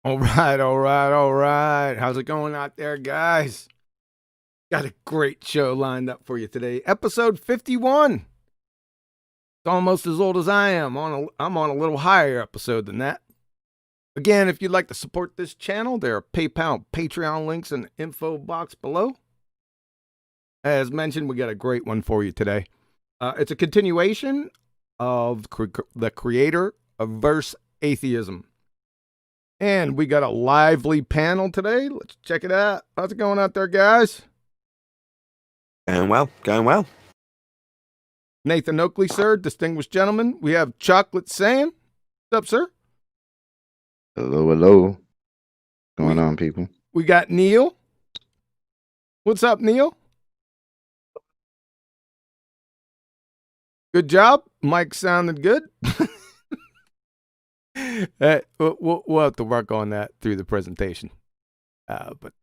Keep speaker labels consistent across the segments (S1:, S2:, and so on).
S1: All right. How's it going out there, guys? Got a great show lined up for you today. Episode 51. It's almost as old as I am. I'm on a little higher episode than that. Again, if you'd like to support this channel, there are PayPal and Patreon links in the info box below. As mentioned, we got a great one for you today. It's a continuation of the creator of Verse Atheism. And we got a lively panel today. Let's check it out. How's it going out there, guys?
S2: Going well.
S1: Nathan Oakley, sir, distinguished gentleman. We have Chocolate Sam. What's up, sir?
S3: Hello. What's going on, people?
S1: We got Neil. What's up, Neil? Good job. Mike sounded good. We'll have to work on that through the presentation. But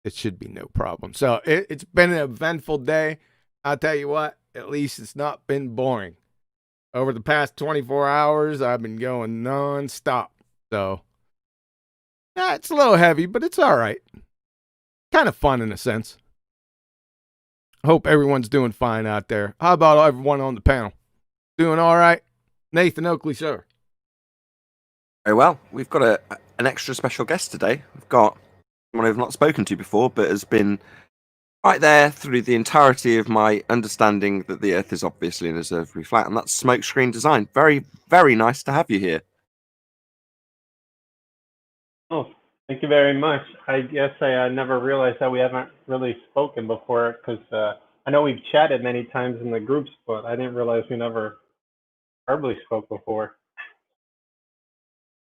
S1: it should be no problem. So it's been an eventful day. I'll tell you what, at least it's not been boring. Over the past 24 hours, I've been going nonstop. So, yeah, it's a little heavy, but it's all right. Kind of fun in a sense. Hope everyone's doing fine out there. How about everyone on the panel? Doing all right? Nathan Oakley, sir.
S2: Very well. We've got an extra special guest today. We've got someone I've not spoken to before, but has been right there through the entirety of my understanding that the Earth is obviously an observatory flat, and that's Smokescreen Design. Very, very nice to have you here.
S4: Oh, thank you very much. I guess I never realized that we haven't really spoken before, because I know we've chatted many times in the groups, but I didn't realize we never verbally spoke before.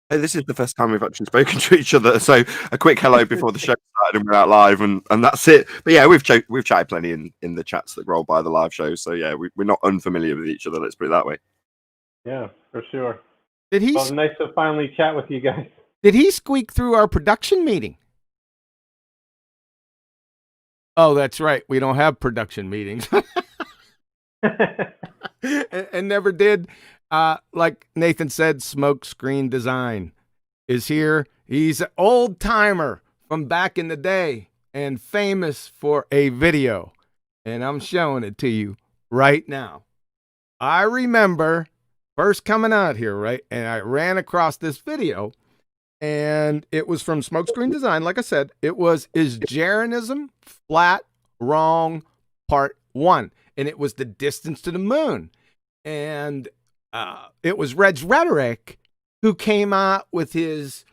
S2: Hey, this is the first time we've actually spoken to each other, so a quick hello before the show started and we're out live, and that's it. But yeah, we've chatted plenty in the chats that roll by the live shows, so yeah, we're not unfamiliar with each other, let's put it that way.
S4: Yeah, for sure.
S1: Well,
S4: it's nice to finally chat with you guys.
S1: Did he squeak through our production meeting? Oh, that's right. We don't have production meetings. and never did. Like Nathan said, Smokescreen Design is here. He's an old timer from back in the day and famous for a video. And I'm showing it to you right now. I remember first coming out here, right? And I ran across this video, and it was from Smokescreen Design. Like I said, it was Is Jeranism Flat Wrong Part 1. And it was the distance to the moon. And it was Reg Rhetoric who came out with his,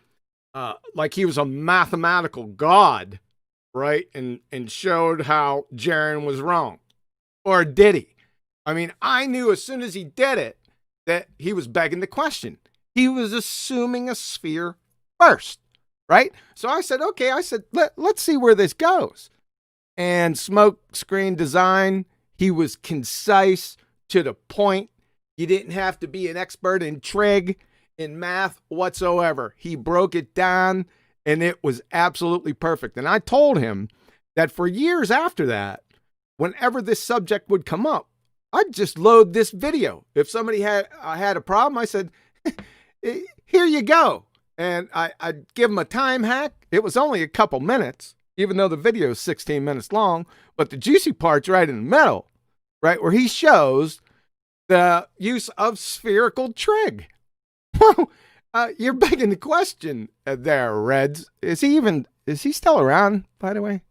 S1: like he was a mathematical god, right? And showed how Jaren was wrong. Or did he? I mean, I knew as soon as he did it that he was begging the question. He was assuming a sphere first, right? So I said, okay, let's see where this goes. And Smokescreen Design, he was concise, to the point. You didn't have to be an expert in trig, in math whatsoever. He broke it down, and it was absolutely perfect. And I told him that for years after that, whenever this subject would come up, I'd just load this video. If somebody had a problem, I said, here you go. And I'd give them a time hack. It was only a couple minutes, even though the video is 16 minutes long, but the juicy part's right in the middle, right, where he shows the use of spherical trig. You're begging the question there, Reds. Is he still around, by the way?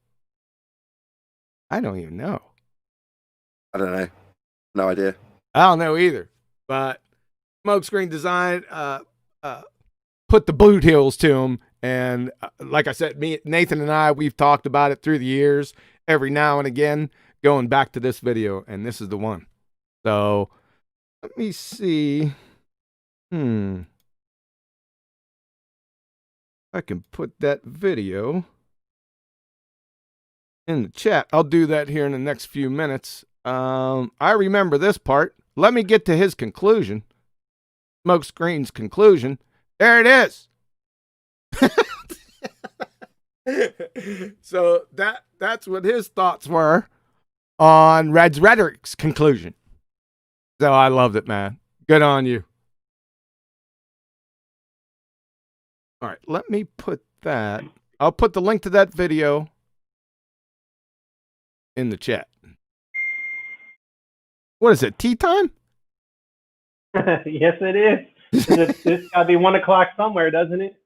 S1: I don't even know.
S2: I don't know. No idea.
S1: I don't know either. But Smokescreen Design put the boot heels to him. And like I said, Nathan and I, we've talked about it through the years, every now and again, going back to this video. And this is the one. So let me see. I can put that video in the chat. I'll do that here in the next few minutes. I remember this part. Let me get to his conclusion. Smokescreen's conclusion. There it is. So that's what his thoughts were on Red's Rhetoric's conclusion. So I loved it, man. Good on you. All right, let me put that. I'll put the link to that video in the chat. What is it? Tea time?
S4: Yes, it is. It's got to be 1 o'clock somewhere, doesn't it?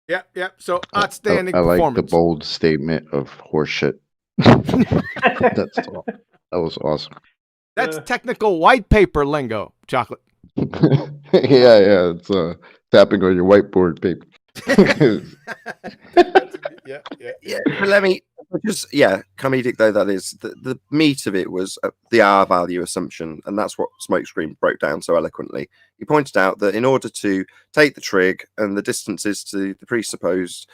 S1: Yeah. Yeah. So outstanding
S3: I like the
S1: performance.
S3: bold statement of horseshit. That's all. That was awesome.
S1: That's technical white paper lingo, Chocolate.
S3: Yeah. It's tapping on your whiteboard paper.
S2: Yeah, but let me just comedic though that is. The meat of it was the R value assumption, and that's what Smokescreen broke down so eloquently. He pointed out that in order to take the trig and the distances to the presupposed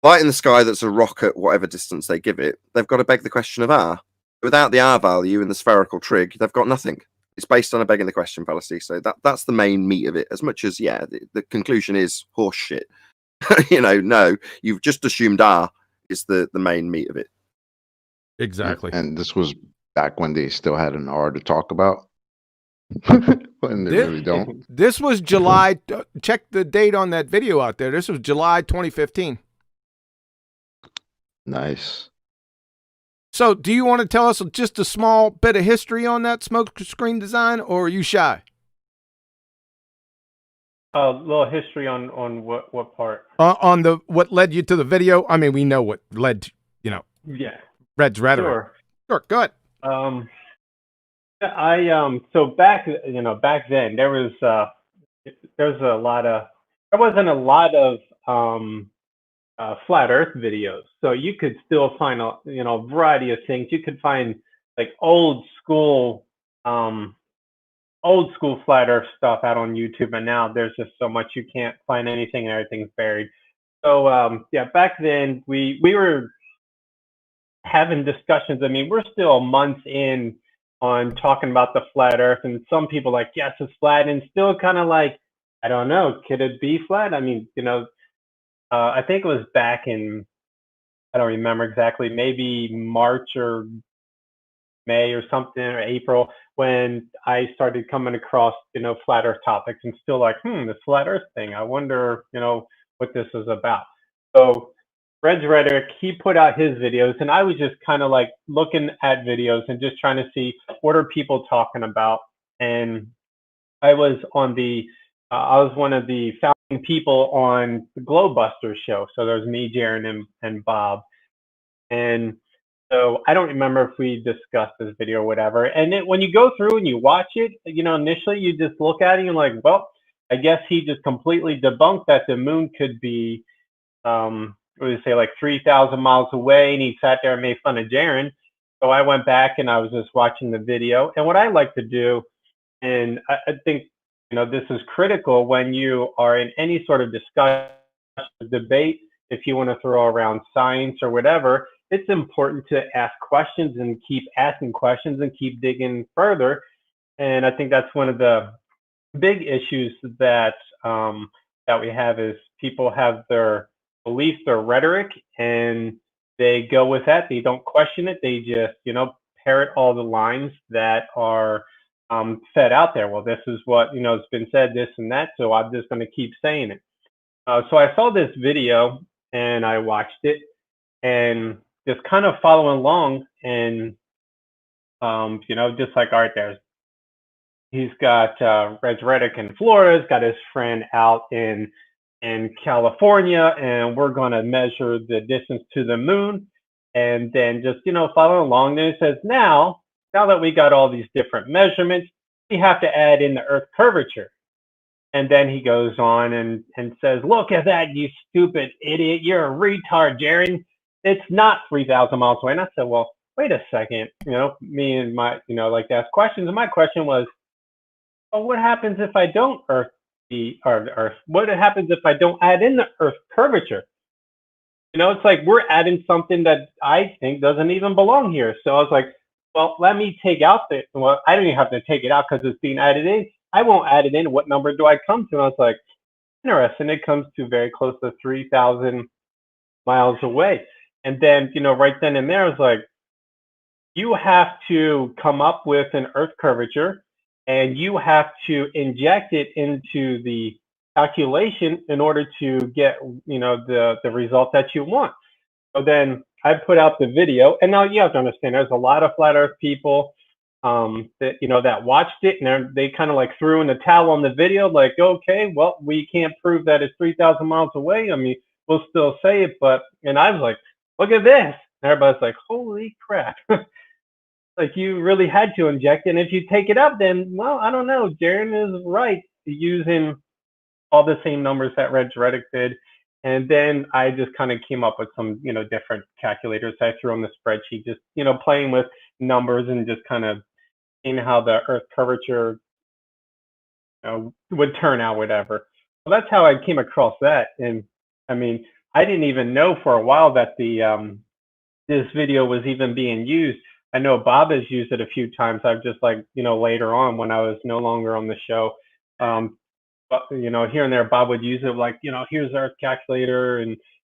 S2: light in the sky that's a rock at whatever distance they give it, they've got to beg the question of R. Without the R value in the spherical trig, they've got nothing. It's based on a begging the question fallacy. So that's the main meat of it. As much as the conclusion is horse shit. No, you've just assumed R is the main meat of it.
S1: Exactly.
S3: And this was back when they still had an R to talk about. When they really don't.
S1: This was July. Check the date on that video out there. This was July 2015.
S3: Nice.
S1: So do you want to tell us just a small bit of history on that smoke screen design, or are you shy?
S4: A little history on what part?
S1: On what led you to the video? I mean, we know what led to,
S4: Yeah.
S1: Red's rhetoric. Sure, go ahead.
S4: So back then there wasn't a lot of flat Earth videos, so you could still find a variety of things. You could find like old school flat Earth stuff out on YouTube, and now there's just so much you can't find anything, and everything's buried. So back then we were having discussions. I mean, we're still months in on talking about the flat Earth, and some people like, yes, it's flat, and still kind of like, I don't know, could it be flat? I mean, I think it was back in, I don't remember exactly, maybe March or May or something, or April, when I started coming across, flat Earth topics, and still like, the flat Earth thing, I wonder, what this is about. So Red's Rhetoric, he put out his videos, and I was just kind of like looking at videos and just trying to see what are people talking about. And I was on I was one of the founding people on the Ballbusters show. So there's me, Jaron, and Bob. And so I don't remember if we discussed this video or whatever. And when you go through and you watch it, initially you just look at it and you're like, well, I guess he just completely debunked that the moon could be, what do you say, like 3,000 miles away, and he sat there and made fun of Jaron. So I went back and I was just watching the video. And what I like to do, and I think, this is critical when you are in any sort of discussion, debate, if you want to throw around science or whatever, it's important to ask questions and keep asking questions and keep digging further. And I think that's one of the big issues that we have is people have their beliefs, their rhetoric, and they go with that. They don't question it. They just, parrot all the lines that are fed out there. Well, this is what, it's been said, this and that, so I'm just going to keep saying it. So I saw this video and I watched it and just kind of following along and, just like, all right, he's got Red's Rhetoric in Florida, he's got his friend out in California, and we're going to measure the distance to the moon. And then just, following along, then it says, now that we got all these different measurements, we have to add in the Earth curvature. And then he goes on and says, look at that, you stupid idiot. You're a retard, Jaron. It's not 3,000 miles away. And I said, well, wait a second. Me and my, like to ask questions. And my question was, well, what happens if I don't Earth? What happens if I don't add in the Earth curvature? It's like we're adding something that I think doesn't even belong here. So I was like, well, let me take out I don't even have to take it out because it's being added in. I won't add it in. What number do I come to? And I was like, interesting. It comes to very close to 3,000 miles away. And then, right then and there, I was like, you have to come up with an Earth curvature, and you have to inject it into the calculation in order to get, the result that you want. So then I put out the video, and now you have to understand, there's a lot of flat Earth people that watched it, and they kind of like threw in the towel on the video, like, okay, well, we can't prove that it's 3,000 miles away. I mean, we'll still say it, and I was like, look at this. And everybody's like, holy crap. Like, you really had to inject it. And if you take it up, then, well, I don't know. Jaron is right, using all the same numbers that Reg Reddick did. And then I just kind of came up with some, different calculators I threw on the spreadsheet, just, playing with numbers and just kind of seeing how the Earth curvature would turn out, whatever. Well, that's how I came across that. And I mean, I didn't even know for a while that this video was even being used. I know Bob has used it a few times. I've just later on when I was no longer on the show, but, here and there, Bob would use it like, here's our calculator,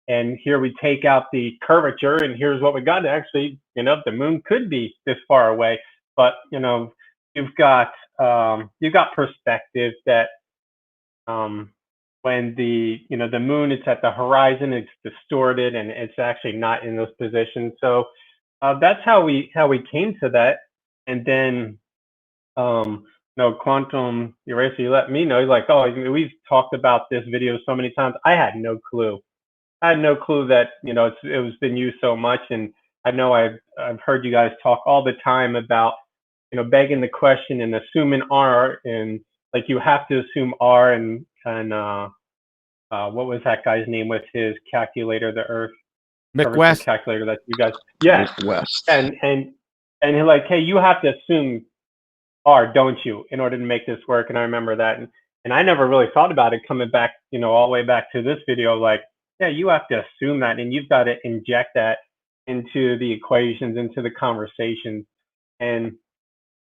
S4: and here we take out the curvature, and here's what we got. Actually, the moon could be this far away, but you've got perspective that when the moon is at the horizon, it's distorted and it's actually not in those positions. So that's how we came to that. And then Quantum Eraser, you let me know. He's like, oh, we've talked about this video so many times. I had no clue. I had no clue that it was been used so much. And I know I've heard you guys talk all the time about begging the question and assuming R, and like you have to assume R, and what was that guy's name with his calculator, the Earth
S1: McWest
S4: calculator that you guys, yes,
S3: West.
S4: and he's like, hey, you have to assume R, don't you, in order to make this work? And I remember that, and I never really thought about it coming back, all the way back to this video. Like, yeah, you have to assume that, and you've got to inject that into the equations, into the conversations, and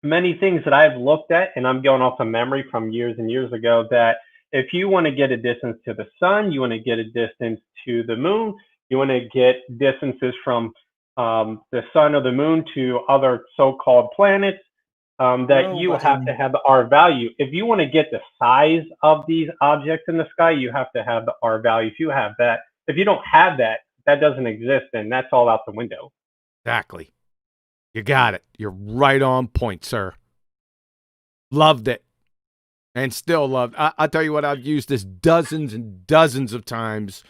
S4: many things that I've looked at, and I'm going off of memory from years and years ago, that if you want to get a distance to the sun, you want to get a distance to the moon, you want to get distances from the sun or the moon to other so-called planets, you have to have the R value. If you want to get the size of these objects in the sky, you have to have the R value. If you have that, if you don't have that, that doesn't exist, and that's all out the window.
S1: Exactly. You got it. You're right on point, sir. Loved it. And still loved. I'll tell you what, I've used this dozens and dozens of times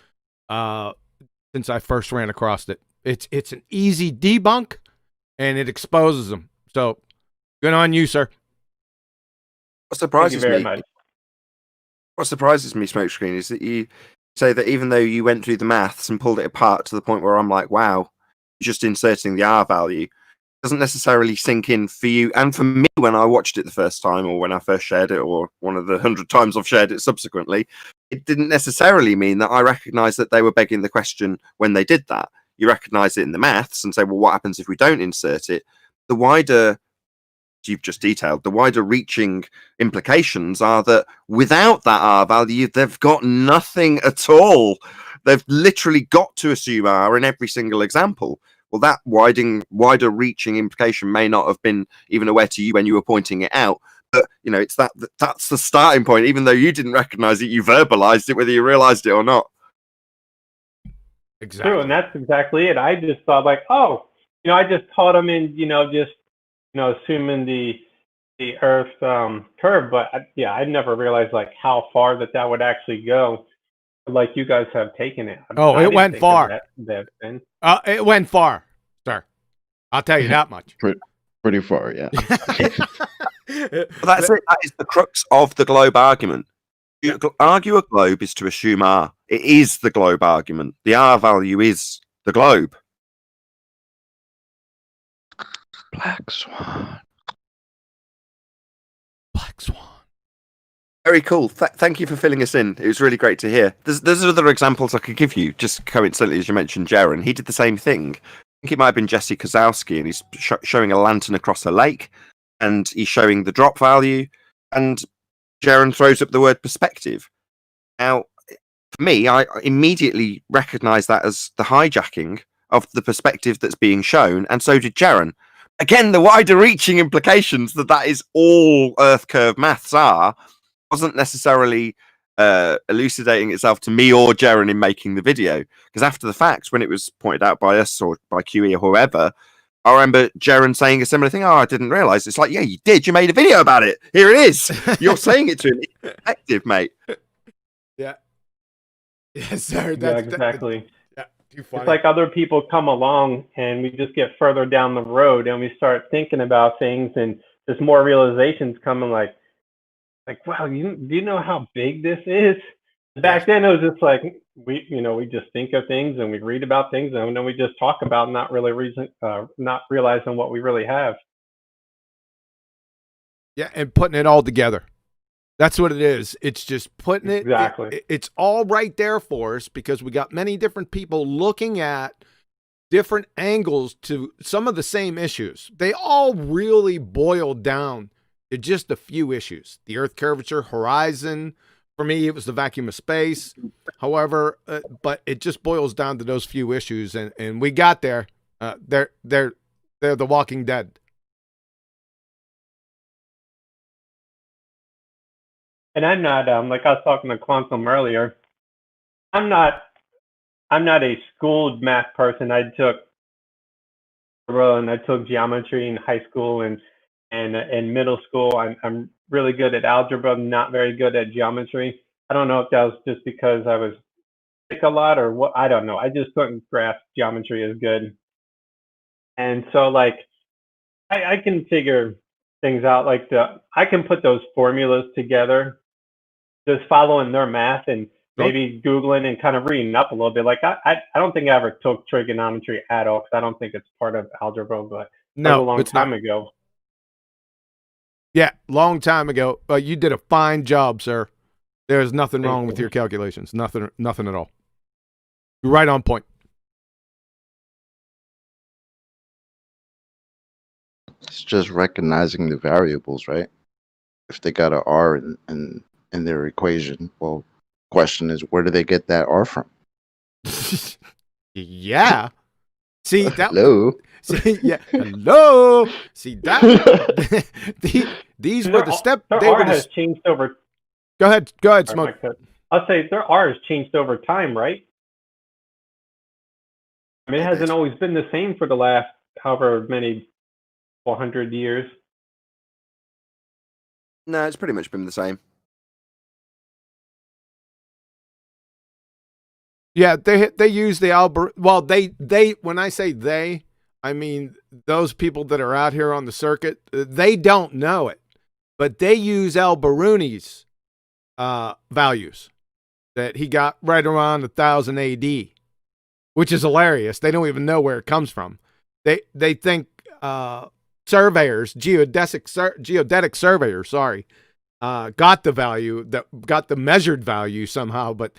S1: since I first ran across it. It's an easy debunk, and it exposes them. So, good on you, sir.
S2: What surprises
S4: Thank you
S2: me?
S4: very much.
S2: What surprises me, Smokescreen, is that you say that even though you went through the maths and pulled it apart to the point where I'm like, wow, just inserting the R value doesn't necessarily sink in for you and for me when I watched it the first time, or when I first shared it, or one of the 100 times I've shared it subsequently. It didn't necessarily mean that I recognized that they were begging the question when they did that. You recognize it in the maths and say, well, what happens if we don't insert it? The wider, you've just detailed, the wider reaching implications are that without that R value, they've got nothing at all. They've literally got to assume R in every single example. Well, that wider reaching implication may not have been even aware to you when you were pointing it out, but it's that's the starting point. Even though you didn't recognize it, you verbalized it, whether you realized it or not.
S1: Exactly.
S4: True, and that's exactly it. I just thought like, oh, I just taught them in, assuming the Earth curve, but I never realized like how far that would actually go. Like you guys have taken it.
S1: It went far.
S4: It
S1: went far, sir. I'll tell you that much.
S3: Pretty far, yeah.
S2: But that's it. That is the crux of the globe argument. You argue a globe is to assume R. It is the globe argument. The R value is the globe.
S3: Black Swan.
S1: Black Swan.
S2: Very cool. Thank you for filling us in. It was really great to hear. There's other examples I could give you. Just coincidentally, as you mentioned, Jaron, he did the same thing. I think it might have been Jesse Kozowski, and he's showing a lantern across a lake, and he's showing the drop value, and Jaron throws up the word perspective. Now, for me, I immediately recognise that as the hijacking of the perspective that's being shown, and so did Jaron. Again, the wider reaching implications that is all Earth curve maths wasn't necessarily elucidating itself to me or Jaren in making the video. Because after the fact, when it was pointed out by us or by QE or whoever, I remember Jaren saying a similar thing. Oh, I didn't realize. It's like, yeah, you did. You made a video about it. Here it is. You're saying it to him. It's effective, mate.
S1: Yeah. Yes, sir.
S4: Yeah, exactly.
S1: Yeah, too funny.
S4: It's like other people come along and we just get further down the road and we start thinking about things and there's more realizations coming like, wow, do you know how big this is? Back then it was just like, we just think of things and we read about things and then we just talk about not realizing what we really have.
S1: Yeah, and putting it all together. That's what it is. It's just putting it.
S4: Exactly.
S1: It's all right there for us because we got many different people looking at different angles to some of the same issues. They all really boil down to just a few issues. The Earth curvature, horizon. For me, it was the vacuum of space. However, but it just boils down to those few issues, and we got there. They're the Walking Dead.
S4: And I'm not like I was talking to Quantum earlier. I'm not a schooled math person. I took geometry in high school and middle school. I'm really good at algebra, not very good at geometry. I don't know if that was just because I was sick a lot or what. I don't know. I just couldn't grasp geometry as good. And so like I can figure things out like I can put those formulas together, just following their math and maybe Googling and kind of reading up a little bit. Like I don't think I ever took trigonometry at all because I don't think it's part of algebra, but
S1: No,
S4: a long
S1: it's
S4: time
S1: not.
S4: ago.
S1: Yeah, long time ago. But you did a fine job, sir. There's nothing wrong with your calculations. Nothing at all. You're right on point.
S3: It's just recognizing the variables, right? If they got an R in their equation, well, question is, where do they get that R from?
S1: Yeah. See that?
S3: Hello.
S1: See, yeah. Hello. See that? These were the steps.
S4: Their
S1: They
S4: R
S1: were
S4: has changed over.
S1: Go ahead, Smoke.
S4: I'll say their R has changed over time, right? I mean, it hasn't always been the same for the last however many 400 years.
S2: No, it's pretty much been the same.
S1: Yeah, they use the algorithm. Well, they when I say they, I mean those people that are out here on the circuit. They don't know it, but they use Al-Biruni's values that he got right around 1000 AD, which is hilarious. They don't even know where it comes from. They think surveyors, geodetic surveyors, got the value, got the measured value somehow, but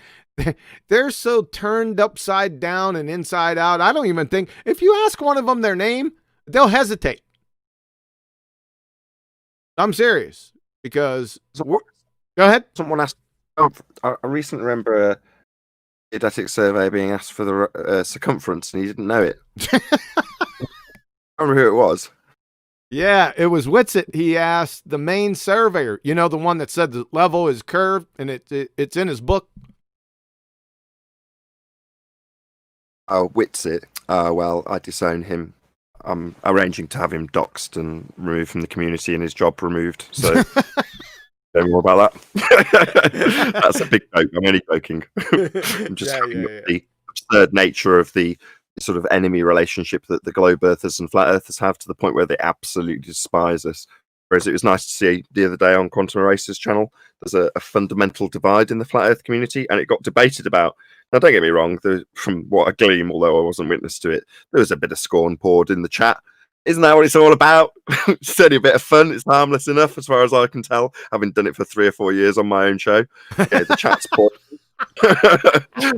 S1: they're so turned upside down and inside out. I don't even think if you ask one of them their name, they'll hesitate. I'm serious because go ahead.
S2: Someone asked. I recently remember a geodetic survey being asked for the circumference, and he didn't know it. I remember who it was.
S1: Yeah, it was Whitsitt. He asked the main surveyor. You know, the one that said the level is curved, and it's in his book.
S2: Oh, Whitsitt. Well, I disown him. I'm arranging to have him doxxed and removed from the community and his job removed. So, don't know more about that. That's a big joke. I'm only joking. I'm just having the absurd nature of the sort of enemy relationship that the globe earthers and flat earthers have to the point where they absolutely despise us. Whereas it was nice to see the other day on Quantum Erasers channel, there's a fundamental divide in the flat earth community, and it got debated about. Now, don't get me wrong, from what I glean, although I wasn't witness to it, there was a bit of scorn poured in the chat. Isn't that what it's all about? It's certainly a bit of fun. It's harmless enough as far as I can tell, having done it for 3 or 4 years on my own show. Yeah, the chat's poured.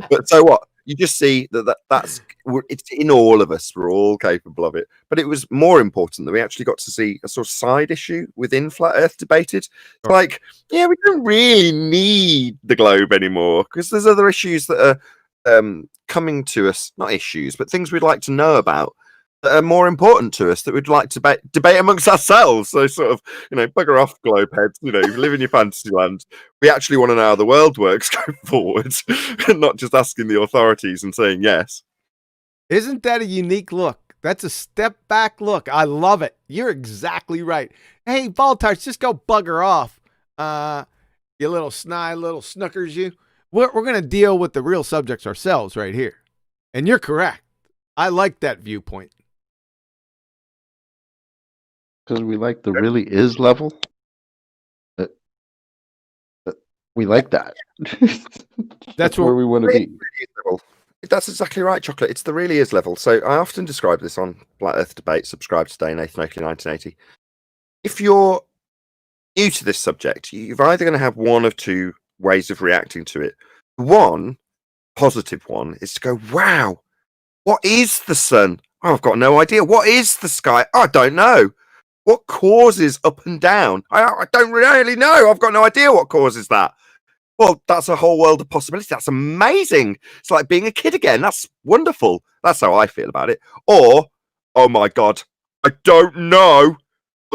S2: But so what? You just see that's it's in all of us. We're all capable of it. But it was more important that we actually got to see a sort of side issue within Flat Earth debated. Sure. Like, yeah, we don't really need the globe anymore because there's other issues that are coming to us. Not issues, but things we'd like to know about. that are more important to us that we'd like to debate amongst ourselves. So sort of, bugger off, globe heads. You live in your fantasy land. We actually want to know how the world works going forward, and not just asking the authorities and saying yes.
S1: Isn't that a unique look? That's a step back look. I love it. You're exactly right. Hey, Baltarts, just go bugger off. You little snide little snookers, you. We're going to deal with the real subjects ourselves right here. And you're correct. I like that viewpoint.
S3: Because we like the really is level. We like that. That's where we want to be.
S2: That's exactly right, Chocolate. It's the really is level. So I often describe this on Black Earth Debate. Subscribe today, Nathan Oakley 1980. If you're new to this subject, you're either going to have one of two ways of reacting to it. One, positive one, is to go, wow, what is the sun? Oh, I've got no idea. What is the sky? I don't know. What causes up and down? I don't really know. I've got no idea what causes that. Well, that's a whole world of possibility. That's amazing. It's like being a kid again. That's wonderful. That's how I feel about it. Or, oh my God, I don't know.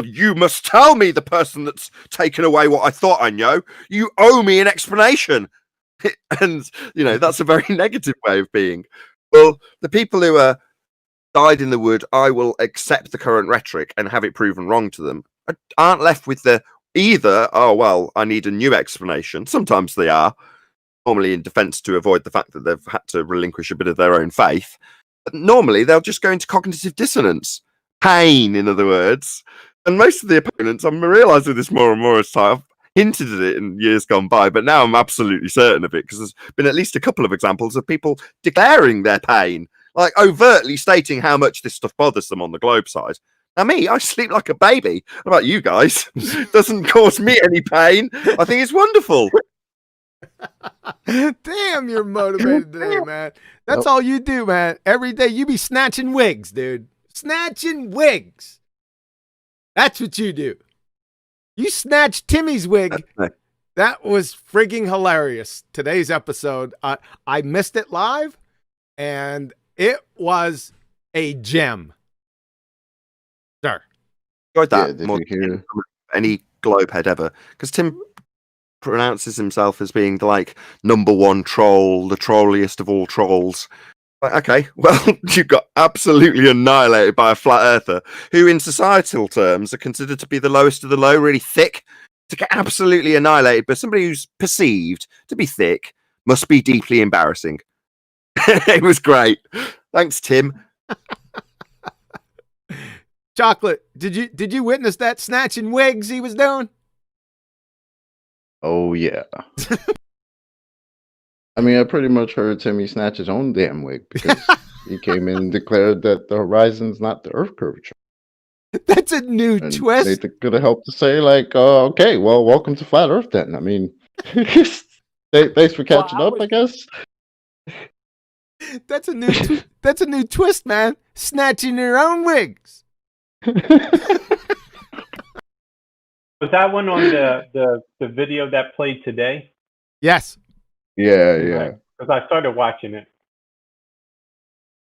S2: You must tell me, the person that's taken away what I thought I know. You owe me an explanation. And, that's a very negative way of being. Well, the people who are died in the wood, I will accept the current rhetoric and have it proven wrong to them, aren't left with the either, oh, well, I need a new explanation. Sometimes they are, normally in defense to avoid the fact that they've had to relinquish a bit of their own faith. But normally, they'll just go into cognitive dissonance. Pain, in other words. And most of the opponents, I'm realising this more and more as time. I've hinted at it in years gone by, but now I'm absolutely certain of it, because there's been at least a couple of examples of people declaring their pain, like overtly stating how much this stuff bothers them on the globe side. Now, me, I sleep like a baby. What about you guys? Doesn't cause me any pain. I think it's wonderful.
S1: Damn, you're motivated today, man. That's all you do, man. Every day you be snatching wigs, dude. Snatching wigs. That's what you do. You snatched Timmy's wig. That was frigging hilarious. Today's episode, I missed it live, and it was a gem. Sir.
S2: Enjoyed that more than any globehead ever. Because Tim pronounces himself as being the number one troll, the trolliest of all trolls. Okay, well, you got absolutely annihilated by a flat earther who, in societal terms, are considered to be the lowest of the low, really thick. To get absolutely annihilated by somebody who's perceived to be thick must be deeply embarrassing. It was great. Thanks, Tim.
S1: Chocolate, did you witness that snatching wigs he was doing?
S3: Oh, yeah. I mean, I pretty much heard Timmy snatch his own damn wig, because he came in and declared that the horizon's not the Earth curvature.
S1: That's a new twist.
S3: They could have helped to say, okay, well, welcome to Flat Earth then. I mean, thanks for catching up, I guess.
S1: That's a new twist, man. Snatching your own wigs.
S4: Was that one on the video that played today?
S1: Yes.
S3: Yeah.
S4: Because I started watching it.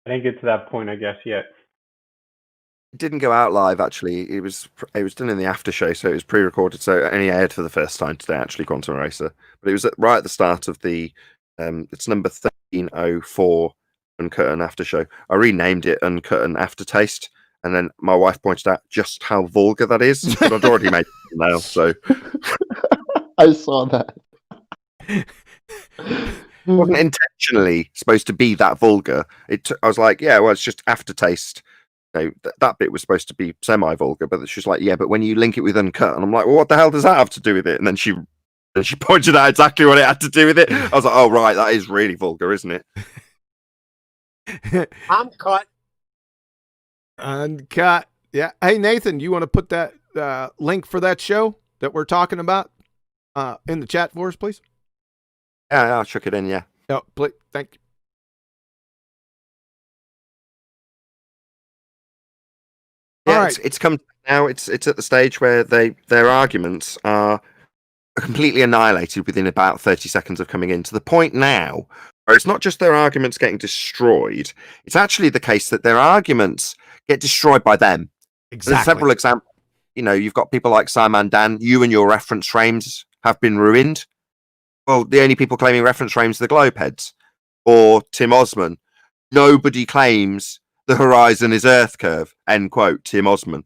S4: I didn't get to that point, I guess, yet.
S2: It didn't go out live, actually. It was done in the after show, so it was pre-recorded, so it only aired for the first time today, actually, Quantum Racer. But it was right at the start of the it's number 1304 Uncut and After show. I renamed it Uncut and Aftertaste, and then my wife pointed out just how vulgar that is, but I'd already made it now, so
S3: I saw that.
S2: It wasn't intentionally supposed to be that vulgar. I was like, yeah, well, it's just aftertaste. That bit was supposed to be semi-vulgar, but she's like, yeah, but when you link it with Uncut, and I'm like, well, what the hell does that have to do with it? And then she pointed out exactly what it had to do with it. I was like, oh, right, that is really vulgar, isn't it?
S5: Uncut.
S1: Yeah. Hey, Nathan, you want to put that link for that show that we're talking about in the chat for us, please?
S2: Yeah, I'll chuck it in, yeah.
S1: Oh, please. Thank you.
S2: Yeah,
S1: all right.
S2: It's come now. It's at the stage where their arguments are completely annihilated within about 30 seconds of coming in, to the point now where it's not just their arguments getting destroyed. It's actually the case that their arguments get destroyed by them.
S1: Exactly.
S2: There's several examples. You know, you've got people like Simon Dan. You and your reference frames have been ruined. Well, the only people claiming reference frames are the Globeheads or Tim Osman. Nobody claims the horizon is Earth curve. End quote. Tim Osman.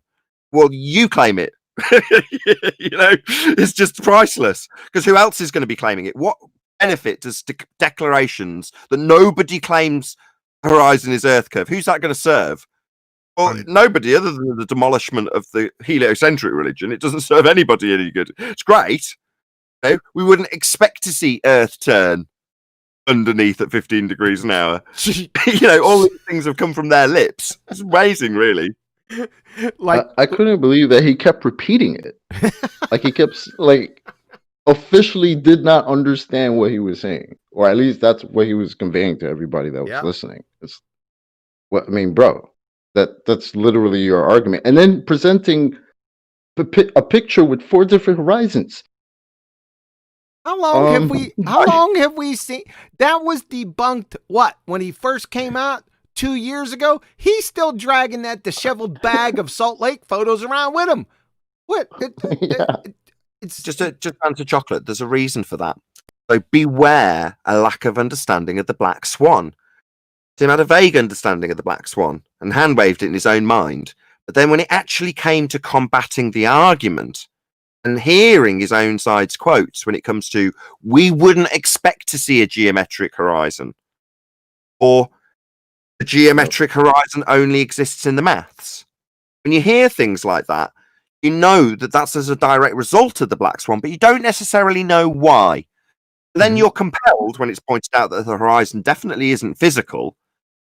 S2: Well, you claim it. You know, it's just priceless. Because who else is going to be claiming it? What benefit does declarations that nobody claims horizon is Earth curve? Who's that going to serve? Well, nobody other than the demolishment of the heliocentric religion. It doesn't serve anybody any good. It's great. You know, we wouldn't expect to see Earth turn underneath at 15 degrees an hour. You know, all these things have come from their lips. It's amazing, really.
S3: Like I couldn't believe that he kept repeating it. Like he kept officially did not understand what he was saying, or at least that's what he was conveying to everybody that was listening. It's what I mean, bro. That's literally your argument, and then presenting a picture with 4 different horizons.
S1: How long have we seen that was debunked? What, when he first came out 2 years ago? He's still dragging that disheveled bag of Salt Lake photos around with him. What? It's
S2: just answer chocolate. There's a reason for that. So beware a lack of understanding of the Black Swan. Tim had a vague understanding of the Black Swan and hand-waved it in his own mind. But then when it actually came to combating the argument and hearing his own side's quotes when it comes to, we wouldn't expect to see a geometric horizon, or the geometric horizon only exists in the maths. When you hear things like that, you know that that's as a direct result of the Black Swan, but you don't necessarily know why. Then you're compelled, when it's pointed out that the horizon definitely isn't physical,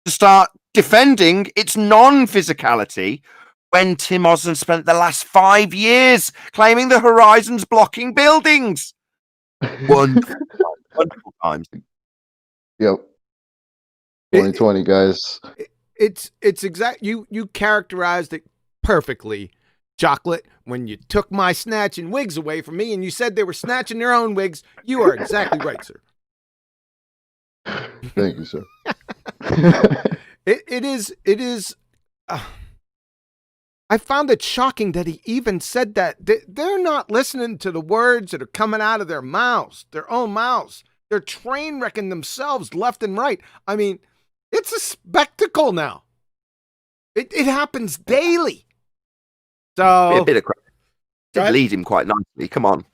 S2: to start defending its non-physicality when Tim Osman spent the last 5 years claiming the horizon's blocking buildings. Wonderful times.
S3: Yep. 2020, guys.
S1: It's exact. You characterized it perfectly, Chocolate. When you took my snatching wigs away from me and you said they were snatching their own wigs, you are exactly right, sir.
S3: Thank you, sir.
S1: It is. I found it shocking that he even said that. They're not listening to the words that are coming out of their mouths, their own mouths. They're train wrecking themselves left and right. I mean, it's a spectacle now. It happens daily. So
S2: a bit of crap. Did lead him quite nicely. Come on.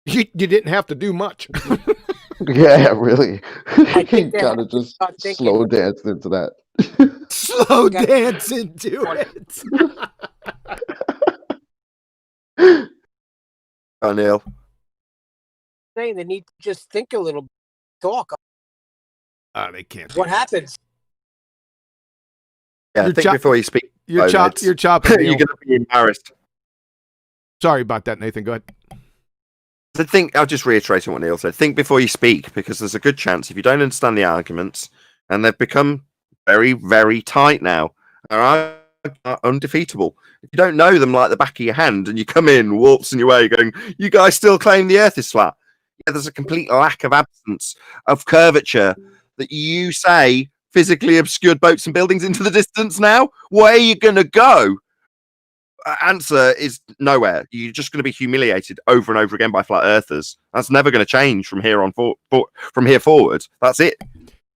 S1: You didn't have to do much.
S3: Yeah, really. He kind of just slow danced into that.
S1: Slow dance into it.
S2: Oh, Neil.
S5: Saying they need to just think a little, talk.
S1: They can't.
S5: What happens?
S2: Yeah, think before you speak.
S1: You're chopping.
S2: You're going to be embarrassed.
S1: Sorry about that, Nathan. Go ahead.
S2: I'll just reiterate what Neil said. Think before you speak, because there's a good chance if you don't understand the arguments, and they've become very, very tight now, are undefeatable. If you don't know them like the back of your hand, and you come in waltzing your way going, you guys still claim the earth is flat. Yeah, there's a complete lack of absence of curvature that you say physically obscured boats and buildings into the distance now. Where are you going to go? Answer is nowhere. You're just going to be humiliated over and over again by flat earthers. That's never going to change from here on from here forward. That's it.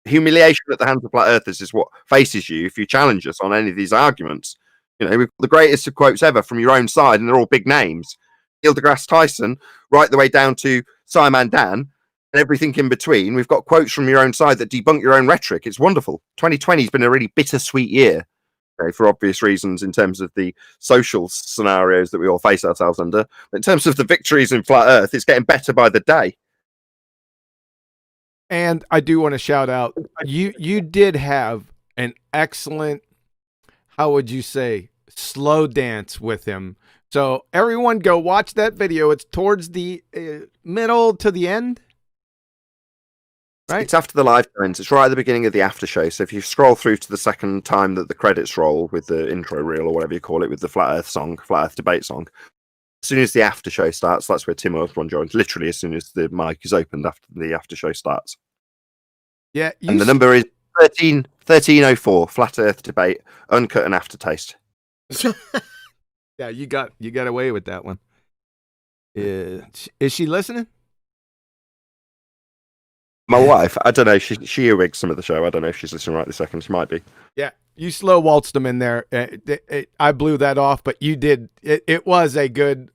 S2: Humiliation at the hands of flat earthers is what faces you if you challenge us on any of these arguments. You know, we've got the greatest of quotes ever from your own side, and they're all big names. Neil deGrasse Tyson, right the way down to Simon Dan, and everything in between. We've got quotes from your own side that debunk your own rhetoric. It's wonderful. 2020 has been a really bittersweet year. Okay, for obvious reasons in terms of the social scenarios that we all face ourselves under. But in terms of the victories in flat earth, it's getting better by the day.
S1: And I do want to shout out, you did have an excellent, how would you say, slow dance with him. So everyone go watch that video. It's towards the middle to the end. Right.
S2: It's after the live shows. It's right at the beginning of the after show. So if you scroll through to the second time that the credits roll with the intro reel or whatever you call it, with the Flat Earth song, Flat Earth debate song, as soon as the after show starts, that's where Tim Osman joins. Literally as soon as the mic is opened after the after show starts.
S1: Yeah.
S2: And the number is 1304, Flat Earth Debate, Uncut and Aftertaste.
S1: Yeah, you got away with that one. Is she listening?
S2: My wife, I don't know, she earwigs some of the show. I don't know if she's listening right this second. She might be.
S1: Yeah, you slow waltzed them in there. I blew that off, but you did. It was a good.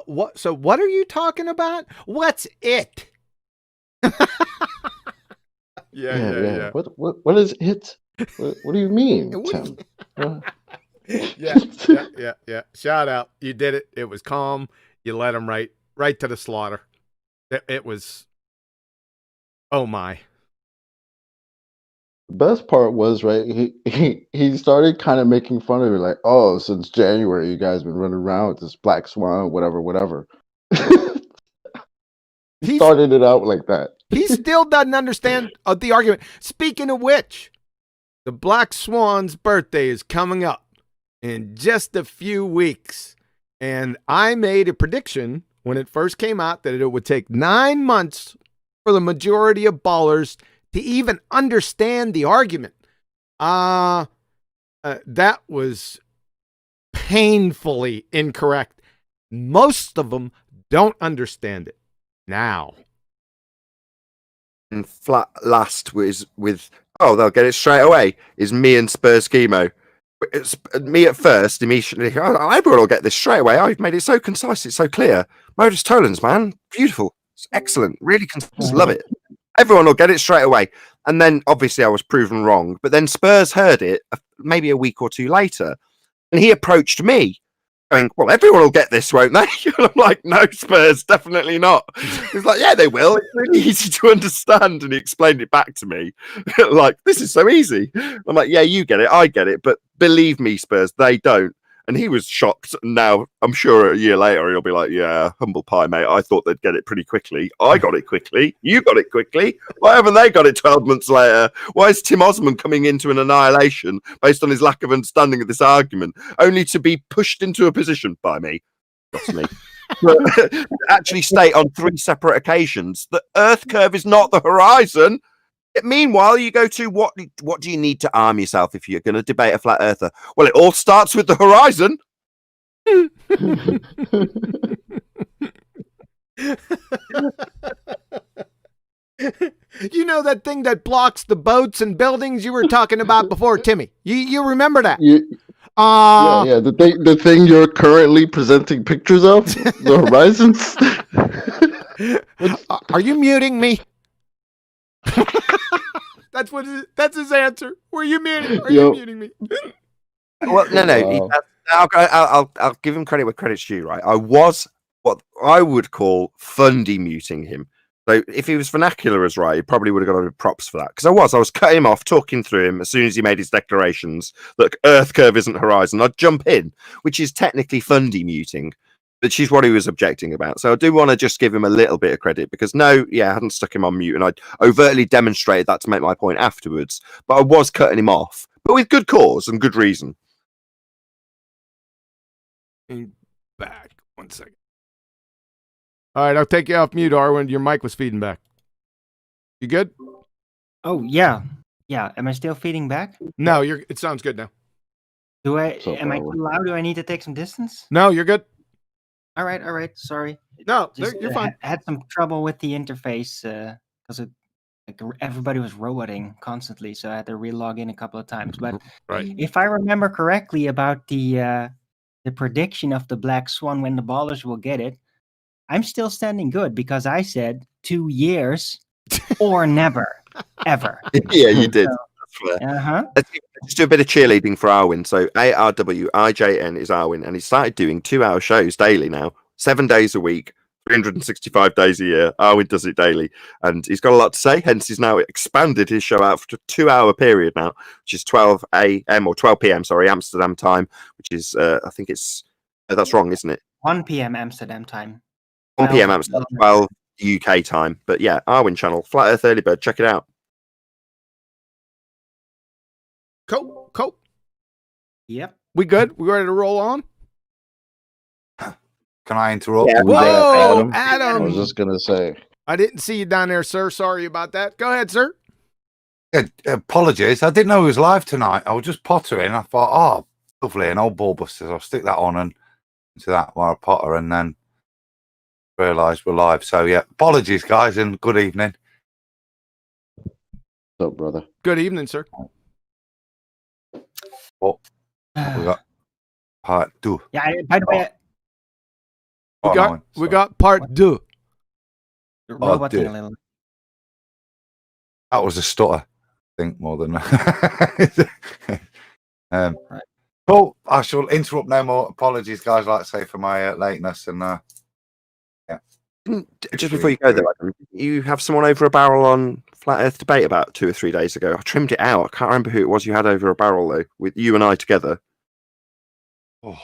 S1: What? So what are you talking about? What's it? Yeah.
S3: What is it? What do you mean, Tim?
S1: Yeah. Shout out. You did it. It was calm. You led them right to the slaughter. It was. Oh my.
S3: The best part was, right, he started kind of making fun of it, like, oh, since January you guys been running around with this black swan, whatever. He started it out like that.
S1: He still doesn't understand the argument. Speaking of which, the Black Swan's birthday is coming up in just a few weeks. And I made a prediction when it first came out that it would take 9 months for the majority of ballers to even understand the argument. That was painfully incorrect. Most of them don't understand it now.
S2: And flat last was with, they'll get it straight away, is me and Spurs Schemo. It's me at first, immediately, everyone will get this straight away. I've made it so concise, it's so clear. Modus tollens, man. Beautiful. It's excellent. Really concise. Love it. Everyone will get it straight away. And then, obviously, I was proven wrong. But then Spurs heard it maybe a week or two later. And he approached me, going, well, everyone will get this, won't they? And I'm like, no, Spurs, definitely not. He's like, yeah, they will. It's really easy to understand. And he explained it back to me. Like, this is so easy. I'm like, yeah, you get it. I get it. But believe me, Spurs, they don't. And he was shocked. And now I'm sure a year later he'll be like, yeah, humble pie, mate. I thought they'd get it pretty quickly. I got it quickly. You got it quickly. Why haven't they got it 12 months later? Why is Tim Osman coming into an annihilation based on his lack of understanding of this argument, only to be pushed into a position by me? That's me. Actually state on 3 separate occasions that Earth curve is not the horizon. Meanwhile, you go to what do you need to arm yourself if you're going to debate a flat earther? Well, it all starts with the horizon.
S1: You know that thing that blocks the boats and buildings you were talking about before, Timmy? You remember that?
S3: Yeah. The thing you're currently presenting pictures of, the horizons.
S1: Are you muting me? That's his answer. Were you muting? Are you muting me?
S2: Well, no. I'll give him credit where credit's due. Right, I was what I would call fundy muting him. So if he was vernacular as right, he probably would have got props for that. Because I was cutting him off, talking through him as soon as he made his declarations. Look, Earth curve isn't horizon. I'd jump in, which is technically fundy muting. Which is what he was objecting about. So I do want to just give him a little bit of credit because I hadn't stuck him on mute and I overtly demonstrated that to make my point afterwards. But I was cutting him off, but with good cause and good reason.
S1: Back 1 second. All right, I'll take you off mute, Arwen. Your mic was feeding back. You good?
S6: Oh yeah. Am I still feeding back?
S1: No, it sounds good now.
S6: Am I too loud? Do I need to take some distance?
S1: No, you're good.
S6: All right. Sorry.
S1: No, you're fine.
S6: I had some trouble with the interface because everybody was roboting constantly, so I had to re-log in a couple of times. But if I remember correctly about the prediction of the Black Swan when the ballers will get it, I'm still standing good because I said 2 years or never, ever.
S2: Yeah, you did.
S6: Uh-huh.
S2: Let's do a bit of cheerleading for Arwin. So ARWIJN is Arwin, and he started doing 2-hour shows daily now, 7 days a week, 365 days a year. Arwin does it daily, and he's got a lot to say. Hence, he's now expanded his show out for a 2-hour period now, which is 12 a.m. or 12 p.m. Sorry, Amsterdam time, which is I think it's that's wrong, isn't it?
S6: 1 p.m. Amsterdam time.
S2: 1 p.m. Amsterdam, 12 UK time. But yeah, Arwin channel, Flat Earth Early Bird, check it out.
S1: Cool.
S6: Yep.
S1: We good? We ready to roll on?
S7: Can I interrupt?
S2: Yeah.
S1: Whoa, Adam.
S3: I was just gonna say.
S1: I didn't see you down there, sir. Sorry about that. Go ahead, sir.
S7: Yeah, apologies. I didn't know he was live tonight. I was just pottering. I thought, oh, lovely, an old Ballbusters. I'll stick that on and into that while I potter, and then realised we're live. So yeah, apologies, guys, and good evening.
S3: What's up, brother?
S1: Good evening, sir.
S7: Oh, we got part 2.
S6: Yeah, by the way,
S1: We got part 2.
S6: roboting a little.
S7: That was a stutter, I think, more than
S6: Right.
S7: Cool. I shall interrupt no more. Apologies, guys, like I say, for my lateness. And yeah.
S2: Just before you go, though, Adam, you have someone over a barrel on Flat Earth Debate about 2 or 3 days ago. I trimmed it out. I can't remember who it was you had over a barrel, though, with you and I together.
S7: Oh.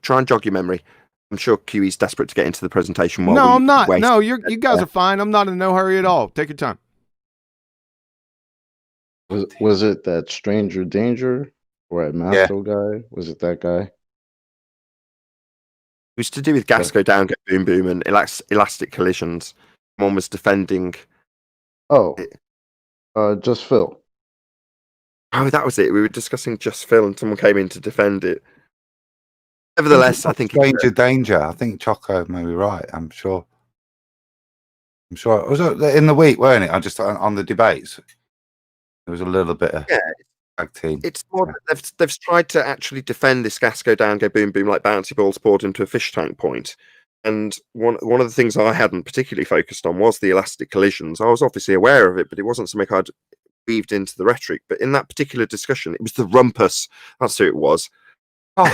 S2: Try and jog your memory. I'm sure QE's desperate to get into the presentation.
S1: No, I'm not. No, you guys are fine. I'm not in no hurry at all. Take your time.
S3: Was it that Stranger Danger or that Masto guy? Was it that guy?
S2: It was to do with gas go down, go boom, boom, and elastic collisions. One was defending.
S3: Oh, Just Phil.
S2: Oh, that was it. We were discussing Just Phil, and someone came in to defend it. Nevertheless, I think
S7: Danger. I think Choco may be right. I'm sure. It was in the week, weren't it? I just on the debates. There was a little bit of tag team.
S2: It's more that they've tried to actually defend this gas go down, go boom, boom like bouncy balls poured into a fish tank point. And one of the things I hadn't particularly focused on was the elastic collisions. I was obviously aware of it, but it wasn't something I'd weaved into the rhetoric. But in that particular discussion, it was the rumpus. That's who it was.
S7: Oh,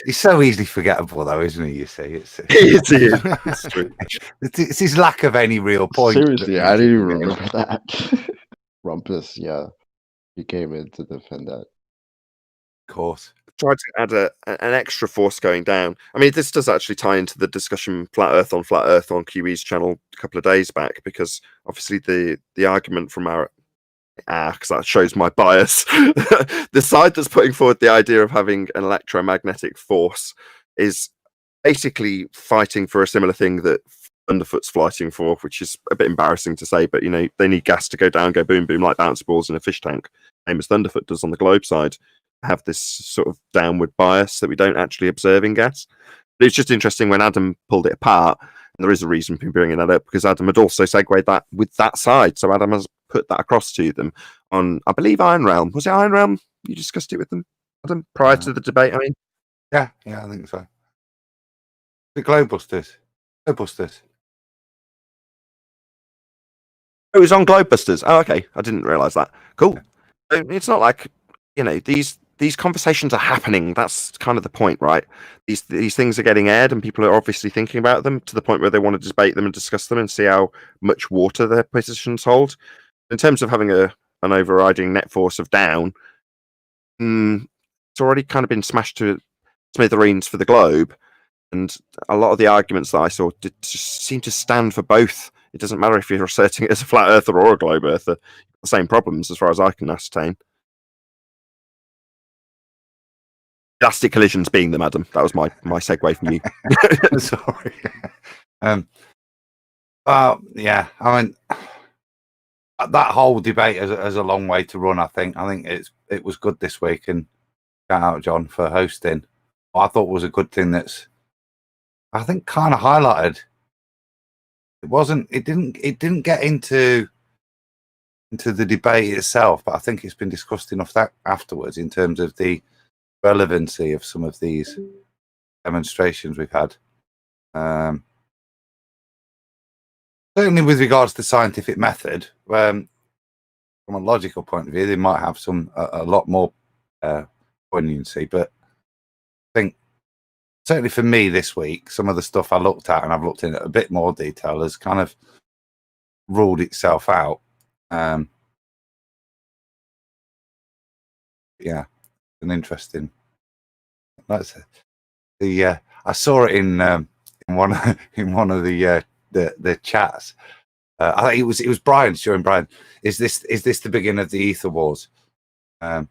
S7: he's so easily forgettable, though, isn't he? You see,
S2: it's true.
S7: It's his lack of any real point.
S3: Seriously, I didn't even remember that. Rumpus, yeah, he came in to defend that.
S7: Of course,
S2: Tried to add an extra force going down. I mean, this does actually tie into the discussion Flat Earth on QE's channel a couple of days back, because obviously the argument from our because that shows my bias. The side that's putting forward the idea of having an electromagnetic force is basically fighting for a similar thing that Thunderfoot's fighting for, which is a bit embarrassing to say, but they need gas to go down, go boom, boom like bouncy balls in a fish tank, same as Thunderfoot does on the globe side. Have this sort of downward bias that we don't actually observe in gas. But it's just interesting when Adam pulled it apart, and there is a reason for bringing that up, because Adam had also segued that with that side. So Adam has put that across to them on, I believe, Iron Realm. Was it Iron Realm? You discussed it with them, Adam, prior to the debate, I mean?
S7: Yeah, I think so. The Globebusters. Globebusters.
S2: It was on Globebusters. Oh, okay. I didn't realise that. Cool. So it's not like, these conversations are happening. That's kind of the point, right? These things are getting aired, and people are obviously thinking about them to the point where they want to debate them and discuss them and see how much water their positions hold. In terms of having an overriding net force of down, it's already kind of been smashed to smithereens for the globe, and a lot of the arguments that I saw just seem to stand for both. It doesn't matter if you're asserting it as a flat earther or a globe earther; the same problems as far as I can ascertain. Elastic collisions being them, Adam. That was my segue from you.
S7: Sorry. Yeah. I mean, that whole debate has a long way to run. I think it was good this week, and shout out John for hosting. What I thought was a good thing that's, I think, kind of highlighted. It didn't get into the debate itself, but I think it's been discussed enough that afterwards in terms of the relevancy of some of these demonstrations we've had. Certainly with regards to the scientific method, from a logical point of view, they might have a lot more poignancy, but I think certainly for me this week, some of the stuff I looked at, and I've looked in a bit more detail, has kind of ruled itself out. Yeah, an interesting. That's I saw it in one of the chats. I think it was Brian showing Brian. Is this the beginning of the Ether Wars? I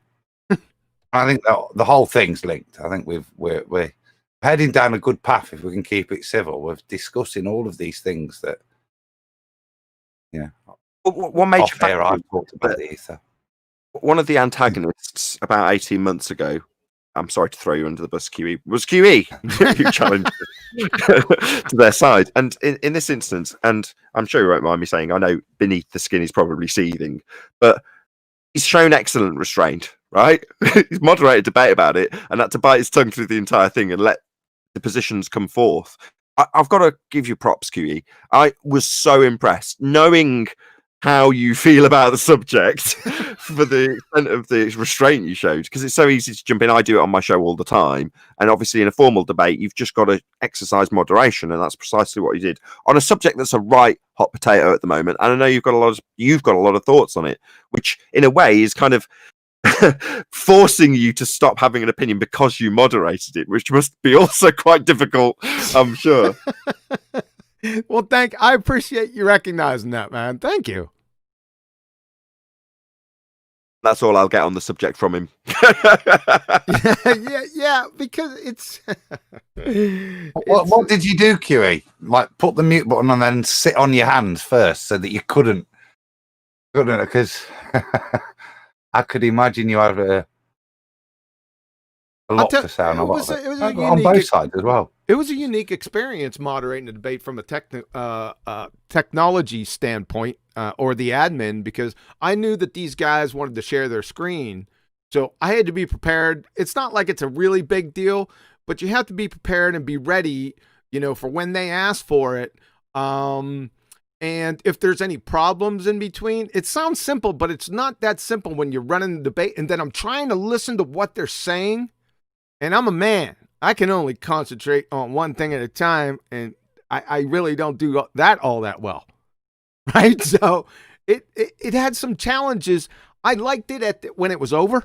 S7: think the whole thing's linked. I think we're heading down a good path if we can keep it civil. We're discussing all of these things that,
S2: one major
S7: off air
S2: factor
S7: I've talked about the ether.
S2: One of the antagonists about 18 months ago, I'm sorry to throw you under the bus, QE, was QE, who challenged to their side. And in this instance, and I'm sure you won't mind me saying, I know beneath the skin he's probably seething, but he's shown excellent restraint, right? He's moderated debate about it and had to bite his tongue through the entire thing and let the positions come forth. I've got to give you props, QE. I was so impressed, knowing how you feel about the subject for the extent of the restraint you showed, because it's so easy to jump in. I do it on my show all the time, and obviously in a formal debate you've just got to exercise moderation, and that's precisely what you did on a subject that's a right hot potato at the moment. And I know you've got a lot of thoughts on it, which in a way is kind of forcing you to stop having an opinion because you moderated it, which must be also quite difficult, I'm sure.
S1: Well, I appreciate you recognizing that, man. Thank you.
S2: That's all I'll get on the subject from him.
S1: yeah, because it's.
S7: What did you do, QE? Like put the mute button on, then sit on your hands first, so that you couldn't, because I could imagine you had a lot to say on a lot of it. On both sides as well.
S1: It was a unique experience moderating the debate from a technology standpoint, or the admin, because I knew that these guys wanted to share their screen. So I had to be prepared. It's not like it's a really big deal, but you have to be prepared and be ready, for when they ask for it. And if there's any problems in between, it sounds simple, but it's not that simple when you're running the debate. And then I'm trying to listen to what they're saying. And I'm a man. I can only concentrate on one thing at a time, and I really don't do that all that well, right? So it had some challenges. I liked it when it was over.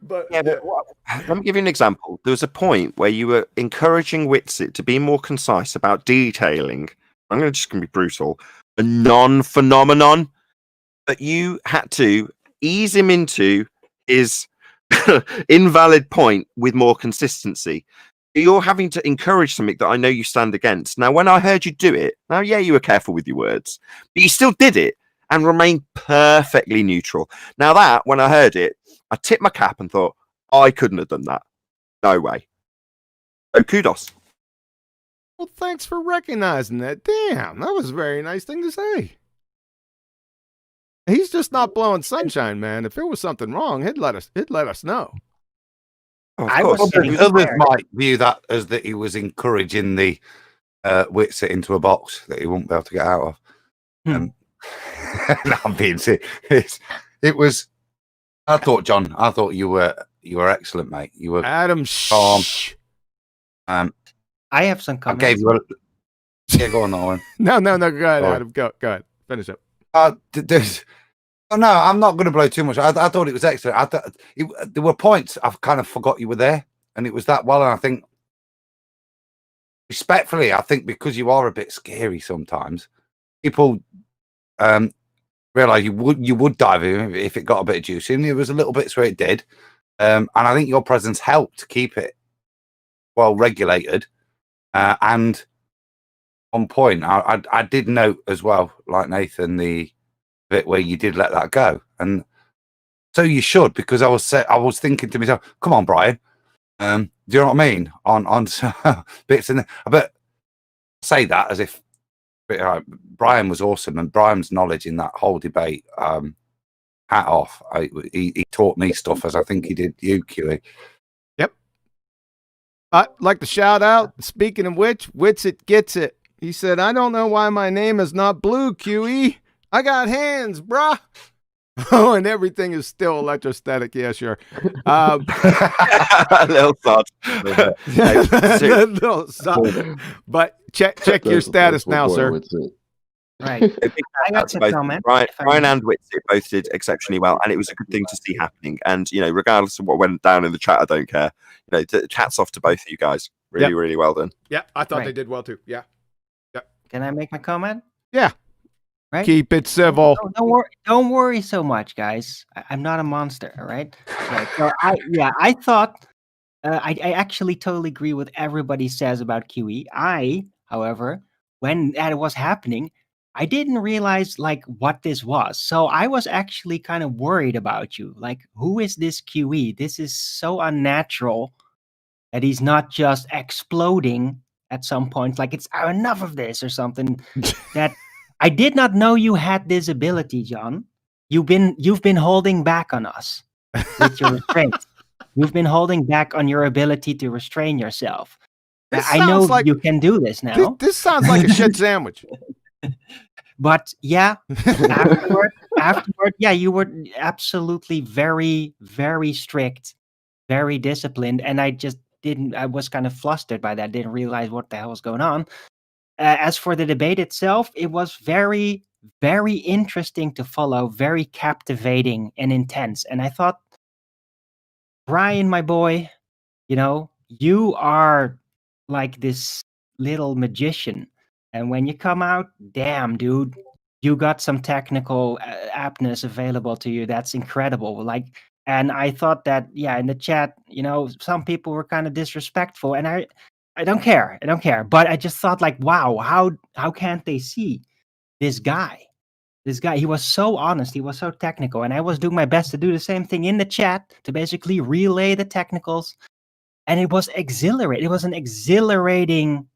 S1: But
S2: let me give you an example. There was a point where you were encouraging Witsit to be more concise about detailing. I'm just going to be brutal. A non-phenomenon, but you had to ease him into his invalid point with more consistency. You're having to encourage something that I know you stand against. Now, when I heard you do it, you were careful with your words, but you still did it and remained perfectly neutral. Now that, when I heard it, I tipped my cap and thought, I couldn't have done that. No way. So kudos.
S1: Well, thanks for recognizing that. Damn, that was a very nice thing to say. He's just not blowing sunshine, man. If there was something wrong, he'd let us know.
S2: Oh,
S7: others might view that as that he was encouraging the Witsit into a box that he won't be able to get out of. No, I'm being serious. It was. I thought you were excellent, mate. You were
S1: Adam.
S7: Calm.
S6: I have some comments.
S7: I gave you a. Yeah, go on, Owen.
S1: No. Go ahead, Adam. Go ahead. Finish up.
S7: No, I'm not going to blow too much. I thought it was excellent. There were points I've kind of forgot you were there, and it was that well. And I think, respectfully, because you are a bit scary sometimes, people realize you would dive in if it got a bit juicy, and there was a little bits where it did. And I think your presence helped keep it well regulated and on point. I did note as well, like Nathan, the bit where you did let that go, and so you should, because I was thinking to myself, come on, Brian, do you know what I mean on bits in there? But say that as if Brian was awesome, and Brian's knowledge in that whole debate, hat off. He taught me stuff as I think he did you, QE.
S1: Yep. I'd like to shout out, speaking of which, Witsit gets it. He said, I don't know why my name is not blue, QE. I got hands, brah. Oh, and everything is still electrostatic. Yeah, sure.
S2: Little sod.
S1: Little sod. But check your status now, sir.
S6: Right. I got some comments.
S2: Brian and Witsit both did exceptionally well, and it was a good thing to see happening. And regardless of what went down in the chat, I don't care. Hats off to both of you guys. Really, really well done.
S1: Yeah, I thought they did well too. Yeah.
S6: Can I make my comment?
S1: Yeah.
S6: right?
S1: Keep it civil.
S6: Don't worry so much, guys. I'm not a monster, all right? So I thought I actually totally agree with everybody says about QE. However, when that was happening, I didn't realize like what this was. So I was actually kind of worried about you. Like, who is this QE? This is so unnatural that he's not just exploding at some point, like it's enough of this or something. That I did not know you had this ability, John. You've been holding back on us with your restraint. You've been holding back on your ability to restrain yourself. I know you can do this now.
S1: This sounds like a shit sandwich.
S6: But yeah, afterward, yeah, you were absolutely very, very strict, very disciplined, and I was kind of flustered by that. Didn't realize what the hell was going on. As for the debate itself, it was very, very interesting to follow, very captivating and intense. And I thought, Brian, my boy, you are like this little magician. And when you come out, damn, dude, you got some technical aptness available to you. That's incredible. And I thought that, yeah, in the chat, some people were kind of disrespectful, and I don't care. I don't care. But I just thought, like, wow, how can't they see this guy? This guy, he was so honest. He was so technical. And I was doing my best to do the same thing in the chat to basically relay the technicals. And it was exhilarating. It was an exhilarating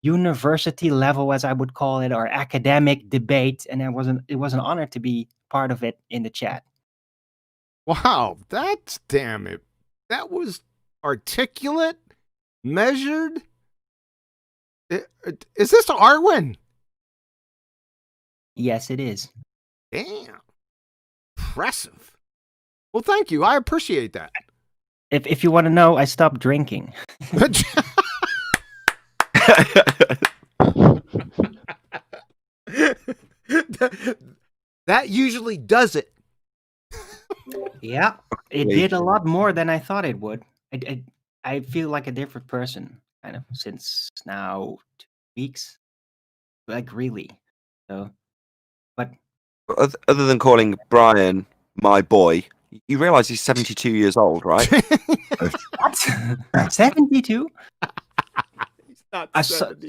S6: university level, as I would call it, or academic debate. And it was an honor to be part of it in the chat.
S1: Wow, damn it. That was articulate, measured. Is this Arwen?
S6: Yes, it is.
S1: Damn. Impressive. Well, thank you. I appreciate that.
S6: If you want to know, I stopped drinking.
S1: That usually does it.
S6: Yeah, it did a lot more than I thought it would. I feel like a different person, kind of, since now 2 weeks. Like, really. So, but
S2: other than calling Brian my boy, you realize he's 72 years old, right?
S6: what? 72?
S1: He's not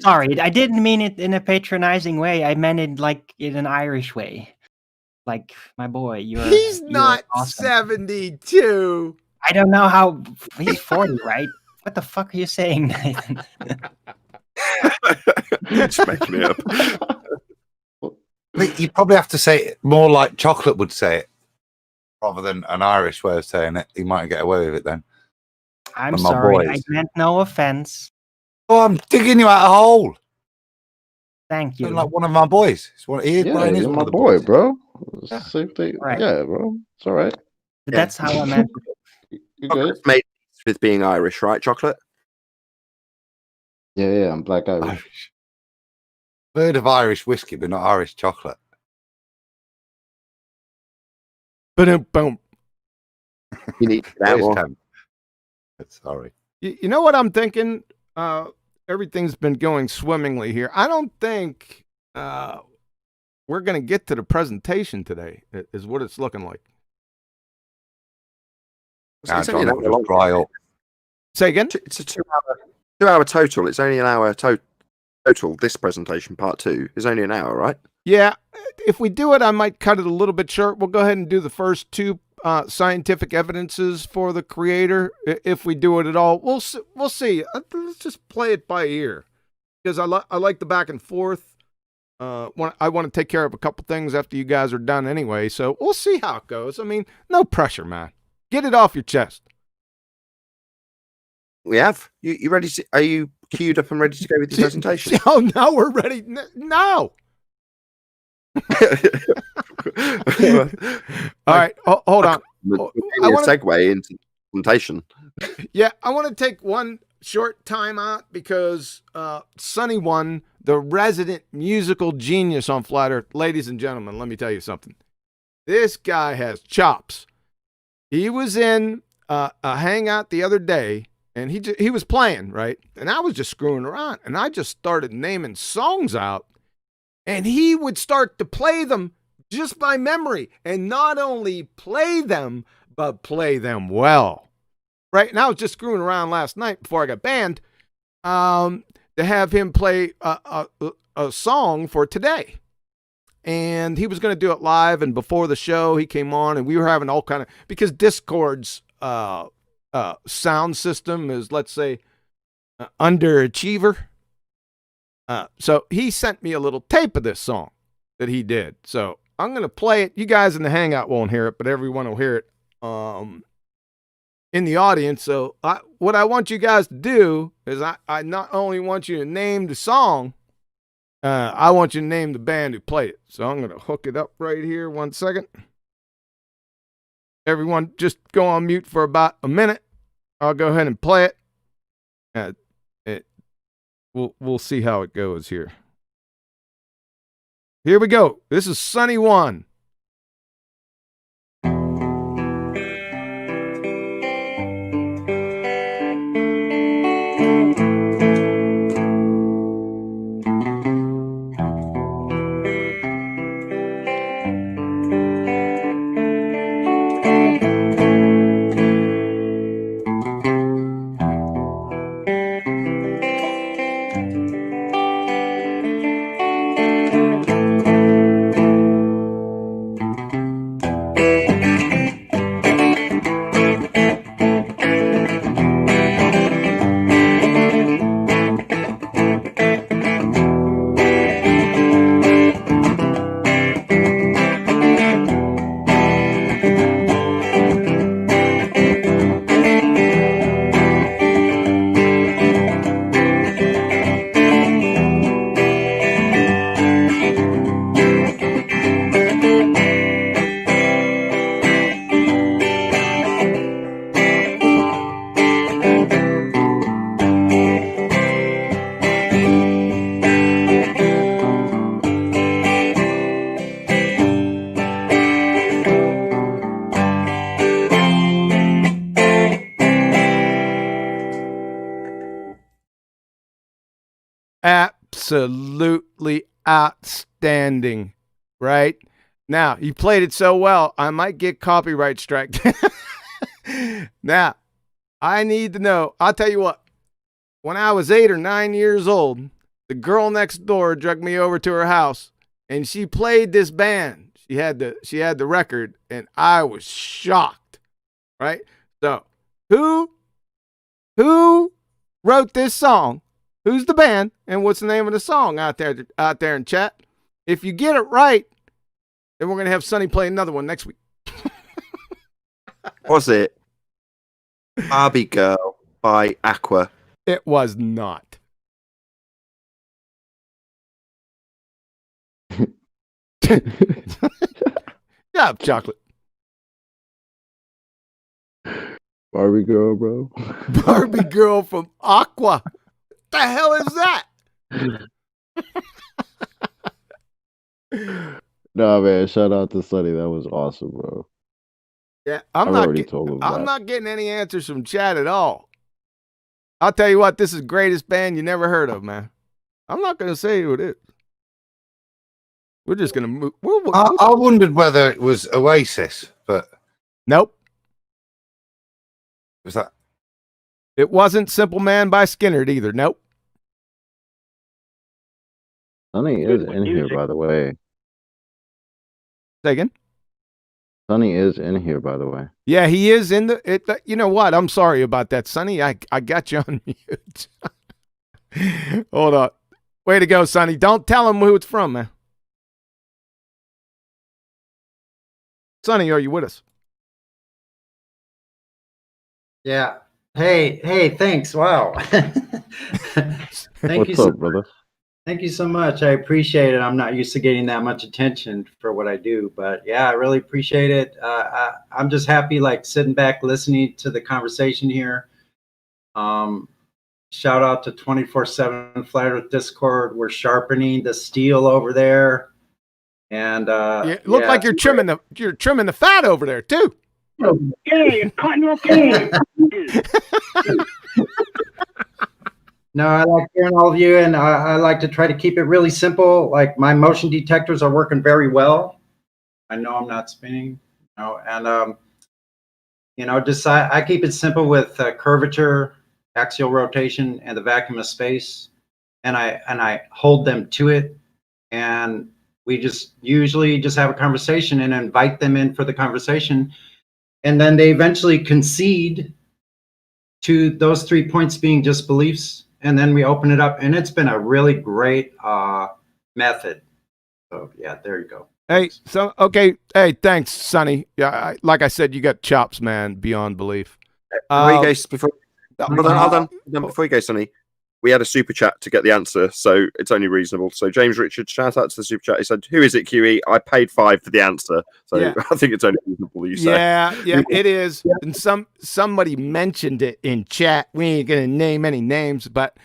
S6: sorry, I didn't mean it in a patronizing way. I meant it like in an Irish way. Like, my boy,
S1: he's not
S6: awesome.
S1: 72.
S6: I don't know how he's 40, right? What the fuck are you saying, Nathan?
S2: Just making it up.
S7: You probably have to say it more like Chocolate would say it, rather than an Irish way of saying it. He might get away with it then.
S6: I'm sorry. I meant no offense.
S7: Oh, I'm digging you out a hole.
S6: Thank you.
S7: You're like one of my boys.
S3: He's my boy, bro. Same thing. Right. Yeah, bro. It's all right.
S6: That's how I meant it.
S3: You good?
S2: Made with being Irish, right, Chocolate?
S3: Yeah, I'm black Irish.
S7: Heard of Irish whiskey, but not Irish chocolate.
S1: Boom.
S2: You need that one.
S7: Sorry.
S1: You know what I'm thinking? Everything's been going swimmingly here. I don't think we're going to get to the presentation today, is what it's looking like.
S2: It's only an hour long.
S1: Say again?
S2: It's a 2 hour total. It's only an hour total. This presentation, part 2, is only an hour, right?
S1: Yeah. If we do it, I might cut it a little bit short. We'll go ahead and do the first 2 scientific evidences for the creator. If we do it at all, we'll see. Let's just play it by ear, because I like the back and forth. I want to take care of a couple things after you guys are done anyway, so we'll see how it goes. I mean, no pressure, man. Get it off your chest.
S2: We have. You ready? Are you queued up and ready to go with the presentation?
S1: Oh, no, we're ready. No. All right, hold on.
S2: I want to segue into the presentation.
S1: Yeah, I want to take one short time out because Sonny One, the resident musical genius on Flat Earth, ladies and gentlemen, let me tell you something. This guy has chops. He was in a hangout the other day, and he was playing, right? And I was just screwing around, and I just started naming songs out. And he would start to play them just by memory, and not only play them, but play them well. Right? And I was just screwing around last night before I got banned to have him play a song for today. And he was going to do it live, and before the show, he came on, and we were having all kind of, because Discord's sound system is, let's say, underachiever. So he sent me a little tape of this song that he did. So I'm going to play it. You guys in the Hangout won't hear it, but everyone will hear it in the audience. So what I want you guys to do is I not only want you to name the song, I want you to name the band who played it. So I'm going to hook it up right here. 1 second. Everyone just go on mute for about a minute. I'll go ahead and play it. We'll see how it goes here. Here we go. This is Sunny One. Absolutely outstanding, right? Now, you played it so well, I might get copyright strike. Now, I need to know. I'll tell you what. When I was 8 or 9 years old, the girl next door dragged me over to her house, and she played this band. She had the record, and I was shocked, right? So, who wrote this song? Who's the band, and what's the name of the song out there in chat? If you get it right, then we're gonna have Sonny play another one next week.
S2: Was it Barbie Girl by Aqua?
S1: It was not. Yeah, chocolate.
S3: Barbie Girl, bro.
S1: Barbie Girl from Aqua. What the hell is that?
S3: Nah, man. Shout out to Sonny. That was awesome, bro.
S1: Yeah,
S3: I've already told him
S1: I'm
S3: that.
S1: not getting any answers from chat at all. I'll tell you what, this is the greatest band you never heard of, man. I'm not going to say who it is. We're just going to move.
S7: I wondered whether it was Oasis, but
S1: Nope.
S7: was that?
S1: It wasn't Simple Man by Skinner either. Nope.
S3: Sonny is in here, by the way.
S1: Say again?
S3: Sonny is in here, by the way.
S1: Yeah, he is in the. You know what? I'm sorry about that, Sonny. I got you on mute. Hold on. Way to go, Sonny. Don't tell him who it's from, man. Sonny, are you with us?
S8: Yeah. Hey, thanks. Wow.
S3: What's up, brother?
S8: Thank you so much. I appreciate it. I'm not used to getting that much attention for what I do, but yeah, I really appreciate it. I'm just happy, like sitting back, listening to the conversation here. Shout out to 24/7 Flat Earth Discord. We're sharpening the steel over there, and
S1: Look like you're trimming the fat over there too.
S9: Yeah, you're cutting up.
S8: No, I like hearing all of you, and I like to try to keep it really simple. Like my motion detectors are working very well. I know I'm not spinning, and just I keep it simple with curvature, axial rotation, and the vacuum of space, and I hold them to it, and we just usually just have a conversation and invite them in for the conversation, and then they eventually concede to those 3 points being just beliefs, and then we open it up, and it's been a really great method. So yeah, there you go.
S1: Hey, so okay. Hey, thanks, Sonny. Yeah, like I said, you got chops, man, beyond belief.
S2: Before you go, hold on. Before you go, Sonny, we had a super chat to get the answer, so it's only reasonable. So James Richard, shout out to the super chat. He said, "Who is it, QE? I paid $5 for the answer." So
S1: Yeah.
S2: I think it's only reasonable. You say,
S1: Yeah, it is. And somebody mentioned it in chat. We ain't gonna name any names, but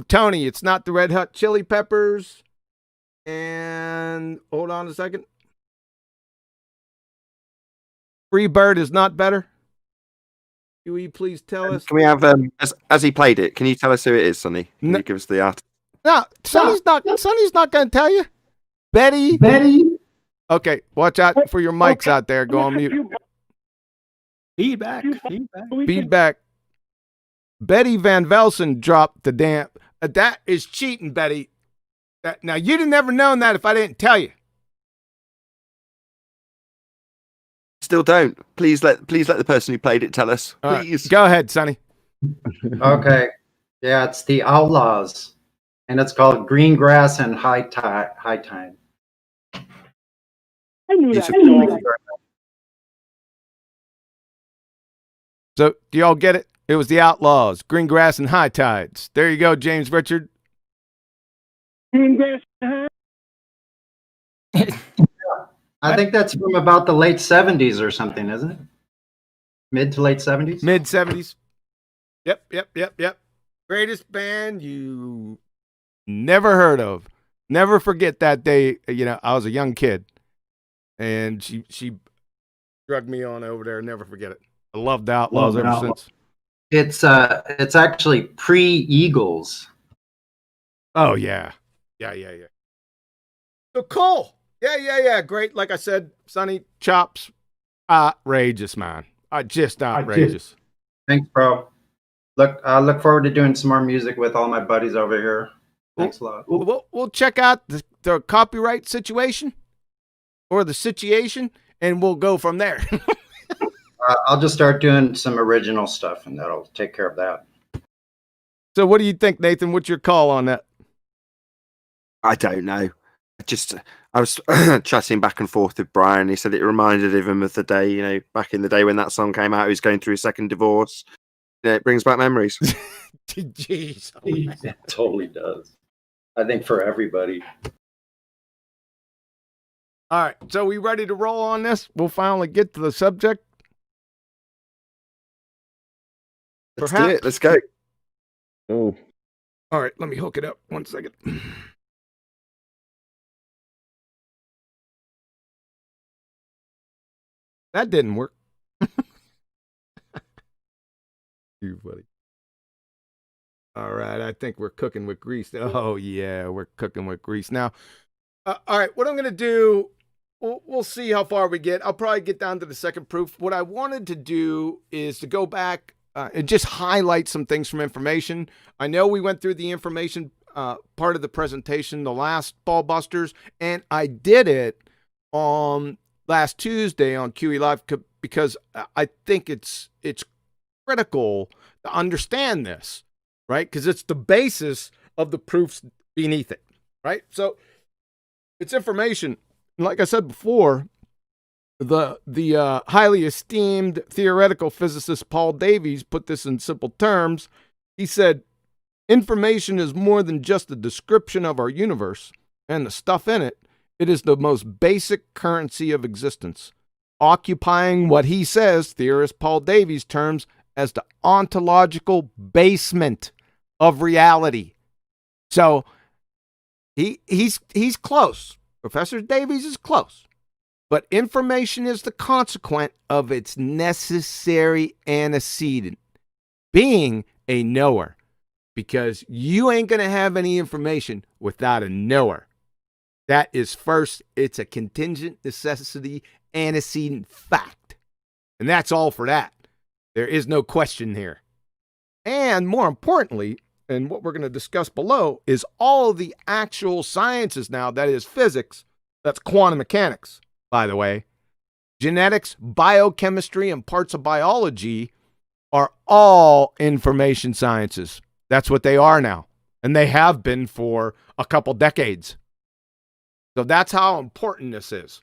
S1: Tony, it's not the Red Hot Chili Peppers. And hold on a second. Free Bird is not better. Will you please tell us?
S2: Can we have as he played it? Can you tell us who it is, Sonny? Can you give us the artist?
S1: No, Sonny's not going to tell you. Betty. Okay, watch out for your mics out there. Go on mute.
S6: Feedback.
S1: Betty Van Velsen dropped the damn. That is cheating, Betty. Now you'd have never known that if I didn't tell you.
S2: Still don't. Please let the person who played it tell us. Please.
S1: Go ahead, Sonny.
S8: Okay. Yeah, it's the Outlaws, and it's called Green Grass and High Tide.
S5: I knew that.
S1: So, do y'all get it? It was the Outlaws, Green Grass and High Tides. There you go, James Richard.
S5: Green Grass and High.
S8: I think that's from about the late 70s or something, isn't it? Mid to late 70s?
S1: Mid 70s. Yep. Greatest band you never heard of. Never forget that day. I was a young kid, and she drugged me on over there. Never forget it. I loved the Outlaws ever since.
S8: It's actually pre-Eagles.
S1: Oh yeah. So cool. Yeah. Great. Like I said, Sonny, chops, outrageous, man. Just outrageous.
S8: Thanks, bro. I look forward to doing some more music with all my buddies over here. Thanks a lot.
S1: We'll check out the copyright situation or the situation, and we'll go from there.
S8: I'll just start doing some original stuff, and that'll take care of that.
S1: So what do you think, Nathan? What's your call on that?
S2: I don't know. I was chatting back and forth with Brian. He said it reminded him of the day, back in the day when that song came out. He was going through his second divorce. It brings back memories.
S1: Jeez.
S8: It totally does. I think for everybody.
S1: All right. So we ready to roll on this? We'll finally get to the subject.
S2: Let's do it. Let's go.
S3: Oh.
S1: All right. Let me hook it up. 1 second. That didn't work. Too funny. All right, I think we're cooking with grease. Oh yeah, we're cooking with grease now. All right, what I'm gonna do, we'll see how far we get. I'll probably get down to the second proof. What I wanted to do is to go back and just highlight some things from information. I know we went through the information part of the presentation, the last Ballbusters, and I did it on last Tuesday on QE Live because I think it's critical to understand this, right? Because it's the basis of the proofs beneath it, right? So it's information. Like I said before, the highly esteemed theoretical physicist Paul Davies put this in simple terms. He said, information is more than just a description of our universe and the stuff in it. It is the most basic currency of existence, occupying what he says, theorist Paul Davies terms, as the ontological basement of reality. So he's close. Professor Davies is close. But information is the consequent of its necessary antecedent, being a knower. because you ain't going to have any information without a knower. That is first, it's a contingent necessity, antecedent fact. And that's all for that. There is no question here. And more importantly, and what we're going to discuss below, is all of the actual sciences now, that is physics, that's quantum mechanics, by the way, genetics, biochemistry, and parts of biology are all information sciences. That's what they are now. And they have been for a couple decades. So that's how important this is.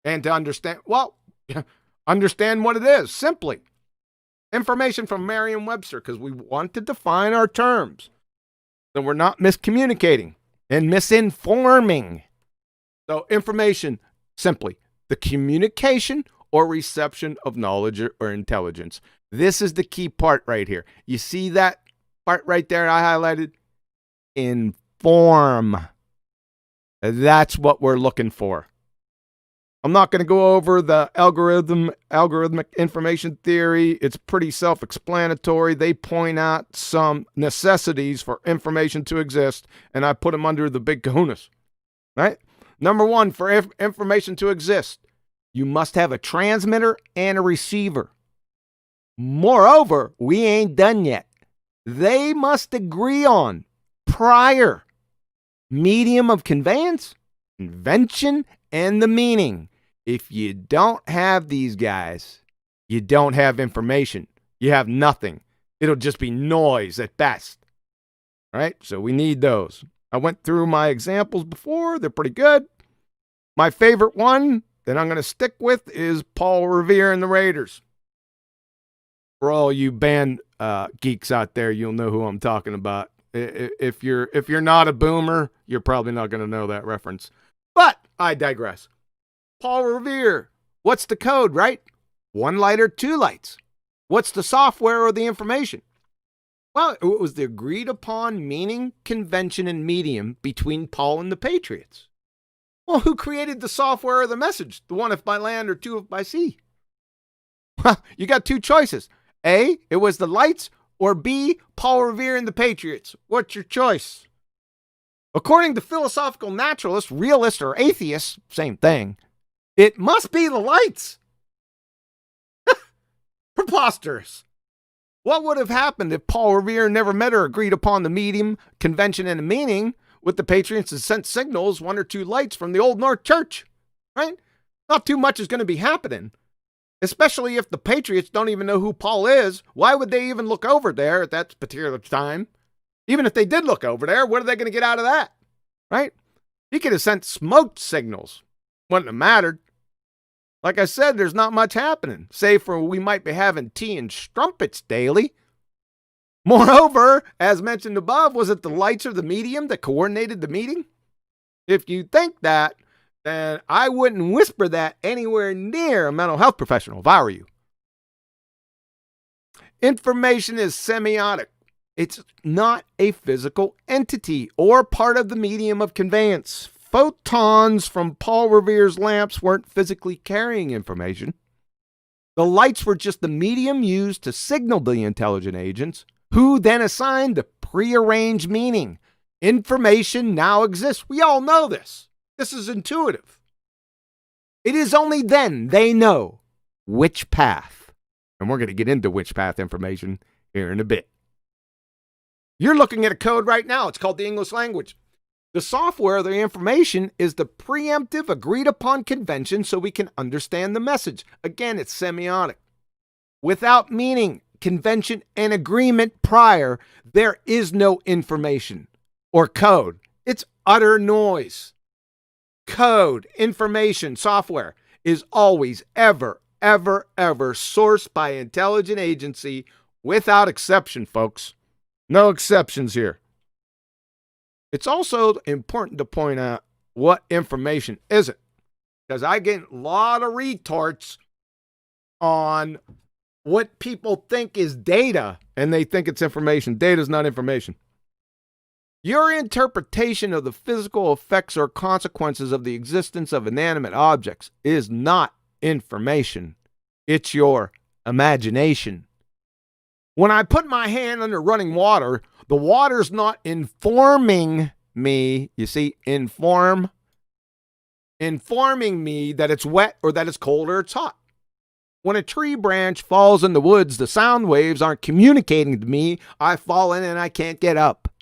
S1: And to understand, well, understand what it is, simply. Information from Merriam-Webster, because we want to define our terms. So we're not miscommunicating and misinforming. So information, simply, the communication or reception of knowledge or intelligence. This is the key part right here. You see that part right there I highlighted? Inform. That's what we're looking for. I'm not going to go over the algorithmic information theory. It's pretty self-explanatory. They point out some necessities for information to exist, and I put them under the big kahunas. Right? Number one, for information to exist, you must have a transmitter and a receiver. Moreover, we ain't done yet. They must agree on prior medium of conveyance, convention, and the meaning. If you don't have these guys, you don't have information. You have nothing. It'll just be noise at best. All right? So we need those. I went through my examples before. They're pretty good. My favorite one that I'm going to stick with is Paul Revere and the Raiders. For all you band geeks out there, you'll know who I'm talking about. If you're not a boomer, you're probably not going to know that reference. But I digress. Paul Revere, what's the code, right? 1 light or 2 lights. What's the software or the information? Well, it was the agreed upon meaning, convention, and medium between Paul and the Patriots. Well, who created the software or the message? The one if by land or 2 if by sea? Well, you got 2 choices. A, it was the lights, or B, Paul Revere and the Patriots. What's your choice? According to philosophical naturalists, realists, or atheists, same thing, it must be the lights. Preposterous. What would have happened if Paul Revere never met or agreed upon the medium, convention, and the meaning with the Patriots and sent signals, 1 or 2 lights from the Old North Church? Right? Not too much is going to be happening. Especially if the Patriots don't even know who Paul is. Why would they even look over there at that particular time? Even if they did look over there, what are they going to get out of that? Right? He could have sent smoke signals. Wouldn't have mattered. Like I said, there's not much happening, save for we might be having tea and strumpets daily. Moreover, as mentioned above, was it the lights or the medium that coordinated the meeting? If you think that, then I wouldn't whisper that anywhere near a mental health professional if I were you. Information is semiotic. It's not a physical entity or part of the medium of conveyance. Photons from Paul Revere's lamps weren't physically carrying information. The lights were just the medium used to signal the intelligent agents, who then assigned the prearranged meaning. Information now exists. We all know this. This is intuitive. It is only then they know which path. And we're going to get into which path information here in a bit. You're looking at a code right now. It's called the English language. The software, the information, is the preemptive agreed upon convention so we can understand the message. Again, it's semiotic. Without meaning, convention, and agreement prior, there is no information or code. It's utter noise. Code, information, software is always, ever sourced by intelligent agency without exception, folks. No exceptions here. It's also important to point out what information isn't, because I get a lot of retorts on what people think is data, and they think it's information. Data is not information. Your interpretation of the physical effects or consequences of the existence of inanimate objects is not information. It's your imagination. When I put my hand under running water, The water's not informing me, you see, informing me that it's wet or that it's cold or it's hot. When a tree branch falls in the woods, the sound waves aren't communicating to me. I fall in and I can't get up.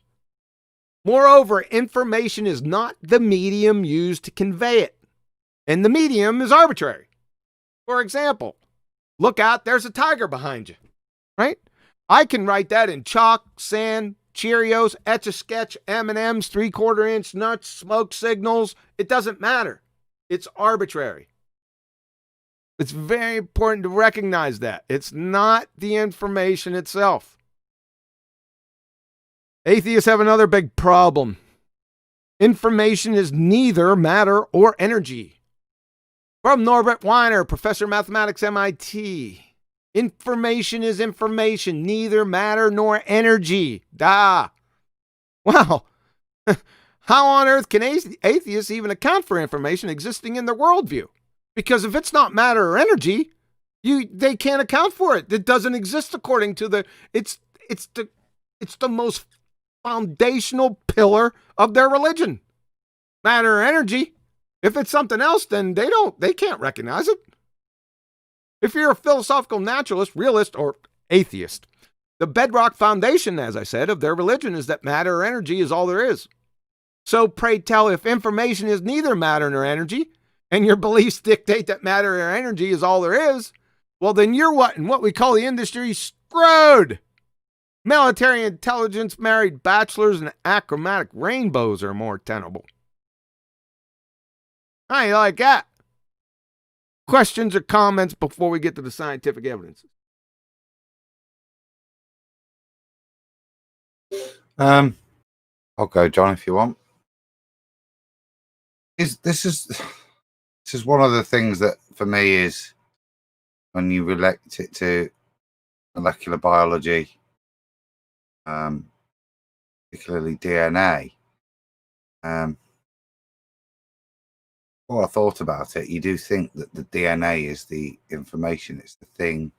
S1: Moreover, information is not the medium used to convey it, and the medium is arbitrary. For example, look out, there's a tiger behind you, right? I can write that in chalk, sand, Cheerios, Etch-a-Sketch, M&Ms, 3/4 inch nuts, smoke signals. It doesn't matter. It's arbitrary. It's very important to recognize that. It's not the information itself. Atheists have another big problem. Information is neither matter or energy. From Norbert Weiner, professor of mathematics, MIT. Information is information, neither matter nor energy. Well, how on earth can atheists even account for information existing in their worldview? Because if it's not matter or energy, they can't account for it. It doesn't exist according to the. It's the most foundational pillar of their religion. Matter or energy. If it's something else, then they can't recognize it. If you're a philosophical naturalist, realist, or atheist, the bedrock foundation, as I said, of their religion is that matter or energy is all there is. So pray tell, if information is neither matter nor energy, and your beliefs dictate that matter or energy is all there is, well, then you're in what we call the industry screwed. Military intelligence, married bachelors, and achromatic rainbows are more tenable. How you like that? Questions or comments before we get to the scientific evidence?
S7: I'll go, John, if you want. This is one of the things that for me is when you relate it to molecular biology, particularly DNA. Well, I thought about it. You do think that the DNA is the information. It's the thing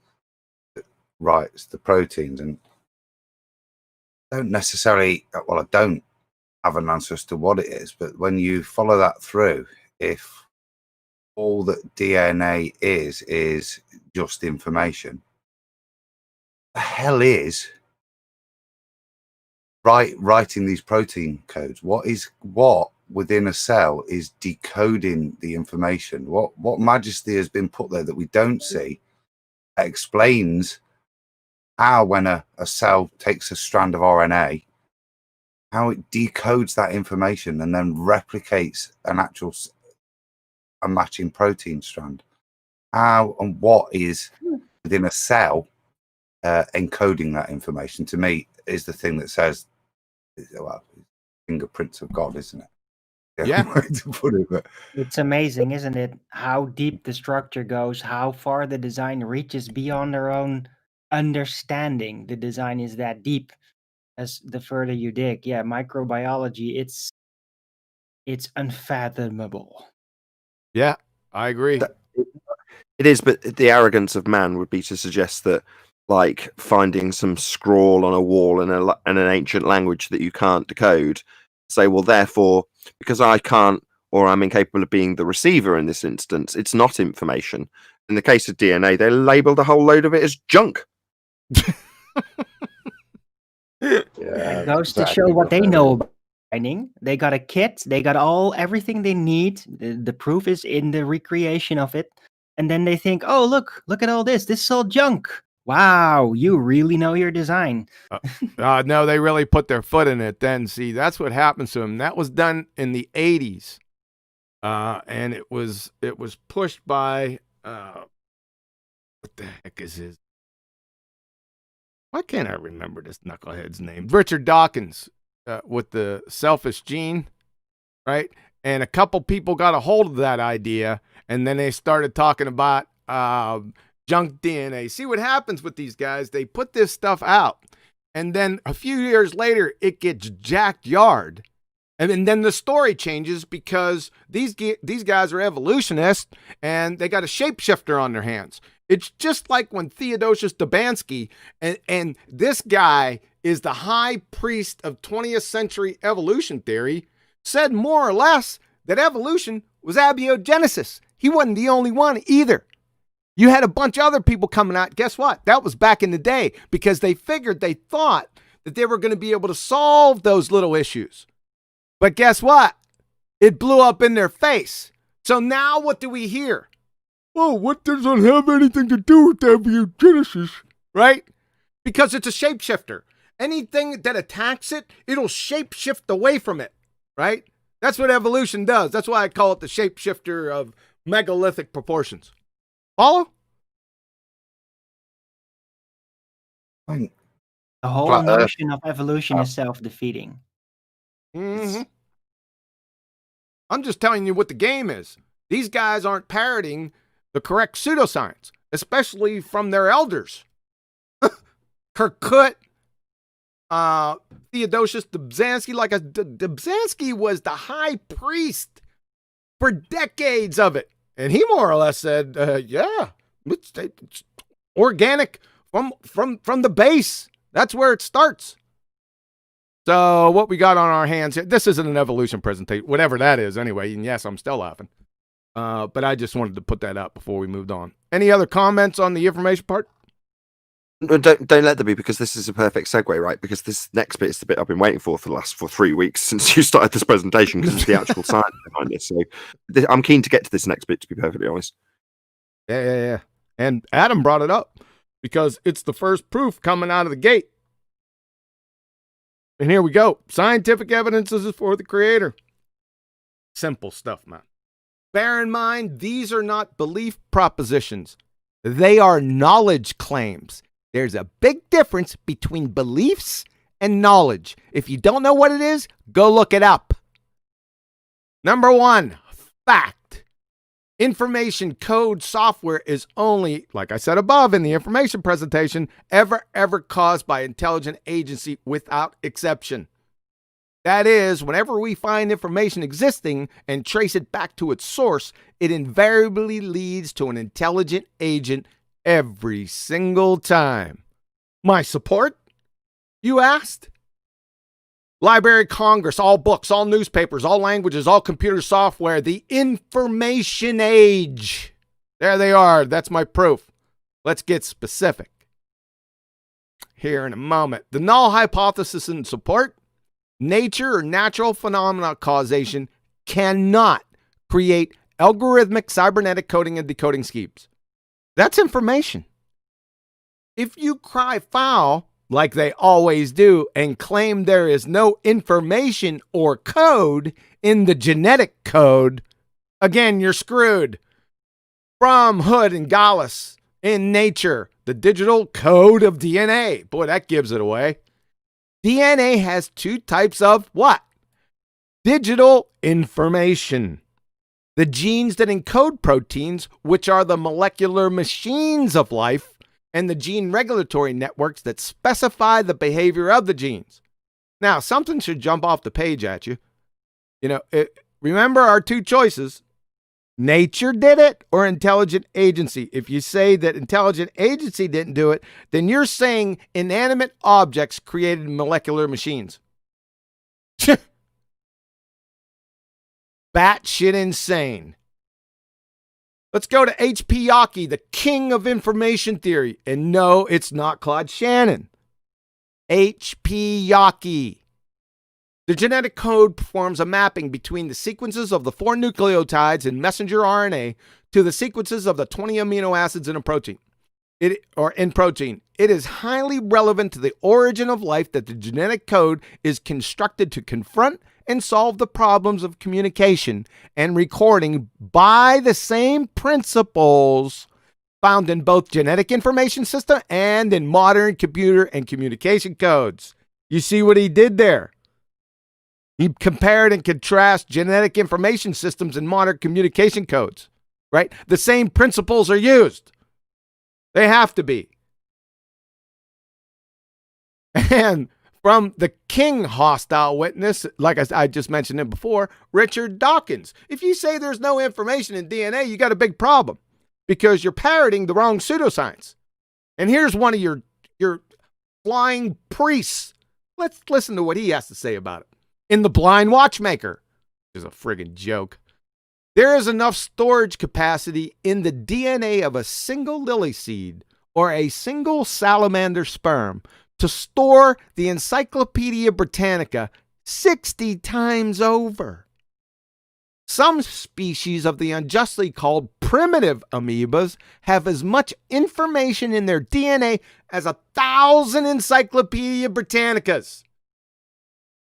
S7: that writes the proteins, and I don't have an answer as to what it is. But when you follow that through, if all that DNA is just information, the hell is writing these protein codes? What within a cell is decoding the information? What majesty has been put there that we don't see that explains how, when a cell takes a strand of RNA, how it decodes that information and then replicates a matching protein strand? How and what is within a cell encoding that information, to me, is the thing that says, well, fingerprints of God, isn't it?
S1: Yeah.
S7: Way to put it, but
S6: It's amazing, isn't it? How deep the structure goes, how far the design reaches beyond their own understanding. The design is that deep as the further you dig. Yeah, microbiology, it's unfathomable.
S1: Yeah, I agree.
S2: It is, but the arrogance of man would be to suggest that, like, finding some scrawl on a wall in an ancient language that you can't decode, say, well, therefore, because I can't, or I'm incapable of being the receiver in this instance, it's not information. In the case of DNA, they labeled a whole load of it as junk.
S6: It goes to show what they know about mining. They got a kit, they got everything they need. The proof is in the recreation of it. And then they think, oh, look at all this. This is all junk. Wow, you really know your design.
S1: No, they really put their foot in it then. See, that's what happens to them. That was done in the 80s. And it was pushed by, what the heck is his? Why can't I remember this knucklehead's name? Richard Dawkins, with the selfish gene, right? And a couple people got a hold of that idea, and then they started talking about junk DNA. See what happens with these guys? They put this stuff out, and then a few years later, it gets jacked yard, And then the story changes because these guys are evolutionists and they got a shapeshifter on their hands. It's just like when Theodosius Dabansky, and this guy is the high priest of 20th century evolution theory, said more or less that evolution was abiogenesis. He wasn't the only one either. You had a bunch of other people coming out. Guess what? That was back in the day because they thought that they were going to be able to solve those little issues. But guess what? It blew up in their face. So now what do we hear? Oh, what doesn't have anything to do with abiogenesis, right? Because it's a shapeshifter. Anything that attacks it, it'll shapeshift away from it, right? That's what evolution does. That's why I call it the shapeshifter of megalithic proportions. Follow?
S6: The whole notion of evolution is self-defeating.
S1: Mm-hmm. I'm just telling you what the game is. These guys aren't parroting the correct pseudoscience, especially from their elders. Kirkut, Theodosius Dobzhansky, Dobzhansky was the high priest for decades of it. And he more or less said, yeah, it's organic from the base. That's where it starts. So what we got on our hands here, this isn't an evolution presentation, whatever that is anyway. And yes, I'm still laughing. But I just wanted to put that up before we moved on. Any other comments on the information part?
S2: No, don't let there be, because this is a perfect segue, right? Because this next bit is the bit I've been waiting for the last 3 weeks since you started this presentation, because it's the actual science behind this. So I'm keen to get to this next bit, to be perfectly honest.
S1: Yeah. And Adam brought it up because it's the first proof coming out of the gate. And here we go. Scientific evidence is for the creator. Simple stuff, man. Bear in mind, these are not belief propositions. They are knowledge claims. There's a big difference between beliefs and knowledge. If you don't know what it is, go look it up. Number 1, fact. Information code software is only, like I said above in the information presentation, ever caused by intelligent agency without exception. That is, whenever we find information existing and trace it back to its source, it invariably leads to an intelligent agent every single time. My support? You asked? Library of Congress, all books, all newspapers, all languages, all computer software, the information age. There they are. That's my proof. Let's get specific here in a moment. The null hypothesis in support: nature or natural phenomena causation cannot create algorithmic cybernetic coding and decoding schemes. That's information. If you cry foul, like they always do, and claim there is no information or code in the genetic code, again, you're screwed. From Hood and Gallus, in Nature, the digital code of DNA. Boy, that gives it away. DNA has 2 types of what? Digital information. The genes that encode proteins, which are the molecular machines of life, and the gene regulatory networks that specify the behavior of the genes. Now, something should jump off the page at you. Remember our 2 choices. Nature did it or intelligent agency. If you say that intelligent agency didn't do it, then you're saying inanimate objects created molecular machines. Batshit insane. Let's go to H.P. Yockey, the king of information theory. And no, it's not Claude Shannon. H.P. Yockey. The genetic code performs a mapping between the sequences of the 4 nucleotides in messenger RNA to the sequences of the 20 amino acids in a protein. It is highly relevant to the origin of life that the genetic code is constructed to confront and solve the problems of communication and recording by the same principles found in both genetic information system and in modern computer and communication codes. You see what he did there? He compared and contrasted genetic information systems and modern communication codes, right? The same principles are used. They have to be. And from the king hostile witness, like I just mentioned him before, Richard Dawkins. If you say there's no information in DNA, you got a big problem because you're parroting the wrong pseudoscience. And here's one of your flying priests. Let's listen to what he has to say about it. In The Blind Watchmaker, which is a friggin' joke. There is enough storage capacity in the DNA of a single lily seed or a single salamander sperm to store the Encyclopedia Britannica 60 times over. Some species of the unjustly called primitive amoebas have as much information in their DNA as 1,000 Encyclopedia Britannicas.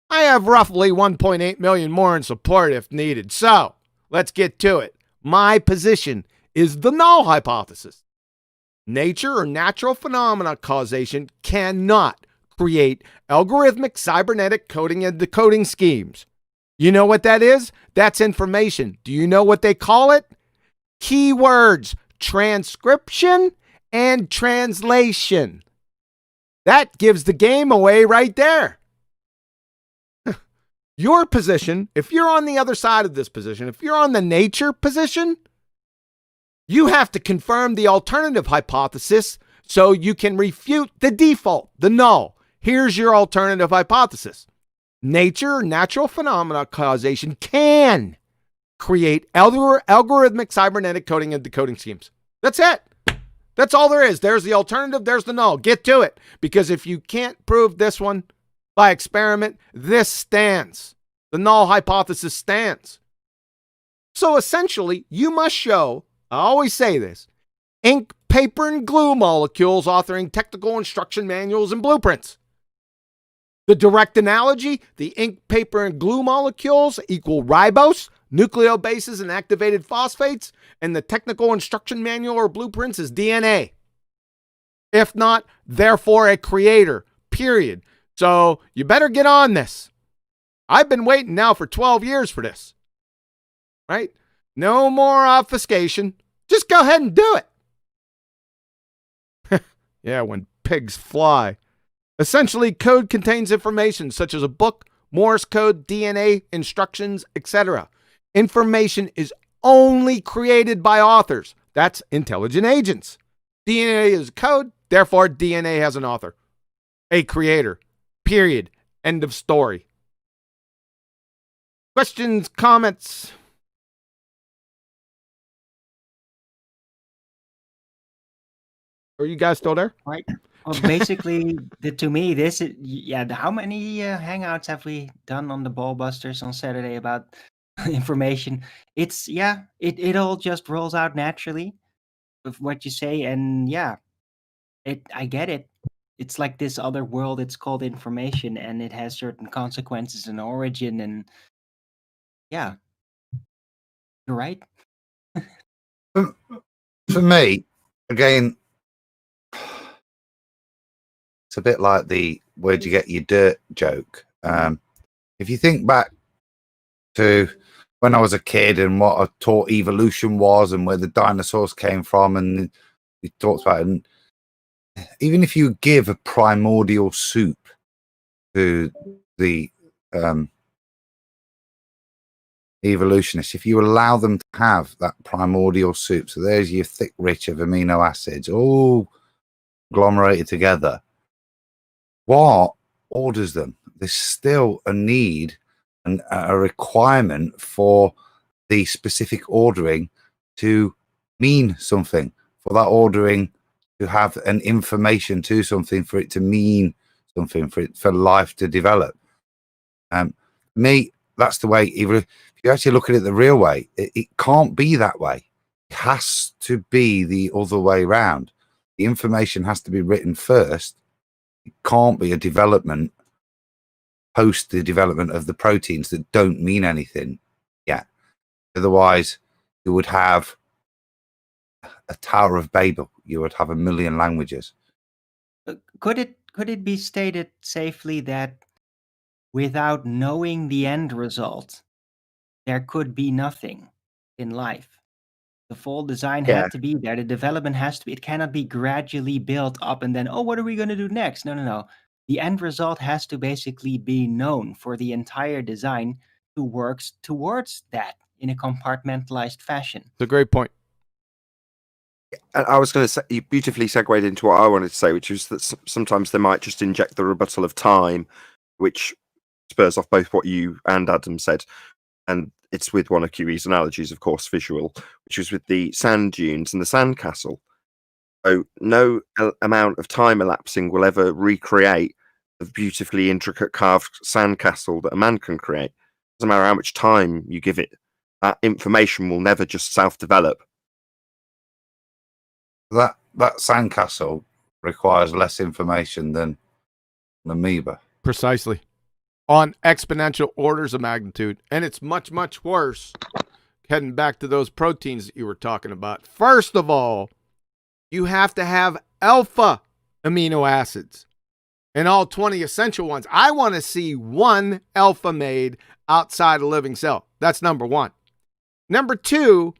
S1: I have roughly 1.8 million more in support if needed. So, let's get to it. My position is the null hypothesis. Nature or natural phenomena causation cannot create algorithmic cybernetic coding and decoding schemes. You know what that is? That's information. Do you know what they call it? Keywords, transcription, and translation. That gives the game away right there. Your position, if you're on the other side of this position, if you're on the nature position, you have to confirm the alternative hypothesis so you can refute the default, the null. Here's your alternative hypothesis. Nature, natural phenomena causation can create algorithmic cybernetic coding and decoding schemes. That's it. That's all there is. There's the alternative. There's the null. Get to it. Because if you can't prove this one by experiment, this stands. The null hypothesis stands. So essentially, you must show, I always say this, ink, paper, and glue molecules authoring technical instruction manuals and blueprints. The direct analogy, the ink, paper, and glue molecules equal ribose, nucleobases, and activated phosphates, and the technical instruction manual or blueprints is DNA. If not, therefore a creator, period. So you better get on this. I've been waiting now for 12 years for this. Right? No more obfuscation. Just go ahead and do it. Yeah, when pigs fly. Essentially, code contains information such as a book, Morse code, DNA, instructions, etc. Information is only created by authors. That's intelligent agents. DNA is code, therefore DNA has an author. A creator. Period. End of story. Questions, comments? Are you guys still there?
S6: Right. Well, basically, to me, this is, how many hangouts have we done on the Ballbusters on Saturday about information? It's, it all just rolls out naturally of what you say. And I get it. It's like this other world. It's called information, and it has certain consequences and origin. And you're right.
S7: For me, again, it's a bit like the where'd you get your dirt joke. If you think back to when I was a kid and what I taught evolution was and where the dinosaurs came from, and he talks about it, and even if you give a primordial soup to the evolutionists, if you allow them to have that primordial soup, so there's your thick rich of amino acids all agglomerated together, what orders them? There's still a need and a requirement for the specific ordering to mean something, for that ordering to have an information to something, for it to mean something, for life to develop. Me, that's the way. If you actually look at it the real way, it can't be that way. It has to be the other way around. The information has to be written first. It can't be a development post the development of the proteins that don't mean anything yet. Otherwise, you would have a Tower of Babel. You would have a million languages.
S6: Could it be stated safely that without knowing the end result, there could be nothing in life? The full design had to be there. The development has to be. It cannot be gradually built up and then, what are we going to do next? No. the end result has to basically be known for the entire design to work towards that in a compartmentalized fashion.
S1: It's a great point.
S2: And I was going to say, you beautifully segued into what I wanted to say, which is that sometimes they might just inject the rebuttal of time, which spurs off both what you and Adam said. And it's with one of QE's analogies, of course, visual, which was with the sand dunes and the sand castle. So no amount of time elapsing will ever recreate the beautifully intricate carved sand castle that a man can create. Doesn't matter how much time you give it, that information will never just self-develop.
S7: That sandcastle requires less information than an amoeba.
S1: Precisely. On exponential orders of magnitude. And it's much, much worse. Heading back to those proteins that you were talking about. First of all, you have to have alpha amino acids in all 20 essential ones. I want to see one alpha made outside a living cell. That's number one. Number two,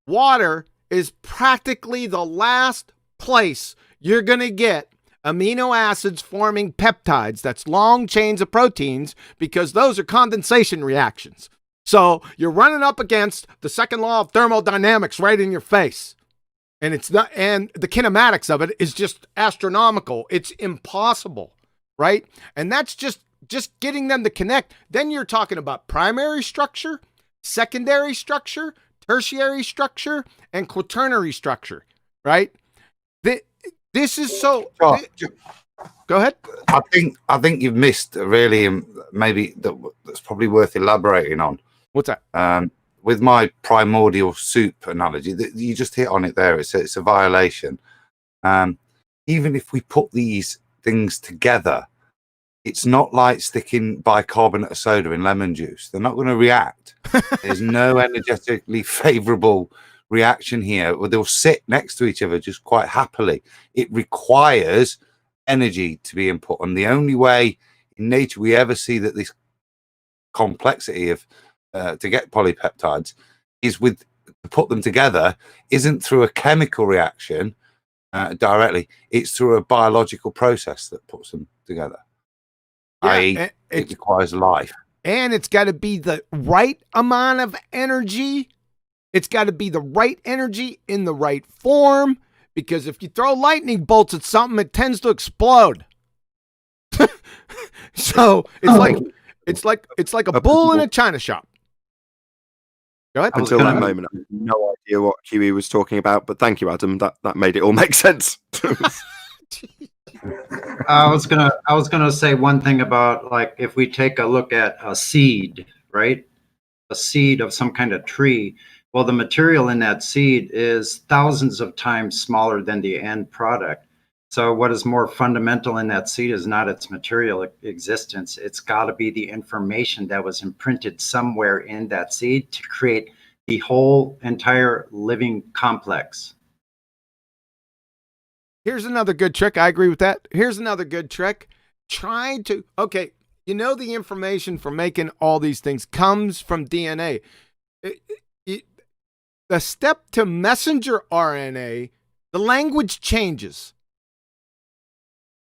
S1: water is practically the last place you're going to get amino acids forming peptides. That's long chains of proteins, because those are condensation reactions. So you're running up against the second law of thermodynamics right in your face. And it's not, and the kinematics of it is just astronomical. It's impossible, right? And that's just getting them to connect. Then you're talking about primary structure, secondary structure, tertiary structure, and quaternary structure, right? This is so.
S7: Sure.
S1: Go ahead.
S7: I think you've missed really, maybe that's probably worth elaborating on.
S1: What's that?
S7: With my primordial soup analogy, you just hit on it there. It's a violation. Even if we put these things together, it's not like sticking bicarbonate of soda in lemon juice. They're not going to react. There's no energetically favorable reaction here. They'll sit next to each other just quite happily. It requires energy to be input. And the only way in nature we ever see that this complexity of to get polypeptides is to put them together isn't through a chemical reaction directly. It's through a biological process that puts them together.
S1: Yeah,
S7: It requires life.
S1: And it's got to be the right amount of energy. It's got to be the right energy in the right form, because if you throw lightning bolts at something, it tends to explode. So it's like a bull in a china shop. Go ahead.
S2: Until that moment, I had no idea what QE was talking about, but thank you, Adam. That made it all make sense.
S8: I was gonna say one thing about, like, if we take a look at a seed, right? A seed of some kind of tree. Well, the material in that seed is thousands of times smaller than the end product. So what is more fundamental in that seed is not its material existence. It's got to be the information that was imprinted somewhere in that seed to create the whole entire living complex.
S1: Here's another good trick. I agree with that. Here's another good trick. The information for making all these things comes from DNA. The step to messenger RNA, the language changes.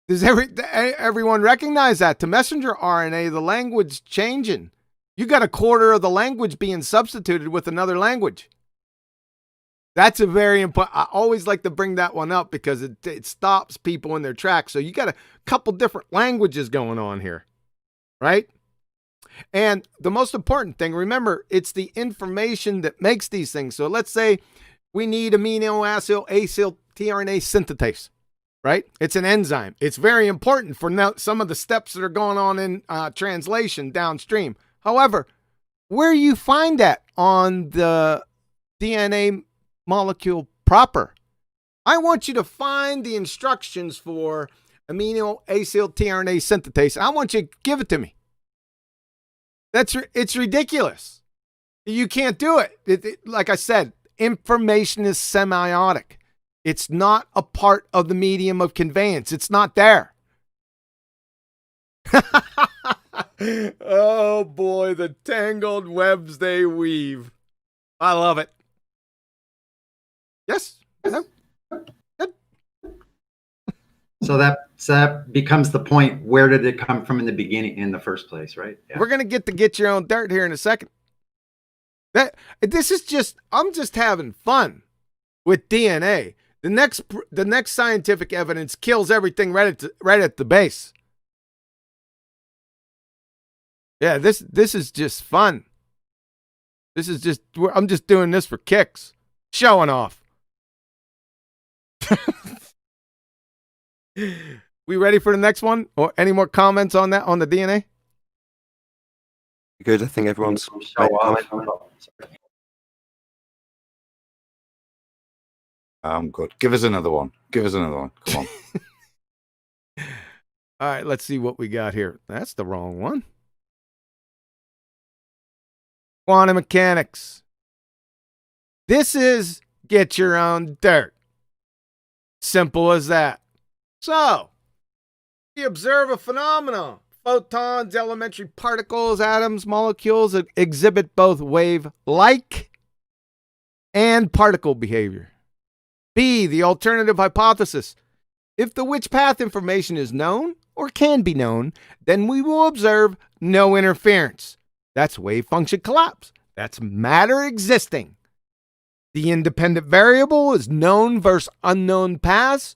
S1: Does everyone recognize that? To messenger RNA, the language changing. You got a quarter of the language being substituted with another language. That's a very important. I always like to bring that one up because it stops people in their tracks. So you got a couple different languages going on here, right? And the most important thing, remember, it's the information that makes these things. So let's say we need amino acid acyl tRNA synthetase, right? It's an enzyme. It's very important for some of the steps that are going on in translation downstream. However, where you find that on the DNA molecule proper, I want you to find the instructions for amino acyl tRNA synthetase. I want you to give it to me. It's ridiculous. You can't do it. Like I said, information is semiotic. It's not a part of the medium of conveyance. It's not there. Oh boy, the tangled webs they weave. I love it. Yes. No? Good.
S8: So So that becomes the point. Where did it come from in the beginning, in the first place, right? Yeah.
S1: We're going to get your own dirt here in a second. I'm just having fun with DNA. The next scientific evidence kills everything right at the base. Yeah, this is just fun. I'm just doing this for kicks, showing off. We ready for the next one? Or any more comments on that, on the DNA?
S2: Good. I think everyone's.
S7: I'm good. Give us another one. Come on.
S1: All right, let's see what we got here. That's the wrong one. Quantum mechanics. This is get your own dirt. Simple as that. So, we observe a phenomenon. Photons, elementary particles, atoms, molecules exhibit both wave-like and particle behavior. B, the alternative hypothesis. If the witch path information is known or can be known, then we will observe no interference. That's wave function collapse. That's matter existing. The independent variable is known versus unknown paths.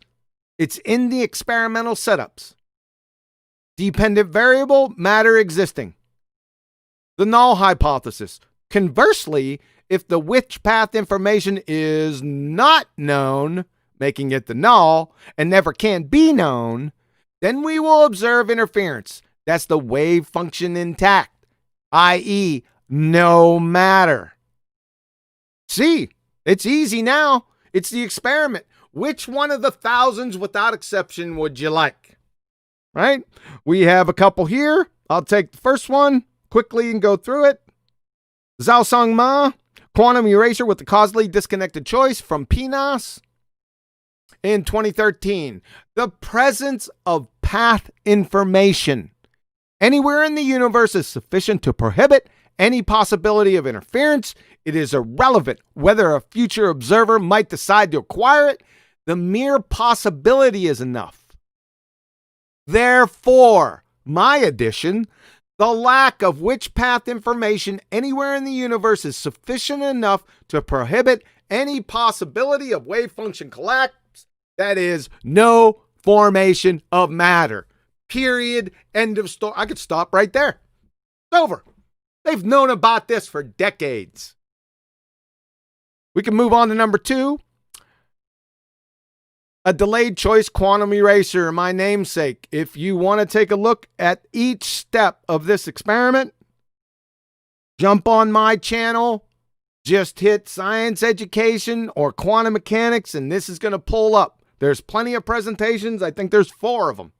S1: It's in the experimental setups. Dependent variable, matter existing. The null hypothesis. Conversely, if the witch path information is not known, making it the null, and never can be known, then we will observe interference. That's the wave function intact, i.e., no matter. See, it's easy now. It's the experiment. Which one of the thousands without exception would you like? Right? We have a couple here. I'll take the first one quickly and go through it. Zhao Song Ma, quantum erasure with the causally disconnected choice from PNAS in 2013. The presence of path information anywhere in the universe is sufficient to prohibit any possibility of interference. It is irrelevant whether a future observer might decide to acquire it. The mere possibility is enough. Therefore, my addition, the lack of witch path information anywhere in the universe is sufficient enough to prohibit any possibility of wave function collapse. That is, no formation of matter. Period. End of story. I could stop right there. It's over. They've known about this for decades. We can move on to number 2. A delayed choice quantum eraser, my namesake. If you want to take a look at each step of this experiment, jump on my channel, just hit science education or quantum mechanics, and this is going to pull up. There's plenty of presentations. I think there's 4 of them.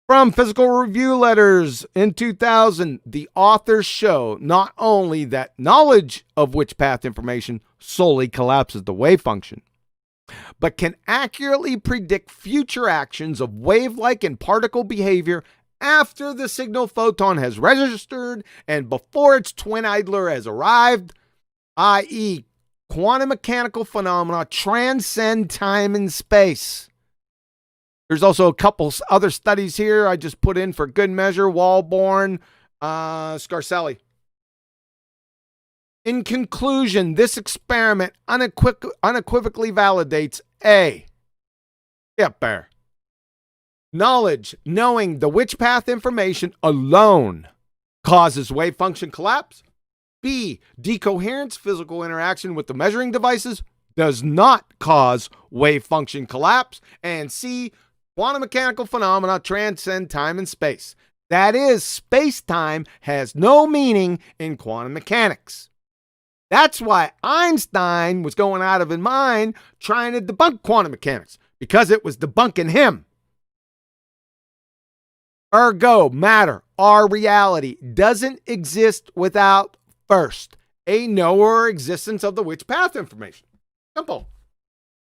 S1: From Physical Review Letters in 2000, the authors show not only that knowledge of witch path information solely collapses the wave function, but can accurately predict future actions of wave-like and particle behavior after the signal photon has registered and before its twin idler has arrived, i.e., quantum mechanical phenomena transcend time and space. There's also a couple other studies here I just put in for good measure. Walborn, Scarcelli. In conclusion, this experiment unequivocally validates A. Yep, there. Knowledge, knowing the witch path information alone causes wave function collapse. B. Decoherence, physical interaction with the measuring devices, does not cause wave function collapse. And C. Quantum mechanical phenomena transcend time and space. That is, space-time has no meaning in quantum mechanics. That's why Einstein was going out of his mind trying to debunk quantum mechanics, because it was debunking him. Ergo, matter, our reality, doesn't exist without, first, a knower existence of the witch path information. Simple.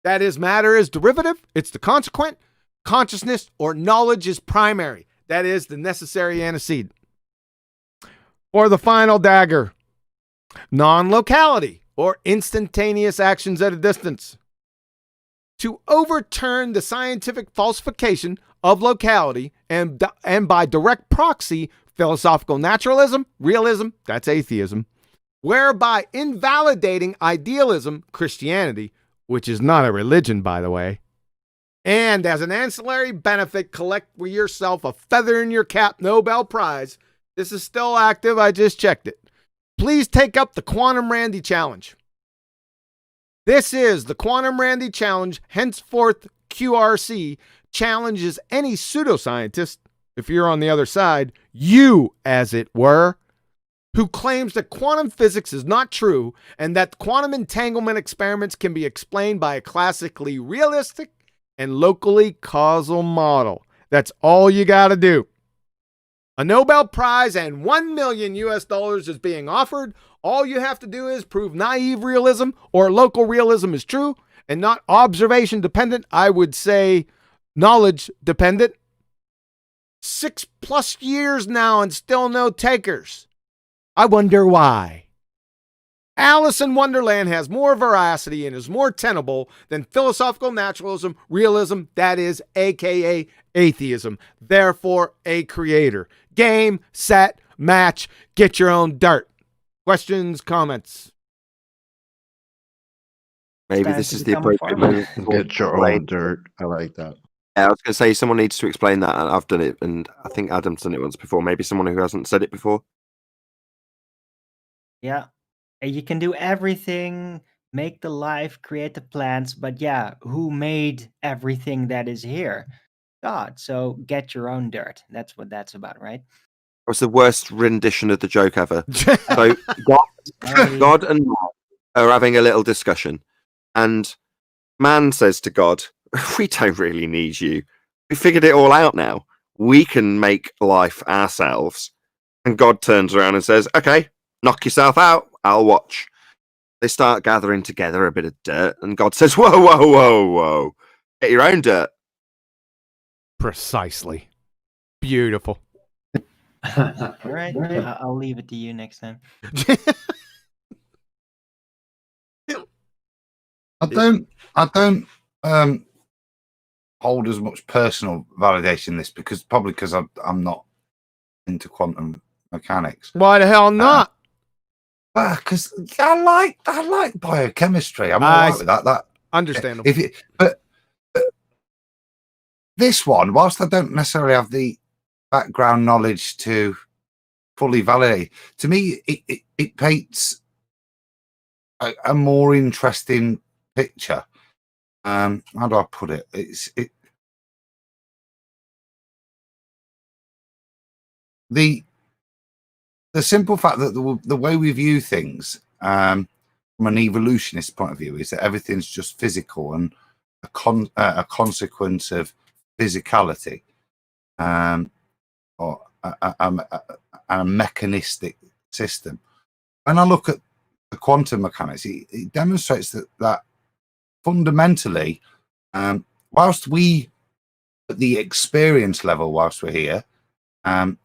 S1: That is, matter is derivative, it's the consequent. Consciousness or knowledge is primary. That is the necessary antecedent. Or the final dagger. Non-locality or instantaneous actions at a distance. to overturn the scientific falsification of locality and by direct proxy, philosophical naturalism, realism, that's atheism, whereby invalidating idealism, Christianity, which is not a religion, by the way, and as an ancillary benefit, collect for yourself a feather in your cap Nobel Prize. This is still active. I just checked it. Please take up the Quantum Randy Challenge. This is the Quantum Randy Challenge. Henceforth, QRC challenges any pseudoscientist, if you're on the other side, you as it were, who claims that quantum physics is not true and that quantum entanglement experiments can be explained by a classically realistic and locally causal model. That's all you got to do. A Nobel Prize and $1 million is being offered. All you have to do is prove naive realism or local realism is true and not observation dependent. I would say knowledge dependent. 6+ years now and still no takers. I wonder why. Alice in Wonderland has more veracity and is more tenable than philosophical naturalism, realism, that is, aka atheism. Therefore, a creator. Game, set, match, get your own dirt. Questions, comments?
S2: Maybe this is the appropriate moment.
S3: Get your own dirt. I like that.
S2: Yeah, I was going to say someone needs to explain that. I've done it, and I think Adam's done it once before. Maybe someone who hasn't said it before.
S6: Yeah. You can do everything, make the life, create the plants, but yeah, who made everything that is here? God. So get your own dirt. That's what that's about, right?
S2: It was the worst rendition of the joke ever. So God and man are having a little discussion, and man says to God, "We don't really need you. We figured it all out now. We can make life ourselves." And God turns around and says, "Okay, knock yourself out. I'll watch." They start gathering together a bit of dirt, and God says, "Whoa, whoa, whoa, whoa. Get your own dirt."
S1: Precisely. Beautiful.
S6: All right. I'll leave it to you next time.
S7: I don't hold as much personal validation in this because I'm not into quantum mechanics.
S1: Why the hell not?
S7: Because I like biochemistry. I'm all right with that. That
S1: understandable.
S7: But this one, whilst I don't necessarily have the background knowledge to fully validate, to me it paints a more interesting picture. How do I put it? The simple fact that the way we view things from an evolutionist point of view is that everything's just physical and a consequence of physicality, or a mechanistic system. When I look at the quantum mechanics, it demonstrates that fundamentally, whilst we, at the experience level, whilst we're here, are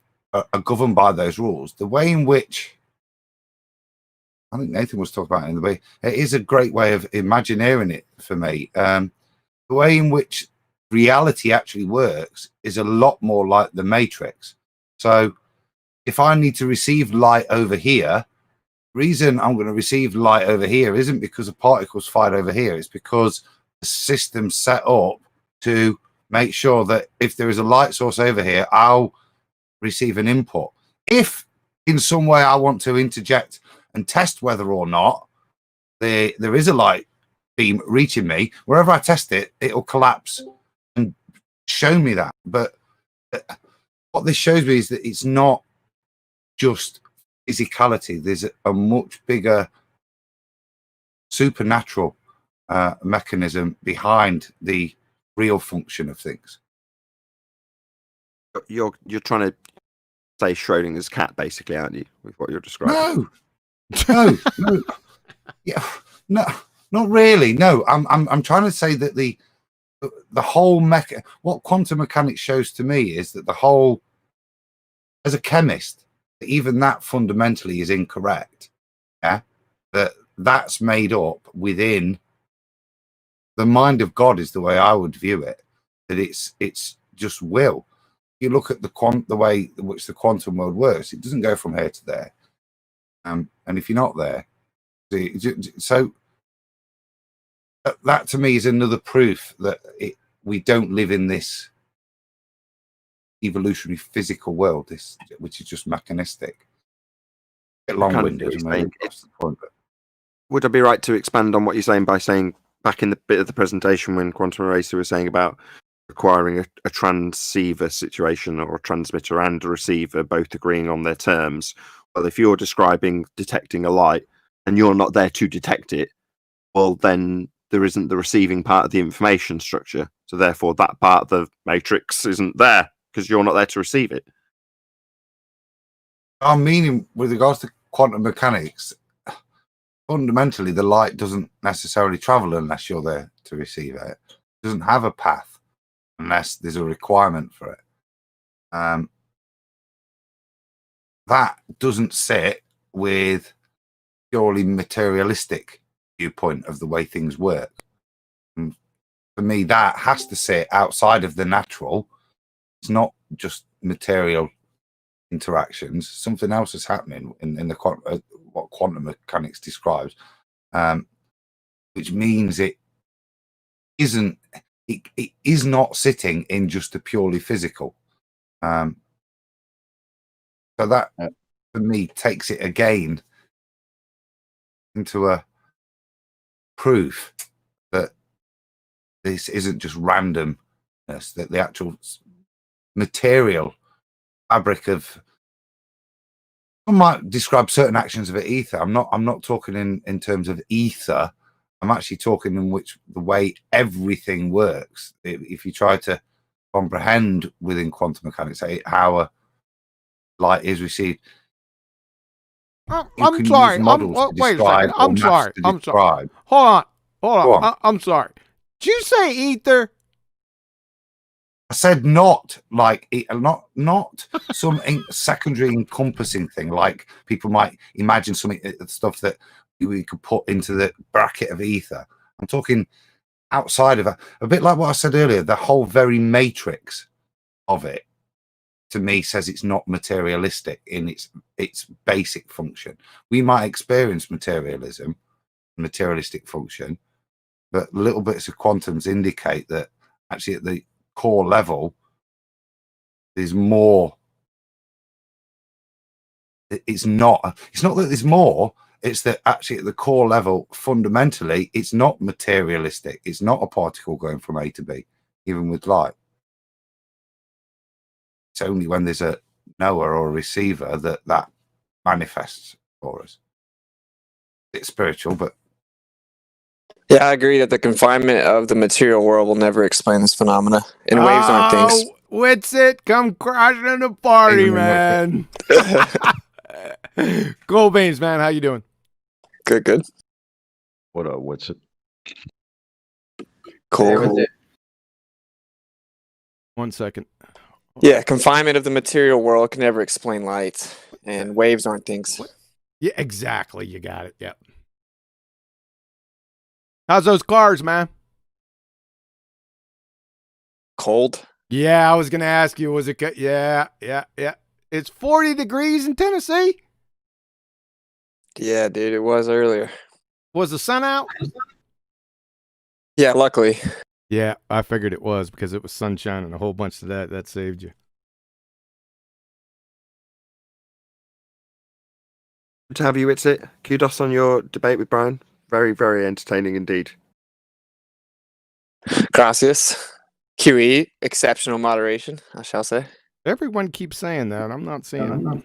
S7: governed by those rules, the way in which, I think Nathan was talking about it in the way, it is a great way of imagineering it for me. The way in which reality actually works is a lot more like the Matrix. So if I need to receive light over here, the reason I'm going to receive light over here isn't because a particle's fired over here. It's because the system's set up to make sure that if there is a light source over here, I'll receive an input. If in some way I want to interject and test whether or not there is a light beam reaching me, wherever I test it, it'll collapse and show me that. But what this shows me is that it's not just physicality. There's a much bigger supernatural mechanism behind the real function of things.
S2: You're trying to say Schrodinger's cat, basically, aren't you, with what you're describing?
S7: No, yeah, no, not really. No, I'm trying to say that the whole what quantum mechanics shows to me is that the whole, as a chemist, even that fundamentally is incorrect. Yeah, that's made up within the mind of God is the way I would view it. That it's just will. You look at the way in which the quantum world works. It doesn't go from here to there. And if you're not there, so that to me is another proof that we don't live in this evolutionary physical world, which is just mechanistic. A bit long-winded.
S2: Would I be right to expand on what you're saying by saying back in the bit of the presentation when Quantum Eraser was saying about requiring a transceiver situation or a transmitter and a receiver both agreeing on their terms? Well, if you're describing detecting a light and you're not there to detect it, well, then there isn't the receiving part of the information structure. So therefore, that part of the matrix isn't there because you're not there to receive it.
S7: I'm meaning with regards to quantum mechanics, fundamentally, the light doesn't necessarily travel unless you're there to receive it. It doesn't have a path unless there's a requirement for it. That doesn't sit with purely materialistic viewpoint of the way things work. And for me, that has to sit outside of the natural. It's not just material interactions. Something else is happening in the what quantum mechanics describes, which means it isn't. It is not sitting in just a purely physical. So that, for me, takes it again into a proof that this isn't just randomness, that the actual material fabric of, I might describe certain actions of ether. I'm not talking in terms of ether. I'm actually talking in the way everything works. If you try to comprehend within quantum mechanics how a light is received,
S1: I'm sorry. Wait a second. I'm sorry. Hold on. I'm sorry. Did you say ether?
S7: I said not like not some secondary encompassing thing like people might imagine something stuff that we could put into the bracket of ether. I'm talking outside of that, a bit like what I said earlier. The whole very matrix of it, to me, says it's not materialistic in its basic function. We might experience materialistic function, but little bits of quantums indicate that actually at the core level there's more. It's not that there's more, it's that actually at the core level, fundamentally, it's not materialistic. It's not a particle going from A to B, even with light. It's only when there's a knower or a receiver that manifests for us. It's spiritual, but
S9: yeah, I agree that the confinement of the material world will never explain this phenomena. And waves aren't things.
S1: Witsit, come crashing the party, man. Gold Beans, man. How you doing?
S9: Good.
S3: What up, Witsit?
S9: Cool.
S1: 1 second.
S9: Yeah, confinement of the material world can never explain light, and waves aren't things.
S1: Yeah, exactly. You got it. Yep. How's those cars, man?
S9: Cold?
S1: Yeah, I was going to ask you, was it? Yeah. It's 40 degrees in Tennessee.
S9: Yeah, dude, it was earlier.
S1: Was the sun out?
S9: Yeah, luckily.
S1: Yeah, I figured it was because it was sunshine and a whole bunch of that saved you.
S2: Good to have you, It's It. Kudos on your debate with Brian. Very, very entertaining indeed.
S9: Gracias. QE, exceptional moderation, I shall say.
S1: Everyone keeps saying that. I'm not seeing it.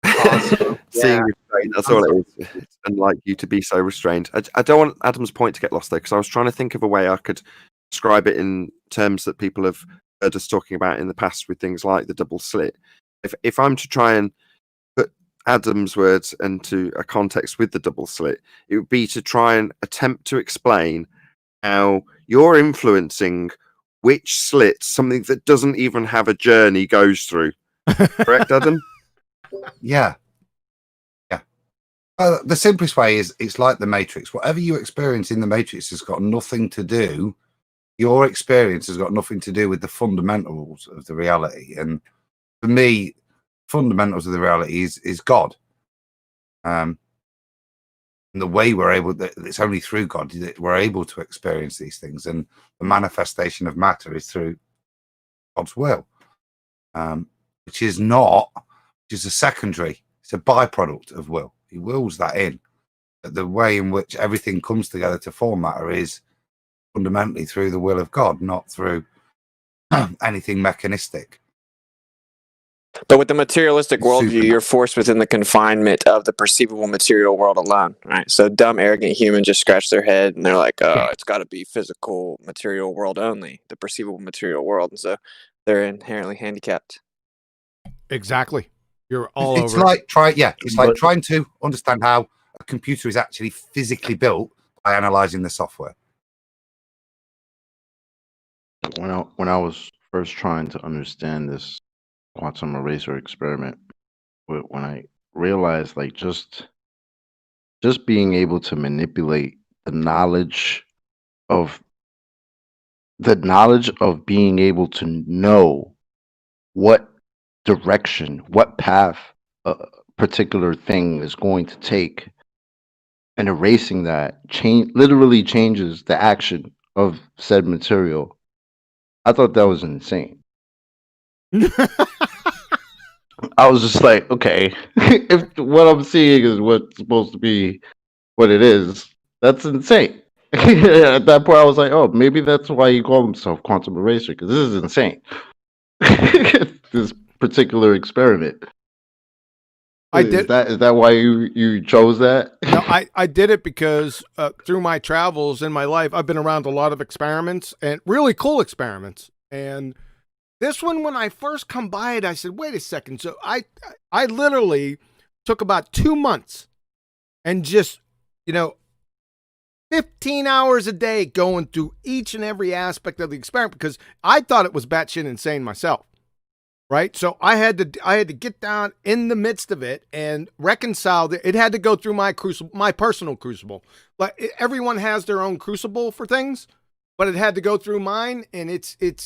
S9: Awesome.
S2: Seeing restraint, that's all it is. It's unlike you to be so restrained. I don't want Adam's point to get lost there because I was trying to think of a way I could describe it in terms that people have heard us talking about in the past with things like the double slit. If I'm to try and put Adam's words into a context with the double slit, it would be to try and attempt to explain how you're influencing which slit something that doesn't even have a journey goes through. Correct, Adam?
S7: yeah. The simplest way is it's like the Matrix. Whatever you experience in the Matrix has got nothing to do. Your experience has got nothing to do with the fundamentals of the reality. And for me, fundamentals of the reality is God. And the way it's only through God that we're able to experience these things. And the manifestation of matter is through God's will, which is a secondary, it's a byproduct of will. He wills that in. But the way in which everything comes together to form matter is fundamentally through the will of God, not through anything mechanistic.
S9: But with the materialistic worldview, you're forced within the confinement of the perceivable material world alone, right? So dumb, arrogant humans just scratch their head and they're like, "Oh, it's got to be physical material world only, the perceivable material world," and so they're inherently handicapped.
S1: Exactly. You're all
S7: it's
S1: over.
S7: Like it's like trying to understand how a computer is actually physically built by analyzing the software.
S3: When I was first trying to understand this quantum eraser experiment, when I realized like just being able to manipulate the knowledge of being able to know what direction, what path a particular thing is going to take, and erasing that literally changes the action of said material. I thought that was insane. I was just like, okay, if what I'm seeing is what's supposed to be what it is, that's insane. At that point, I was like, oh, maybe that's why he called himself Quantum Eraser, because this is insane. This particular experiment. Is that why you chose that?
S1: No, I did it because through my travels in my life, I've been around a lot of experiments and really cool experiments. And this one, when I first come by it, I said, wait a second. So I literally took about 2 months and just, 15 hours a day going through each and every aspect of the experiment because I thought it was batshit insane myself. Right. So I had to get down in the midst of it and reconcile it. It had to go through my crucible, my personal crucible. Like everyone has their own crucible for things, but it had to go through mine, and it's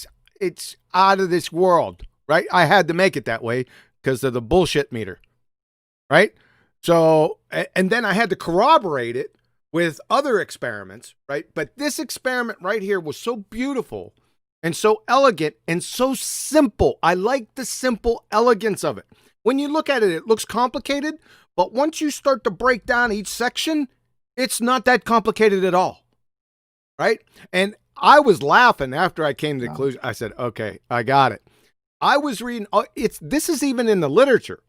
S1: out of this world. Right. I had to make it that way because of the bullshit meter. Right. So, and then I had to corroborate it with other experiments. Right. But this experiment right here was so beautiful and so elegant and so simple. I like the simple elegance of it. When you look at it, it looks complicated, but once you start to break down each section, it's not that complicated at all. Right? And I was laughing after I came to the conclusion. I said, okay, I got it. I was reading, this is even in the literature,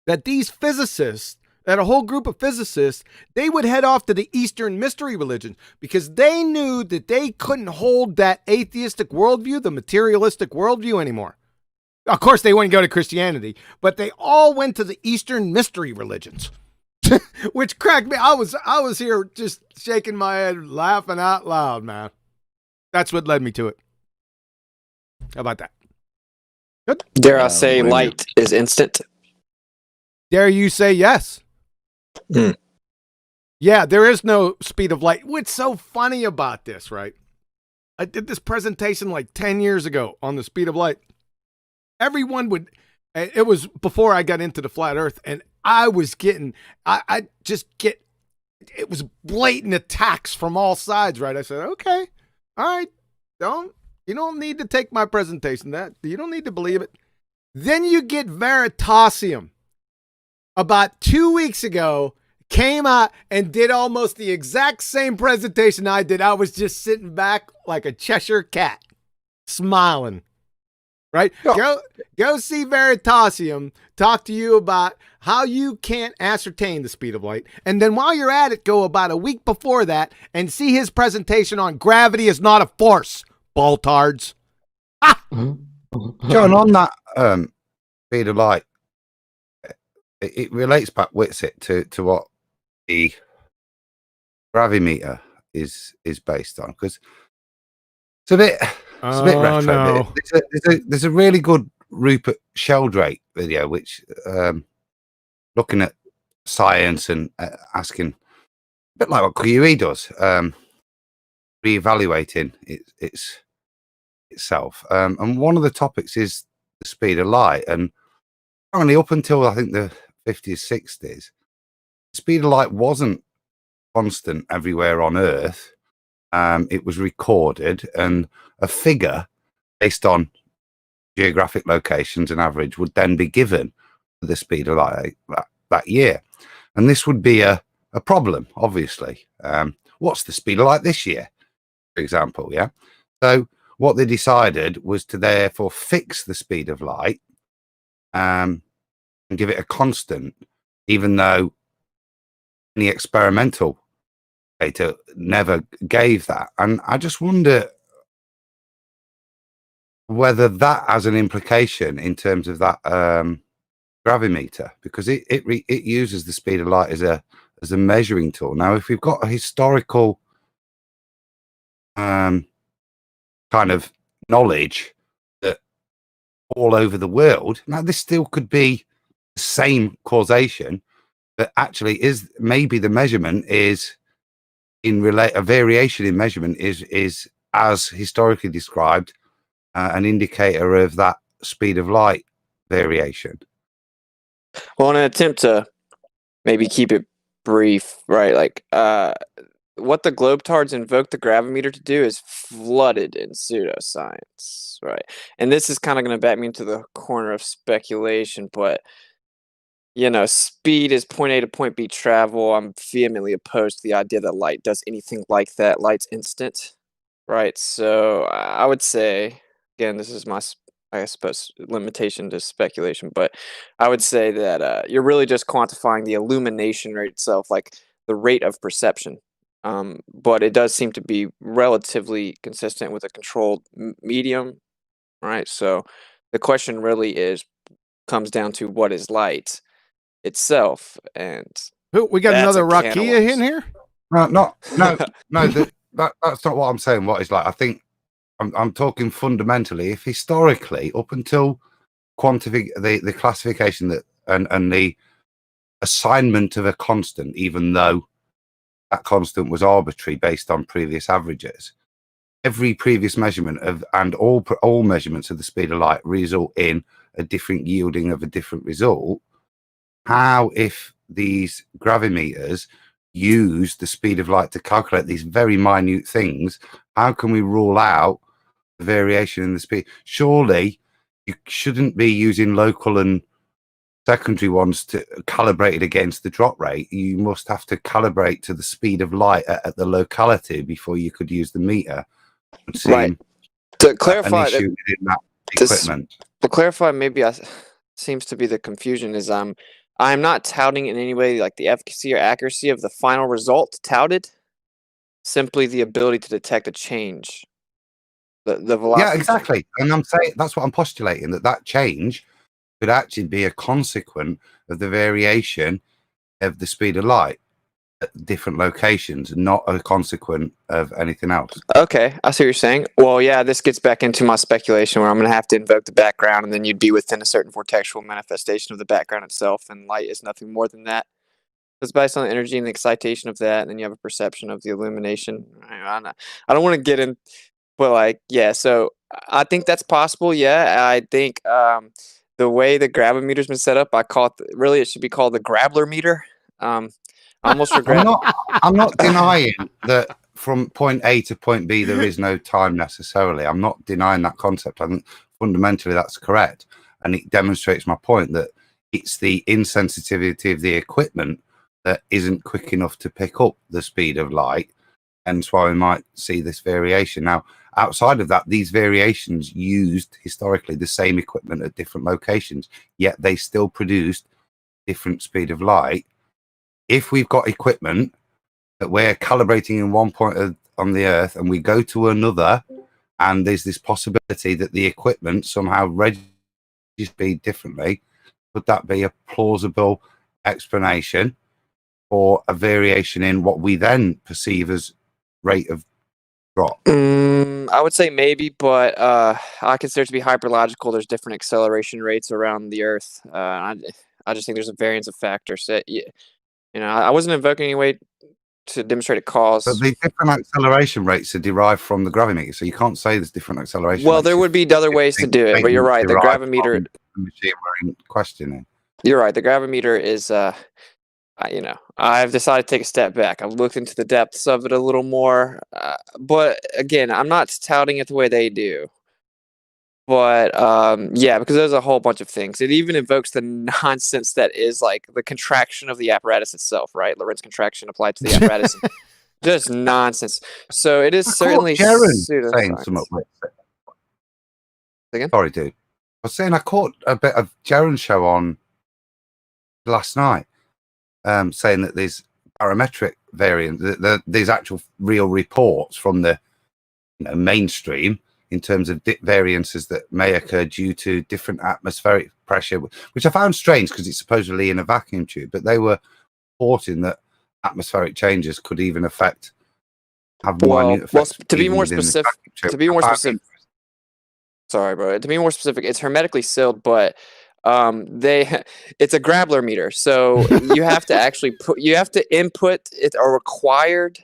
S1: that these physicists, that a whole group of physicists, they would head off to the Eastern mystery religion because they knew that they couldn't hold that atheistic worldview, the materialistic worldview anymore. Of course, they wouldn't go to Christianity, but they all went to the Eastern mystery religions, which cracked me. I was here just shaking my head, laughing out loud, man. That's what led me to it. How about that? Good.
S9: Dare I say light is instant?
S1: Dare you say yes? Yeah, there is no speed of light. What's so funny about this, right? I did this presentation like 10 years ago on the speed of light. Everyone would, it was before I got into the flat earth, and I was getting, it was blatant attacks from all sides, right? I said, okay, all right, you don't need to take my presentation. You don't need to believe it. Then you get Veritasium. About 2 weeks ago, came out and did almost the exact same presentation I did. I was just sitting back like a Cheshire cat, smiling. Right? Oh. Go see Veritasium, talk to you about how you can't ascertain the speed of light. And then while you're at it, go about a week before that and see his presentation on gravity is not a force, baltards. Ah!
S7: John, on that speed of light, it relates back Whitsitt to what the gravimeter is based on, because it's a bit retro.
S1: No.
S7: There's a really good Rupert Sheldrake video which looking at science and asking, a bit like what QE does, reevaluating itself. And one of the topics is the speed of light. And apparently, up until I think the 50s, 60s, the speed of light wasn't constant everywhere on Earth. It was recorded, and a figure based on geographic locations and average would then be given for the speed of light that year. And this would be a problem, obviously. What's the speed of light this year, for example? Yeah. So what they decided was to therefore fix the speed of light and give it a constant, even though any experimental data never gave that. And I just wonder whether that has an implication in terms of that gravimeter, because it uses the speed of light as a measuring tool. Now, if we've got a historical kind of knowledge that all over the world, now this still could be the same causation, but actually is maybe the measurement is a variation in measurement is as historically described an indicator of that speed of light variation.
S9: Well, in an attempt to maybe keep it brief, right? Like, what the globetards invoke the gravimeter to do is flooded in pseudoscience, right? And this is kind of going to back me into the corner of speculation, but speed is point A to point B travel. I'm vehemently opposed to the idea that light does anything like that. Light's instant, right? So I would say, again, this is my, I suppose, limitation to speculation, but I would say that you're really just quantifying the illumination rate itself, like the rate of perception. But it does seem to be relatively consistent with a controlled medium, right? So the question really comes down to what is light itself, and
S1: we got another Rakia in here.
S7: No. That's not what I'm saying. What is light? I think I'm talking fundamentally. If historically, up until the classification that and the assignment of a constant, even though that constant was arbitrary based on previous averages, every previous measurement and all measurements of the speed of light result in a different yielding of a different result. How, if these gravimeters use the speed of light to calculate these very minute things, how can we rule out the variation in the speed? Surely you shouldn't be using local and secondary ones to calibrate it against the drop rate. You must have to calibrate to the speed of light at the locality before you could use the meter.
S9: Right. To clarify,
S7: an issue within that equipment.
S9: To clarify, maybe seems to be the confusion is I'm not touting in any way like the efficacy or accuracy of the final result touted, simply the ability to detect a change. The velocity.
S7: Yeah, exactly. And I'm saying that's what I'm postulating, that change could actually be a consequence of the variation of the speed of light at different locations, not a consequence of anything else.
S9: Okay, I see what you're saying. Well, yeah, this gets back into my speculation where I'm going to have to invoke the background, and then you'd be within a certain vortexual manifestation of the background itself, and light is nothing more than that. It's based on the energy and the excitation of that, and then you have a perception of the illumination. I don't want to get in, but like, yeah, so I think that's possible. Yeah, I think the way the gravimeter's been set up, I call it, really, it should be called the Grabler meter. I almost regret.
S7: I'm not denying that from point A to point B there is no time necessarily. I'm not denying that concept. I think fundamentally that's correct, and it demonstrates my point that it's the insensitivity of the equipment that isn't quick enough to pick up the speed of light, hence why we might see this variation. Now, outside of that, these variations used historically the same equipment at different locations, yet they still produced different speed of light. If we've got equipment that we're calibrating in one point on the Earth and we go to another, and there's this possibility that the equipment somehow registers speed differently, would that be a plausible explanation for a variation in what we then perceive as rate of drop?
S9: I would say maybe, but I consider it to be hyperlogical. There's different acceleration rates around the Earth. I just think there's a variance of factors. You know, I wasn't invoking any way to demonstrate a cause.
S7: But the different acceleration rates are derived from the gravimeter, so you can't say there's different acceleration
S9: Well,
S7: rates.
S9: there would be other ways to do it, but you're right. The gravimeter,
S7: the machine we're in questioning.
S9: you're right. The gravimeter is, you know, I've decided to take a step back. I've looked into the depths of it a little more, but again, I'm not touting it the way they do. But yeah, because there's a whole bunch of things. It even invokes the nonsense that is like the contraction of the apparatus itself, right? Lorentz contraction applied to the apparatus. Just nonsense. So it is certainly pseudoscience. Again?
S7: Sorry, dude. I was saying I caught a bit of Jaren's show on last night, saying that there's parametric variant, there's actual real reports from the mainstream in terms of variances that may occur due to different atmospheric pressure, which I found strange because it's supposedly in a vacuum tube, but they were reporting that atmospheric changes could even have minute effects.
S9: To be more specific, sorry, bro. To be more specific, it's hermetically sealed, but it's a Grabler meter, so you have to actually input it. A required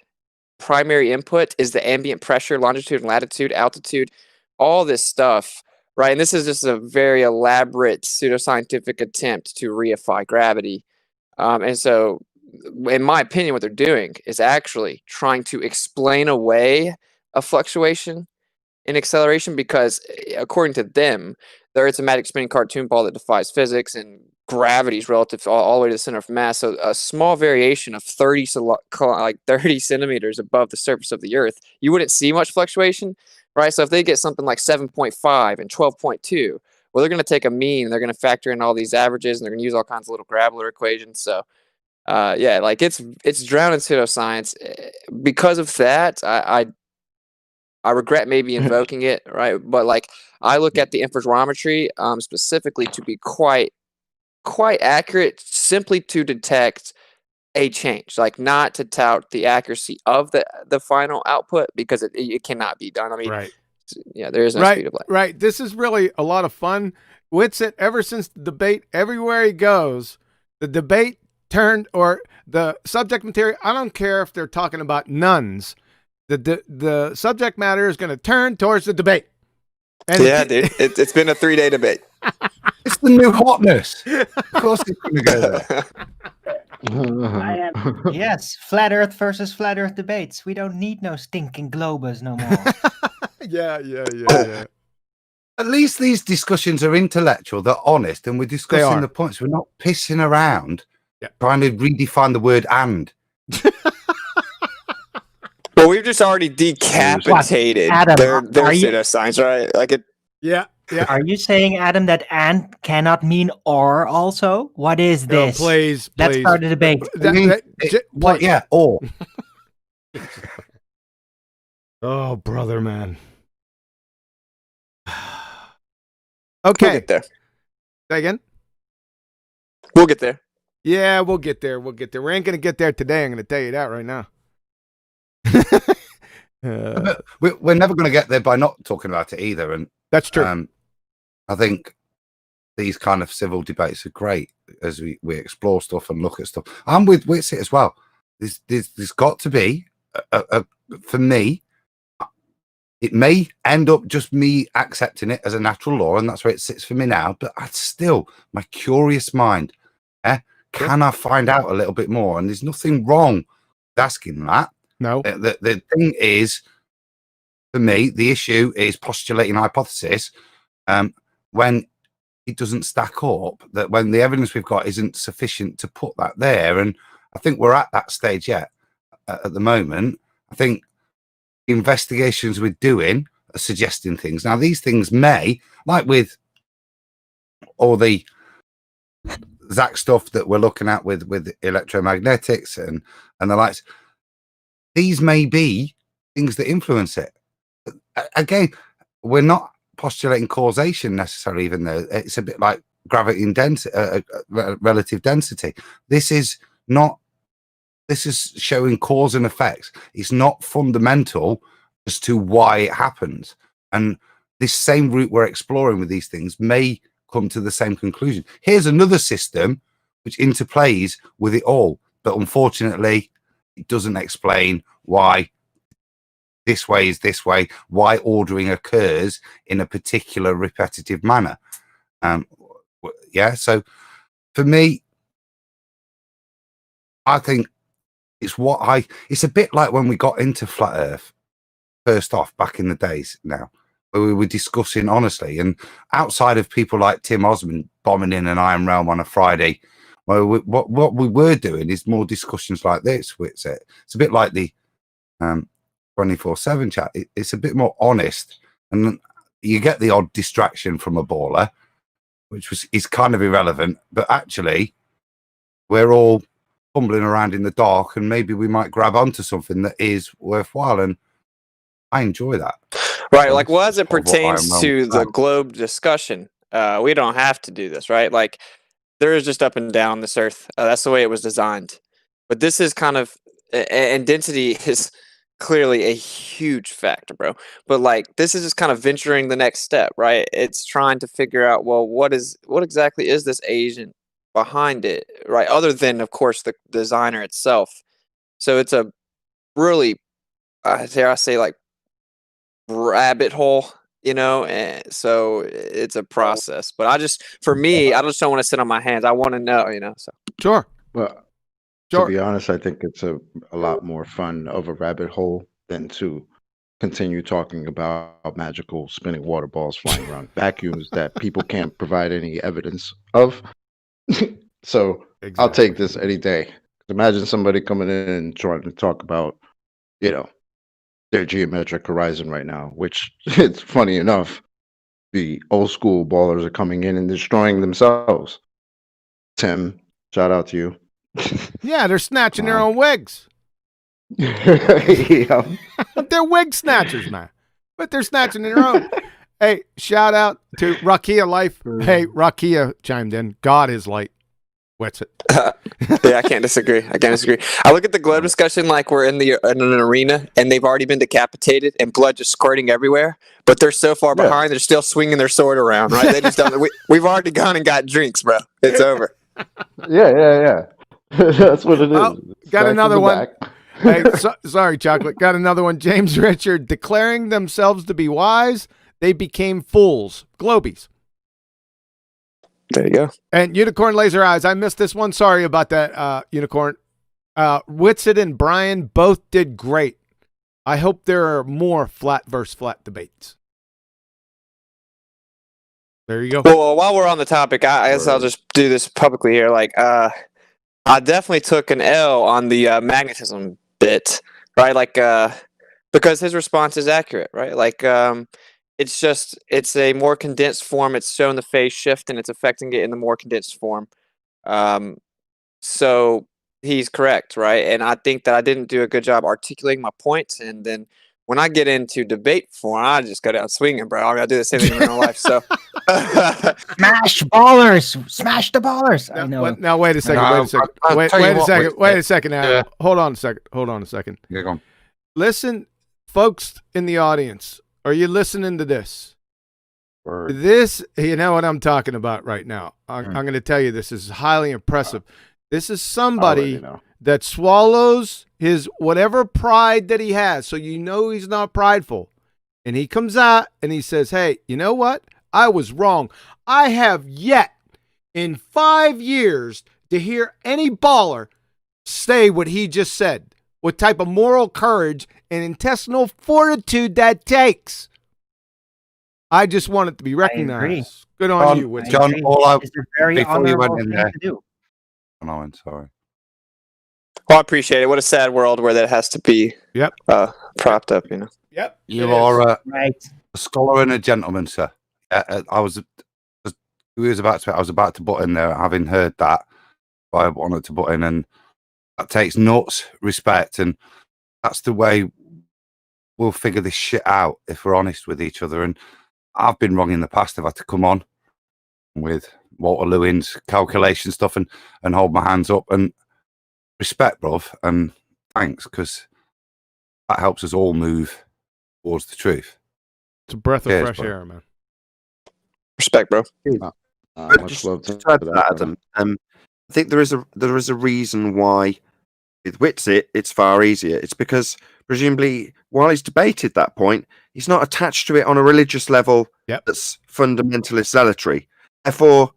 S9: primary input is the ambient pressure, longitude and latitude, altitude, all this stuff, right? And this is just a very elaborate pseudoscientific attempt to reify gravity. And so, in my opinion, what they're doing is actually trying to explain away a fluctuation in acceleration because, according to them, the Earth's a magic spinning cartoon ball that defies physics and gravity is relative to all the way to the center of mass. So a small variation of 30 centimeters above the surface of the Earth, you wouldn't see much fluctuation, right? So if they get something like 7.5 and 12.2, well, they're going to take a mean, they're going to factor in all these averages, and they're going to use all kinds of little Grabler equations. So yeah, like it's drowned in pseudoscience. Because of that, I regret maybe invoking it, right? But like I look at the interferometry specifically to be quite accurate, simply to detect a change, like not to tout the accuracy of the final output because it cannot be done. I mean,
S1: right.
S9: Yeah, there is no speed of light.
S1: Right. This is really a lot of fun. Witsit, ever since the debate, everywhere he goes, the debate turned, or the subject material, I don't care if they're talking about nuns, the subject matter is going to turn towards the debate. And
S9: yeah, dude, it's been a 3-day debate.
S7: It's the new hotness. Of course it's going to go there.
S6: Yes, flat Earth versus flat Earth debates. We don't need no stinking globus no more.
S1: Yeah.
S7: At least these discussions are intellectual, they're honest, and we're discussing the points. We're not pissing around trying to redefine the word "and."
S9: Well, we've just already decapitated their pseudoscience, right? Like it.
S1: Yeah.
S6: Are you saying, Adam, that "and" cannot mean "or" also? What is this?
S1: No, please.
S6: Let's start a debate.
S7: Yeah, or.
S1: Oh, brother, man.
S9: Okay. We'll get there.
S1: Say again?
S9: We'll get there.
S1: Yeah, we'll get there. We ain't going to get there today. I'm going to tell you that right now.
S7: We're never going to get there by not talking about it either. And
S1: that's true.
S7: I think these kind of civil debates are great as we explore stuff and look at stuff. I'm with Witsit as well. There's got to be, for me, it may end up just me accepting it as a natural law, and that's where it sits for me now. But I'd still, my curious mind, can I find out a little bit more? And there's nothing wrong with asking that.
S1: No.
S7: The thing is, for me, the issue is postulating a hypothesis when it doesn't stack up, that when the evidence we've got isn't sufficient to put that there. And I think we're at that stage yet at the moment. I think investigations we're doing are suggesting things. Now, these things may, like with all the Zach stuff that we're looking at with electromagnetics and the likes, these may be things that influence it. Again, we're not postulating causation necessarily, even though it's a bit like gravity and relative density. This is showing cause and effects. It's not fundamental as to why it happens. And this same route we're exploring with these things may come to the same conclusion. Here's another system which interplays with it all. but unfortunately, it doesn't explain why this way is this way, why ordering occurs in a particular repetitive manner. So for me, I think it's a bit like when we got into Flat Earth first off back in the days now, where we were discussing honestly, and outside of people like Tim Osmond bombing in an Iron Realm on a Friday, what we were doing is more discussions like this. It's a bit like the 24/7 chat. It's a bit more honest, and you get the odd distraction from a baller, which is kind of irrelevant, but actually we're all fumbling around in the dark, and maybe we might grab onto something that is worthwhile, and I enjoy that.
S9: Right, like as it pertains to the globe discussion, we don't have to do this, right? Like there is just up and down this earth. That's the way it was designed. But this is kind of, and density is clearly a huge factor, bro. But like this is just kind of venturing the next step, right? It's trying to figure out, well, what exactly is this agent behind it, right? Other than, of course, the designer itself. So it's a really, dare I say, like rabbit hole, and so it's a process. But for me, I just don't want to sit on my hands. I want to know, so.
S1: Sure.
S3: Well, to be honest, I think it's a lot more fun of a rabbit hole than to continue talking about magical spinning water balls flying around vacuums that people can't provide any evidence of. So exactly. I'll take this any day. Imagine somebody coming in and trying to talk about, their geometric horizon right now, which it's funny enough, the old school ballers are coming in and destroying themselves. Tim, shout out to you.
S1: Yeah, they're snatching their own wigs.
S3: Yeah.
S1: They're wig snatchers, man. But they're snatching their own. Hey, shout out to Rakia Life. Hey, Rakia chimed in. God is light. What's it?
S9: Yeah, I can't disagree. I look at the globe discussion like we're in an arena and they've already been decapitated and blood just squirting everywhere, but they're so far behind, they're still swinging their sword around, right? They just don't. We've already gone and got drinks, bro. It's over.
S3: Yeah. That's what it is.
S1: Oh, got another one. Hey, sorry, Chocolate. Got another one. James Richard, declaring themselves to be wise, they became fools. Globies.
S9: There you go.
S1: And Unicorn Laser Eyes. I missed this one. Sorry about that, Unicorn. Whitsit and Brian both did great. I hope there are more flat versus flat debates. There you go.
S9: Well, while we're on the topic, I guess I'll just do this publicly here. Like, I definitely took an L on the magnetism bit, right? Like, because his response is accurate, right? Like, it's a more condensed form. It's showing the phase shift and it's affecting it in the more condensed form. So he's correct, right? And I think that I didn't do a good job articulating my points. And then when I get into debate form, I just go down swinging, bro. I gotta do the same thing in real life. So
S6: smash the ballers. I know.
S1: Now wait a second. Wait a second. Now, yeah. Hold on a second.
S7: Yeah, go on.
S1: Listen, folks in the audience. Are you listening to this?
S3: Word.
S1: This, you know what I'm talking about right now. I'm going to tell you this is highly impressive. This is somebody that swallows his whatever pride that he has, so you know he's not prideful. And he comes out and he says, hey, you know what? I was wrong. I have yet in 5 years to hear any baller say what he just said. What type of moral courage and intestinal fortitude that takes. I just want it to be recognized. Good on you,
S7: John.
S6: It's a very
S7: before you went in there.
S6: to do.
S7: Oh, no, I'm sorry.
S9: Well, I appreciate it. What a sad world where that has to be propped up,
S1: Yep.
S7: You are
S6: right.
S7: a scholar and a gentleman, sir. I was about to butt in there, having heard that. I wanted to butt in, and that takes nuts respect, and that's the way we'll figure this shit out if we're honest with each other. And I've been wrong in the past. I've had to come on with Walter Lewin's calculation stuff and hold my hands up and respect, bruv, and thanks, because that helps us all move towards the truth.
S1: It's a breath of fresh air, man.
S9: Respect, bro.
S3: Much love to
S2: add to that, Adam. I think there is a reason why With Whitsitt, it's far easier. It's because presumably while he's debated that point, he's not attached to it on a religious level that's fundamentalist zealotry. Therefore,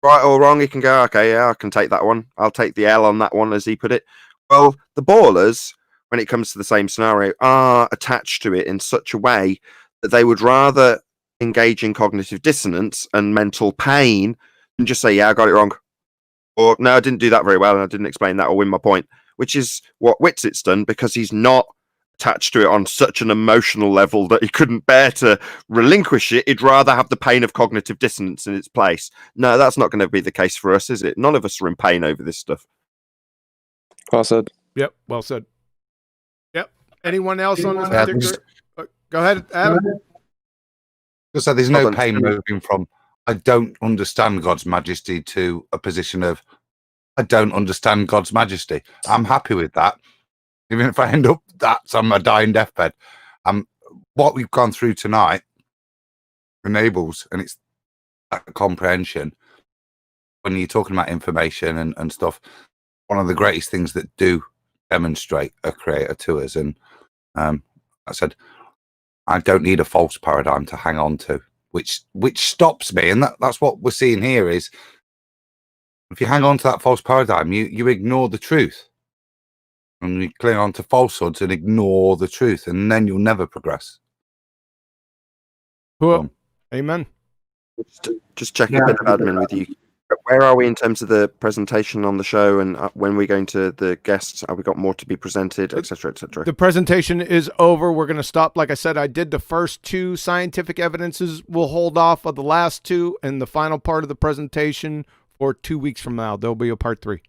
S2: right or wrong, he can go, okay, yeah, I can take that one. I'll take the L on that one, as he put it. Well, the ballers, when it comes to the same scenario, are attached to it in such a way that they would rather engage in cognitive dissonance and mental pain than just say, yeah, I got it wrong. Or, no, I didn't do that very well and I didn't explain that or win my point, which is what Whitsitt's done because he's not attached to it on such an emotional level that he couldn't bear to relinquish it. He'd rather have the pain of cognitive dissonance in its place. No, that's not going to be the case for us, is it? None of us are in pain over this stuff.
S9: Well said.
S1: Yep, well said. Yep. Anyone else on this particular? Go ahead, Adam.
S7: So there's no pain moving from I don't understand God's majesty to a position of I don't understand God's majesty. I'm happy with that. Even if I end up that's on my dying deathbed. What we've gone through tonight enables, and it's that comprehension when you're talking about information and stuff, one of the greatest things that do demonstrate a creator to us. And I said, I don't need a false paradigm to hang on to, which stops me. And that's what we're seeing here is if you hang on to that false paradigm, you ignore the truth. And you cling on to falsehoods and ignore the truth, and then you'll never progress.
S1: Cool. Amen.
S2: Just check a bit of admin with you. Where are we in terms of the presentation on the show, and when we're going to the guests? Have we got more to be presented, etc., etc.?
S1: The presentation is over. We're going to stop. Like I said, I did the first 2 scientific evidences. We'll hold off on the last 2 and the final part of the presentation for 2 weeks from now. There'll be a part 3.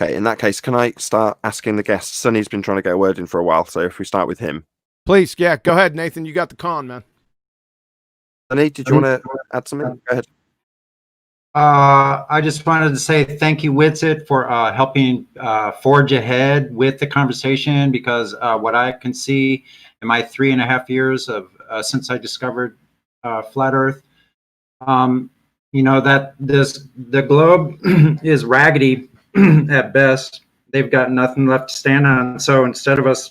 S2: Okay, in that case, can I start asking the guests? Sonny's been trying to get a word in for a while, so if we start with him.
S1: Please, yeah, go ahead, Nathan. You got the con, man.
S2: Sonny, did you want to add something? Go ahead.
S8: I just wanted to say thank you, Whitsitt, for helping forge ahead with the conversation, because what I can see in my 3.5 years of since I discovered flat Earth, that the globe is raggedy at best. They've got nothing left to stand on. So instead of us,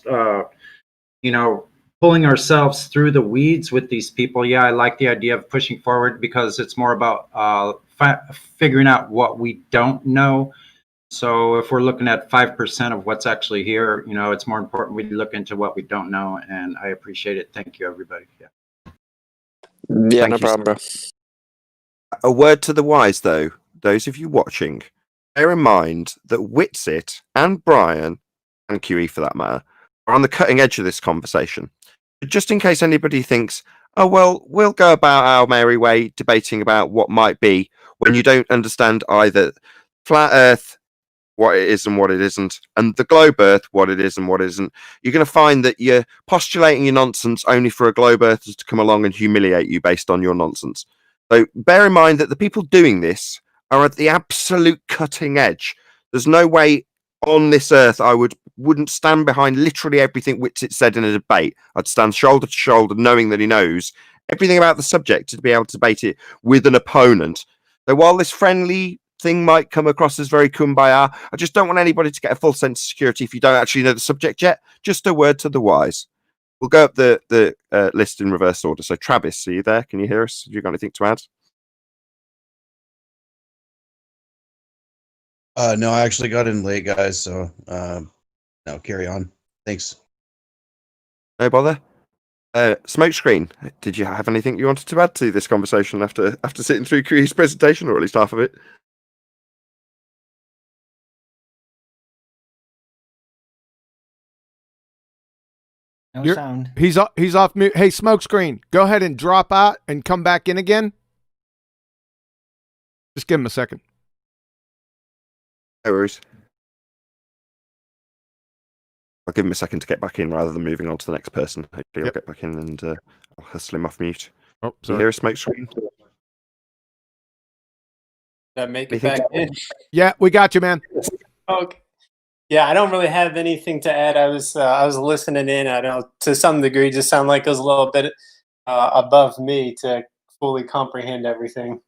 S8: pulling ourselves through the weeds with these people, yeah, I like the idea of pushing forward because it's more about figuring out what we don't know. So if we're looking at 5% of what's actually here, it's more important we look into what we don't know. And I appreciate it. Thank you, everybody.
S9: Yeah, no problem, bro.
S2: A word to the wise, though, those of you watching, bear in mind that Whitsitt and Brian, and QE for that matter, are on the cutting edge of this conversation. Just in case anybody thinks, oh, well, we'll go about our merry way debating about what might be, when you don't understand either flat Earth, what it is and what it isn't, and the globe Earth, what it is and what it isn't, you're going to find that you're postulating your nonsense only for a globe Earth to come along and humiliate you based on your nonsense. So bear in mind that the people doing this are at the absolute cutting edge. There's no way on this earth I wouldn't stand behind literally everything Whitsitt said in a debate. I'd stand shoulder to shoulder knowing that he knows everything about the subject to be able to debate it with an opponent. So while this friendly thing might come across as very kumbaya, I just don't want anybody to get a full sense of security if you don't actually know the subject yet. Just a word to the wise. We'll go up the list in reverse order. So Travis, are you there? Can you hear us? Have you got anything to add?
S10: No, I actually got in late, guys. So no, carry on. Thanks.
S2: No bother. Smokescreen, did you have anything you wanted to add to this conversation after sitting through QE's presentation, or at least half of it?
S6: No sound.
S1: He's off mute. Hey, Smokescreen, go ahead and drop out and come back in again. Just give him a second.
S2: No worries. I'll give him a second to get back in rather than moving on to the next person. Hopefully I'll get back in and I'll hustle him off mute.
S1: Oh,
S2: sorry. You hear a Smokescreen?
S11: That make it back in.
S1: Yeah, we got you, man.
S11: Okay. Yeah, I don't really have anything to add. I was listening in. I know to some degree, just sound like it was a little bit above me to fully comprehend everything.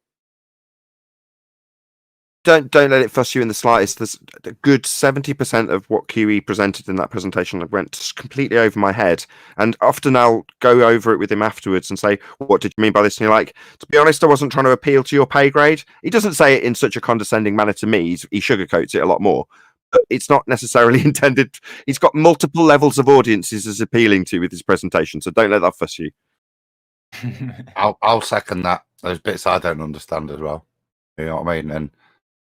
S2: don't let it fuss you in the slightest. There's a good 70% of what QE presented in that presentation went completely over my head, and often I'll go over it with him afterwards and say, "What did you mean by this?" And you're like, "To be honest, I wasn't trying to appeal to your pay grade." He doesn't say it in such a condescending manner to me. He sugarcoats it a lot more. But it's not necessarily intended. He's got multiple levels of audiences as appealing to with his presentation, so don't let that fuss you.
S7: I'll second that. There's bits I don't understand as well. You know what I mean? And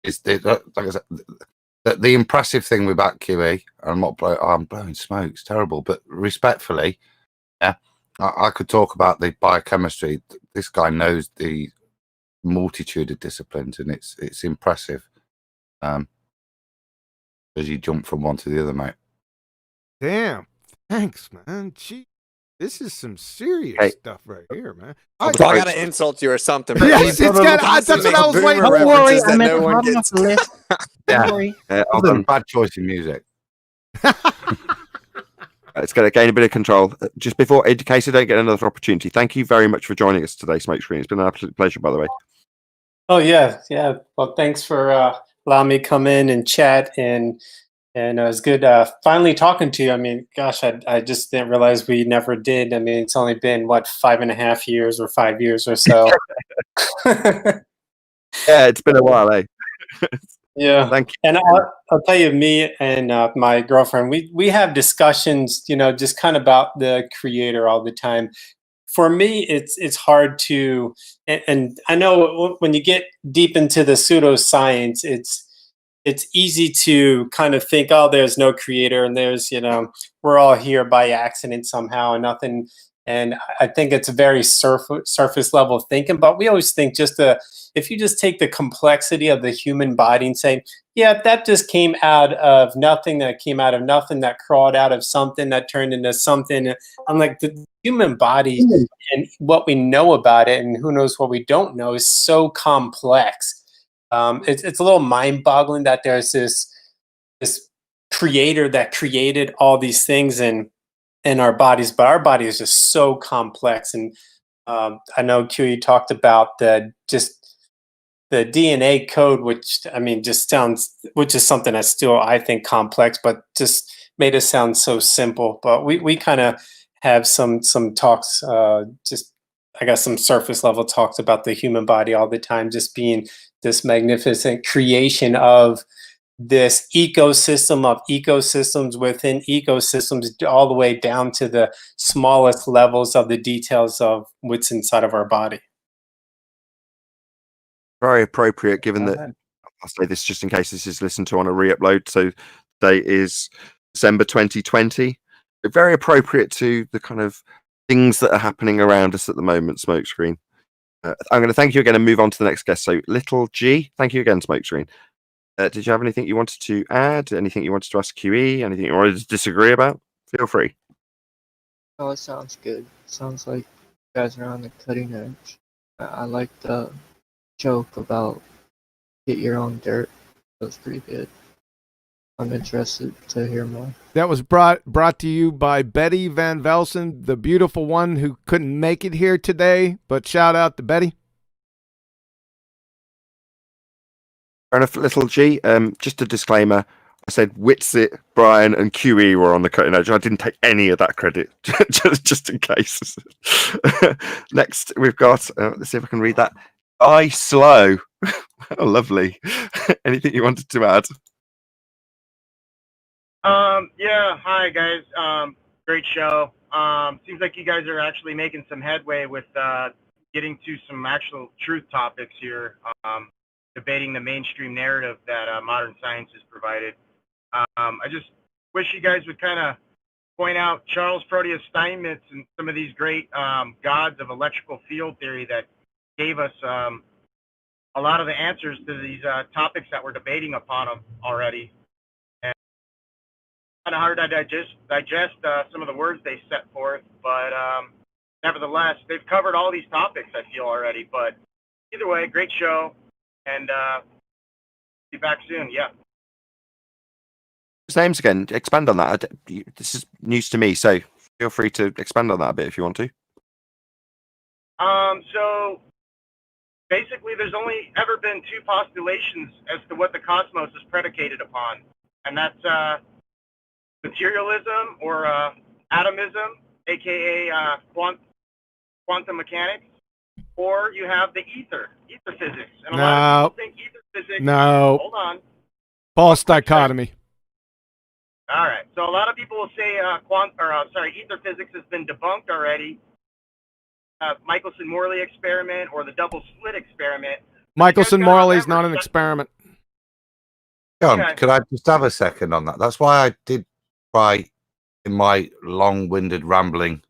S7: it's like I said, the impressive thing with that QE, I'm blowing smoke. It's terrible, but respectfully, yeah, I could talk about the biochemistry. This guy knows the multitude of disciplines, and it's impressive. As you jump from one to the other, mate.
S1: Damn. Thanks, man. Gee, this is some serious stuff right here, man.
S9: I gotta insult you or something.
S1: Yes, that's what I was waiting for.
S6: Don't worry, I'm at
S9: no
S6: the
S9: one
S6: bottom of
S9: gets.
S6: the list. Don't worry.
S7: Bad choice in music.
S2: It's going to gain a bit of control. Just before, in case I don't get another opportunity, thank you very much for joining us today, Smokescreen. It's been an absolute pleasure, by the way.
S11: Oh yeah. Well, thanks for allowing me to come in and chat, and it was good finally talking to you. I mean, gosh, I just didn't realize we never did. I mean, it's only been 5.5 years or 5 years or so.
S2: Yeah, it's been a while, eh?
S11: Yeah.
S2: Thank you.
S11: And I'll tell you, me and my girlfriend, we have discussions, just kind of about the creator all the time. For me, it's hard to, and I know when you get deep into the pseudoscience, it's easy to kind of think, oh, there's no creator, and there's, we're all here by accident somehow, and nothing. And I think it's a very surface level thinking, but we always think if you just take the complexity of the human body and say, yeah, that just came out of nothing, that crawled out of something, that turned into something. I'm like, the human body and what we know about it, and who knows what we don't know, is so complex. It's a little mind-boggling that there's this creator that created all these things in our bodies, but our body is just so complex. And I know QE talked about the DNA code, which which is something that's still, I think, complex, but just made it sound so simple. But we kind of have some talks, I got some surface level talks about the human body all the time, just being this magnificent creation of this ecosystem of ecosystems within ecosystems, all the way down to the smallest levels of the details of what's inside of our body.
S2: Very appropriate, given that I'll say this just in case this is listened to on a re-upload. So today is December 2020. Very appropriate to the kind of things that are happening around us at the moment, Smokescreen. I'm going to thank you again and move on to the next guest. So, Little G, thank you again, Smokescreen. Did you have anything you wanted to add? Anything you wanted to ask QE? Anything you wanted to disagree about? Feel free.
S12: Oh, it sounds good. Sounds like you guys are on the cutting edge. I like the joke about get your own dirt. That was pretty good. I'm interested to hear more.
S1: That was brought to you by Betty Van Velsen, the beautiful one who couldn't make it here today, but shout out to Betty.
S2: Fair enough, Little G. Just a disclaimer. I said Witsit, Brian, and QE were on the cutting edge. I didn't take any of that credit, just in case. Next, we've got, let's see if I can read that. I Slow. Oh, lovely. Anything you wanted to add?
S13: Yeah, hi guys. Great show. Seems like you guys are actually making some headway with getting to some actual truth topics here, debating the mainstream narrative that modern science has provided. I just wish you guys would kind of point out Charles Proteus Steinmetz and some of these great gods of electrical field theory that gave us a lot of the answers to these topics that we're debating upon them already. Kind of hard to digest some of the words they set forth, but nevertheless, they've covered all these topics, I feel, already. But either way, great show, and be back soon. Yeah.
S2: His names again. Expand on that. This is news to me, so feel free to expand on that a bit if you want to.
S13: So basically there's only ever been two postulations as to what the cosmos is predicated upon, and that's materialism or atomism, aka quantum mechanics, or you have the ether physics. And a lot of people think ether physics.
S1: No.
S13: Hold on.
S1: False dichotomy.
S13: All right. So a lot of people will say ether physics has been debunked already. Michelson-Morley experiment or the double slit experiment.
S1: Michelson-Morley is not an experiment.
S7: John,
S13: Okay.
S7: could I just have a second on that? That's why I did try in my long-winded rambling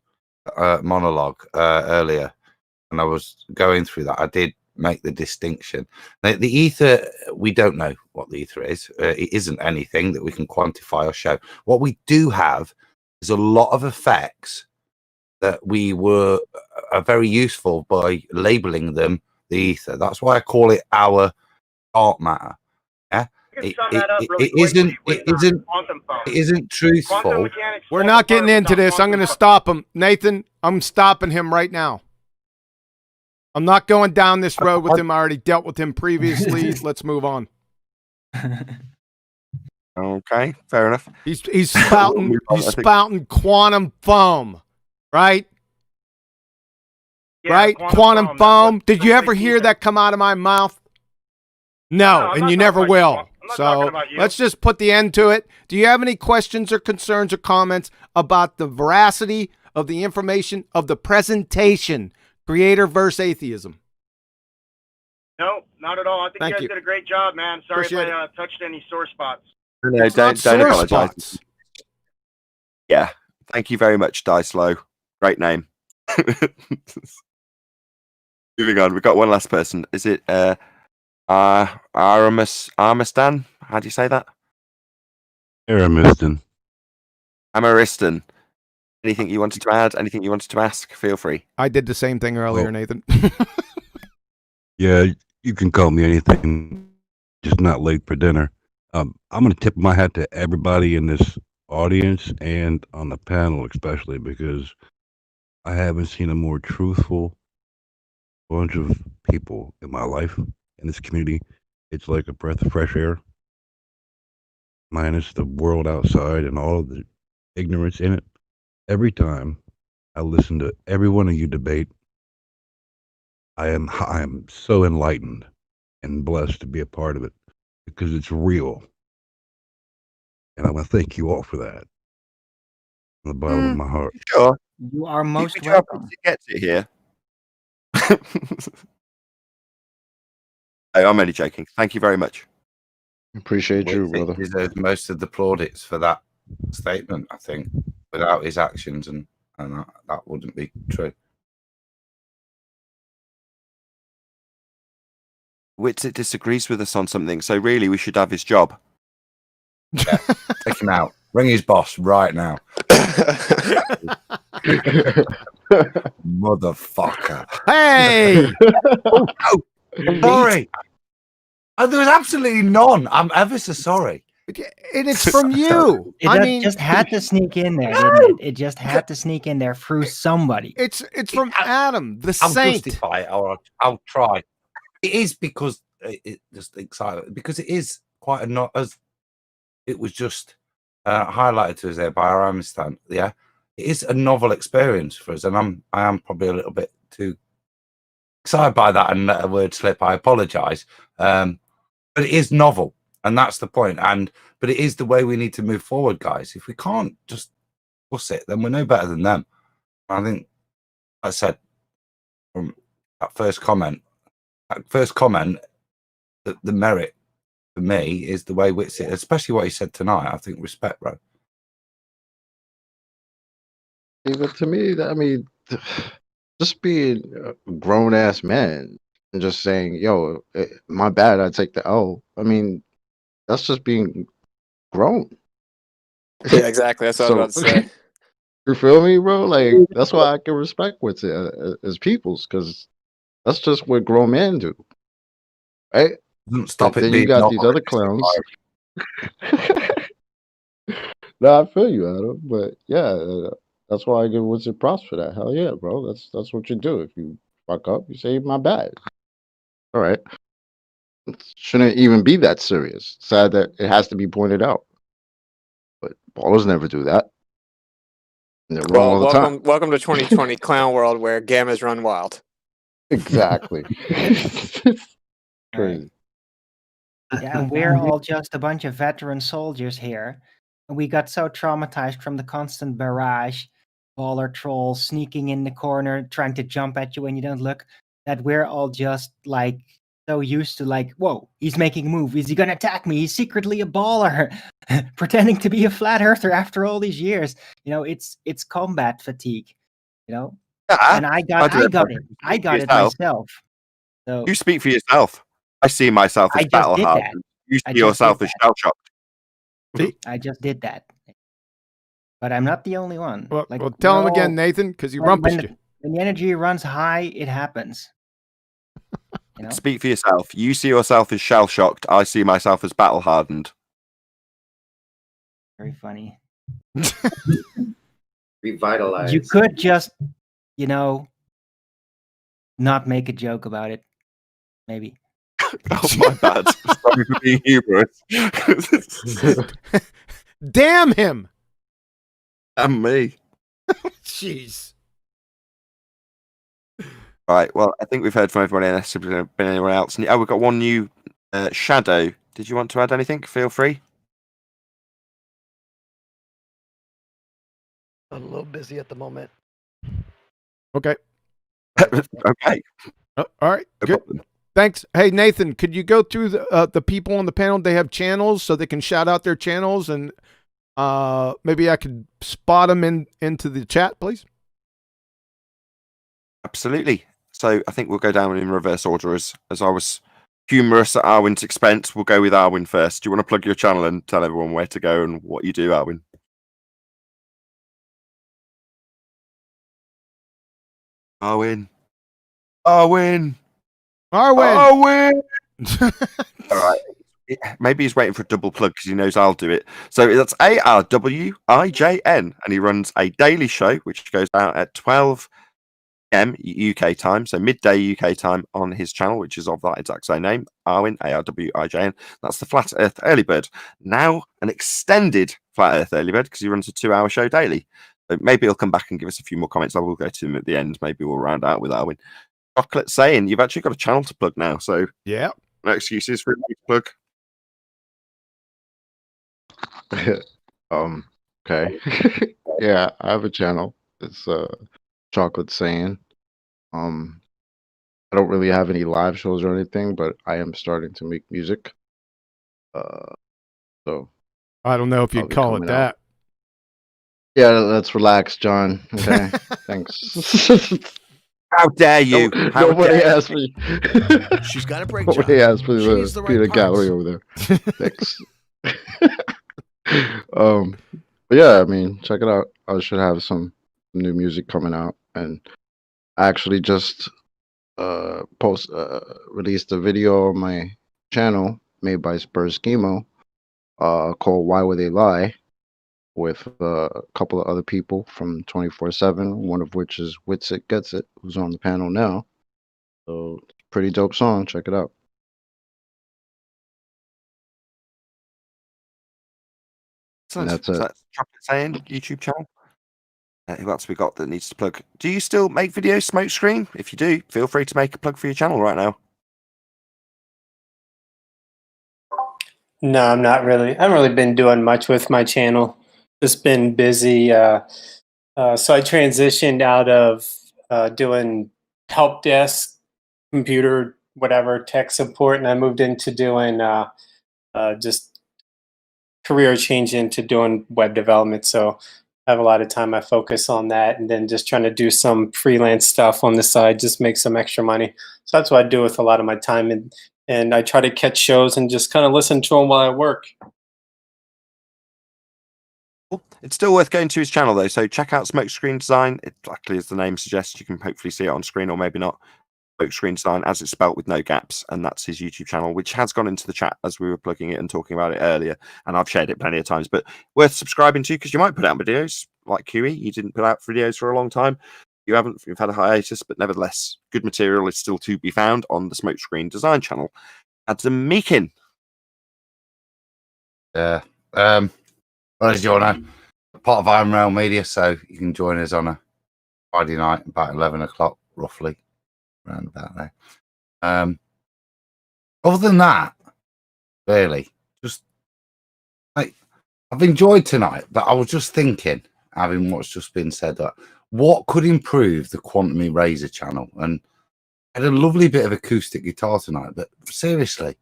S7: monologue earlier, and I was going through that. I did make the distinction. Now, the ether, we don't know what the ether is. It isn't anything that we can quantify or show. What we do have is a lot of effects that are very useful by labeling them the ether. That's why I call it our dark matter. Yeah, it isn't truthful.
S1: We're not getting into this. I'm going to stop him. Nathan, I'm stopping him right now. I'm not going down this road with him. I already dealt with him previously. Let's move on.
S2: Okay, fair enough.
S1: He's spouting quantum foam, right?
S13: Yeah,
S1: right? Quantum foam. Did you ever hear that come out of my mouth? No, and you never will. So let's just put the end to it. Do you have any questions or concerns or comments about the veracity of the information of the presentation, Creator versus Atheism?
S13: No, not at all. I think you guys did a great job, man. Sorry if I touched any sore spots.
S2: No, don't apologize. Yeah, thank you very much, Dicelo. Great name. Moving on, we've got one last person. Is it Armistan? How do you say that?
S14: Aramistan.
S2: Amaristan. Anything you wanted to add? Anything you wanted to ask? Feel free.
S1: I did the same thing earlier, Nathan.
S14: Yeah, you can call me anything, just not late for dinner. I'm going to tip my hat to everybody in this audience and on the panel, especially because I haven't seen a more truthful bunch of people in my life in this community. It's like a breath of fresh air, minus the world outside and all of the ignorance in it. Every time I listen to every one of you debate, I am so enlightened and blessed to be a part of it because it's real. And I want to thank you all for that from the bottom of my heart.
S2: Sure.
S6: You are most
S2: Good job
S6: welcome.
S2: to get it here. Hey, I'm only joking. Thank you very much.
S3: Appreciate you, brother.
S7: He deserves most of the plaudits for that statement, I think. Without his actions, and that wouldn't be true.
S2: Witsit disagrees with us on something, so really we should have his job.
S7: Yeah, take him out. Ring his boss right now. Motherfucker.
S1: Hey!
S7: Sorry. There was absolutely none. I'm ever so sorry.
S1: And it's from you.
S6: It just had to sneak in there, didn't it? It just had to sneak in there through somebody.
S1: It's from Adam, the
S7: I'll
S1: saint.
S7: justify it, or I'll try. It is because it just excited because it is quite a not as it was just highlighted to us there by our Amistan. Yeah, it is a novel experience for us, and I am probably a little bit too excited by that and let a word slip. I apologise, but it is novel. And that's the point. But it is the way we need to move forward, guys. If we can't just push it, then we're no better than them. I think I said from that first comment, that the merit for me is the way Witsit, especially what he said tonight. I think respect, bro.
S3: But to me, I mean, just being a grown ass man and just saying, "Yo, my bad, I take the L." I mean, that's just being grown.
S9: Yeah, exactly. That's what I was about to say.
S3: You feel me, bro? Like that's why I can respect what's as peoples, because that's just what grown men do, right?
S7: Stop it.
S3: Then you got these other clowns. No, I feel you, Adam. But yeah, that's why I give Wizard props for that. Hell yeah, bro. That's what you do. If you fuck up, you say my bad. All right. It shouldn't even be that serious. Sad that it has to be pointed out. But ballers never do that. And they're wrong all the time.
S9: Welcome to 2020 clown world where gammas run wild.
S3: Exactly. Crazy.
S6: Yeah, and we're all just a bunch of veteran soldiers here. And we got so traumatized from the constant barrage, baller trolls sneaking in the corner, trying to jump at you when you don't look, that we're all just like so used to like, whoa, he's making a move. Is he going to attack me? He's secretly a baller, pretending to be a flat earther after all these years. You know, it's combat fatigue, you know?
S2: Yeah,
S6: And I got it myself. So
S2: you speak for yourself. I see myself as battle hardened. You see yourself as shell shocked.
S6: I just did that. But I'm not the only one.
S1: Well, tell him again, Nathan, because he rumpushed you.
S6: When the energy runs high, it happens. You know?
S2: Speak for yourself. You see yourself as shell shocked. I see myself as battle hardened.
S6: Very funny.
S8: Revitalized.
S6: You could just, not make a joke about it. Maybe.
S2: Oh, my bad. Sorry for being humorous.
S1: Damn him!
S2: And me.
S1: Jeez.
S2: Right, well, I think we've heard from everybody unless there's been anyone else. Oh, we've got one new Shadow. Did you want to add anything? Feel free.
S15: I'm a little busy at the moment.
S1: Okay.
S2: Okay.
S1: All right.
S2: No
S1: Good.
S2: problem.
S1: Thanks. Hey, Nathan, could you go through the people on the panel? They have channels, so they can shout out their channels, and maybe I could spot them into the chat, please.
S2: Absolutely. So I think we'll go down in reverse order as I was humorous at Arwin's expense. We'll go with Arwin first. Do you want to plug your channel and tell everyone where to go and what you do, Arwin? Arwin.
S1: All
S2: right. Maybe he's waiting for a double plug because he knows I'll do it. So that's ARWIJN, and he runs a daily show which goes out at 12 p.m. UK time, so midday UK time on his channel, which is of that exact same name, Arwin, ARWIJN. That's the Flat Earth Early Bird. Now an extended Flat Earth Early Bird because he runs a 2-hour show daily. So maybe he'll come back and give us a few more comments. I will go to him at the end. Maybe we'll round out with Arwin. Chocolate saying you've actually got a channel to plug now, so
S1: yeah,
S2: no excuses for you to plug.
S3: Okay. Yeah, I have a channel. It's Chocolate saying. I don't really have any live shows or anything, but I am starting to make music. So
S1: I don't know if you'd call it that.
S3: Yeah, let's relax, John. Okay. Thanks.
S2: How dare you?
S3: Nobody asked me.
S15: She's got a break.
S3: Nobody asked me
S15: She needs
S3: to
S15: the
S3: be
S15: right
S3: the gallery
S15: parts.
S3: over there. Thanks. But yeah, I mean, check it out. I should have some new music coming out, and I actually just released a video on my channel made by Spurs Schemo, called "Why Would They Lie," with a couple of other people from 24/7. One of which is Witsit Gets It, who's on the panel now. So pretty dope song. Check it out.
S2: Excellent.
S3: That's
S2: So
S3: it.
S2: that's Chocolate Saying YouTube channel. Who else we got that needs to plug? Do you still make videos, Smokescreen? If you do, feel free to make a plug for your channel right now.
S11: No, I'm not really. I haven't really been doing much with my channel. Just been busy. So I transitioned out of doing help desk, computer, whatever, tech support, and I moved into doing just career change into doing web development. So I have a lot of time. I focus on that, and then just trying to do some freelance stuff on the side, just make some extra money. So that's what I do with a lot of my time, and I try to catch shows and just kind of listen to them while I work.
S2: It's still worth going to his channel though, so check out Smokescreen Design. Exactly as the name suggests, you can hopefully see it on screen, or maybe not. Smokescreen Design, as it's spelt with no gaps, and that's his YouTube channel, which has gone into the chat as we were plugging it and talking about it earlier, and I've shared it plenty of times, but worth subscribing to because you might put out videos like QE. You didn't put out videos for a long time. you haven't, you've had a hiatus, but nevertheless, good material is still to be found on the Smokescreen Design channel. Adam Meakin.
S7: Yeah. Well, as you all know, part of Iron Rail Media, so you can join us on a Friday night about 11 o'clock, roughly, around about there. Other than that, really, just like I've enjoyed tonight, but I was just thinking, having what's just been said, that what could improve the Quantum Eraser channel? And I had a lovely bit of acoustic guitar tonight, but seriously,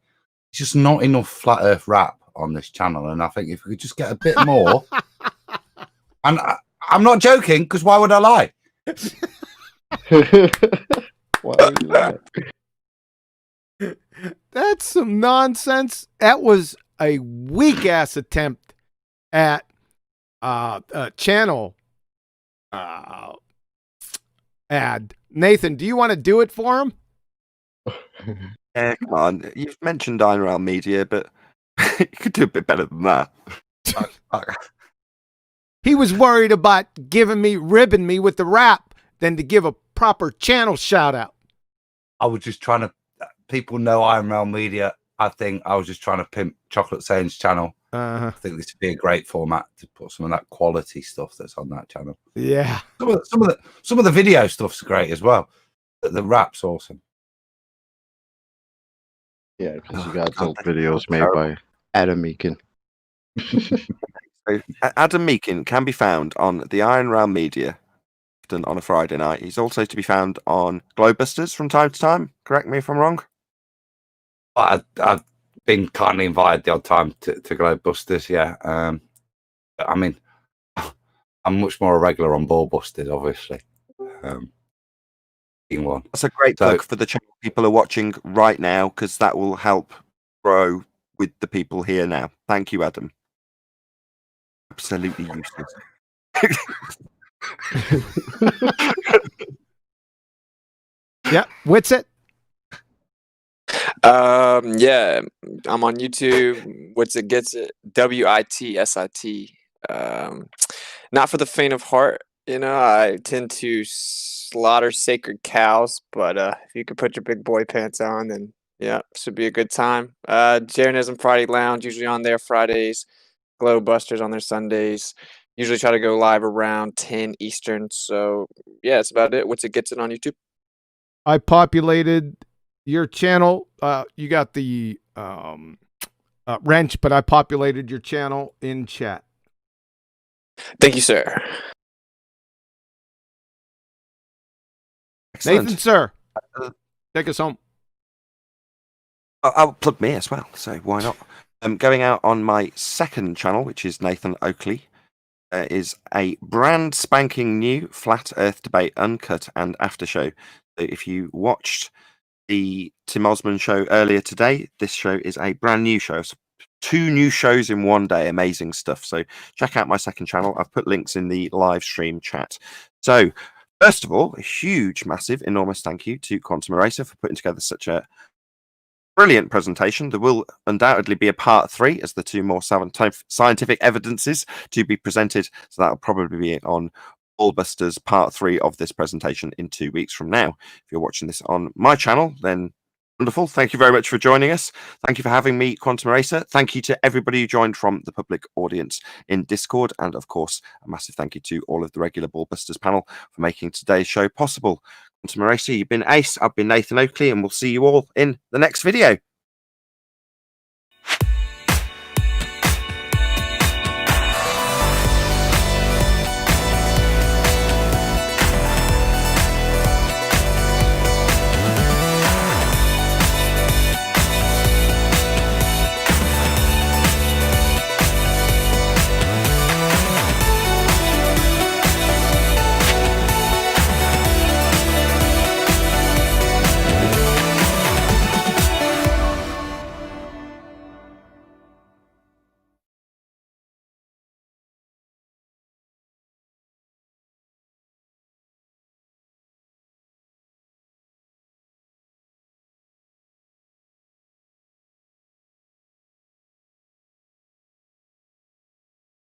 S7: it's just not enough flat Earth rap on this channel. And I think if we could just get a bit more, and I'm not joking, because why would I lie?
S3: Why would you lie?
S1: That's some nonsense. That was a weak ass attempt at a channel ad. Nathan, do you want to do it for him?
S2: Yeah, come on. You've mentioned Iron Rail Media, but you could do a bit better than that.
S1: He was worried about ribbing me with the rap than to give a proper channel shout out.
S7: I was just trying to, people know Iron Rail Media. I think I was just trying to pimp Chocolate Saints channel. I think this would be a great format to put some of that quality stuff that's on that channel.
S1: Yeah.
S7: Some of the video stuff's great as well. The rap's awesome.
S3: Yeah, because you got some videos made by Adam Meakin.
S2: So, Adam Meakin can be found on the Iron Rail Media often on a Friday night. He's also to be found on Ballbusters from time to time. Correct me if I'm wrong.
S7: I've been kindly invited the odd time to Ballbusters, yeah. I mean, I'm much more a regular on Ballbusters, obviously. One.
S2: That's a great plug for the channel people are watching right now, because that will help grow with the people here now. Thank you, Adam. Absolutely useless.
S1: Yeah, what's it?
S9: Yeah, I'm on YouTube. What's it gets it? WITSIT. Not for the faint of heart. You know, I tend to slaughter sacred cows, but if you could put your big boy pants on, then yeah, should be a good time. Jainism Friday Lounge, usually on there Fridays. Ballbusters on their Sundays. Usually try to go live around 10 Eastern. So yeah, that's about it. What's it gets it on YouTube?
S1: I populated your channel. You got the wrench, but I populated your channel in chat.
S9: Thank you, sir.
S2: Excellent.
S1: Nathan, sir, take us home.
S2: I'll plug me as well, so why not? Going out on my second channel, which is Nathan Oakley, is a brand spanking new Flat Earth Debate Uncut and After show. So if you watched the Tim Osmond show earlier today, this show is a brand new show. So 2 new shows in one day. Amazing stuff. So check out my second channel. I've put links in the live stream chat. So first of all, a huge, massive, enormous thank you to Quantum Eraser for putting together such a brilliant presentation. There will undoubtedly be a part 3 as the 2 more scientific evidences to be presented. So that'll probably be on Ballbusters part 3 of this presentation in 2 weeks from now. If you're watching this on my channel, then wonderful. Thank you very much for joining us. Thank you for having me, Quantum Eraser. Thank you to everybody who joined from the public audience in Discord. And of course, a massive thank you to all of the regular Ballbusters panel for making today's show possible. Quantum Eraser, you've been Ace. I've been Nathan Oakley, and we'll see you all in the next video.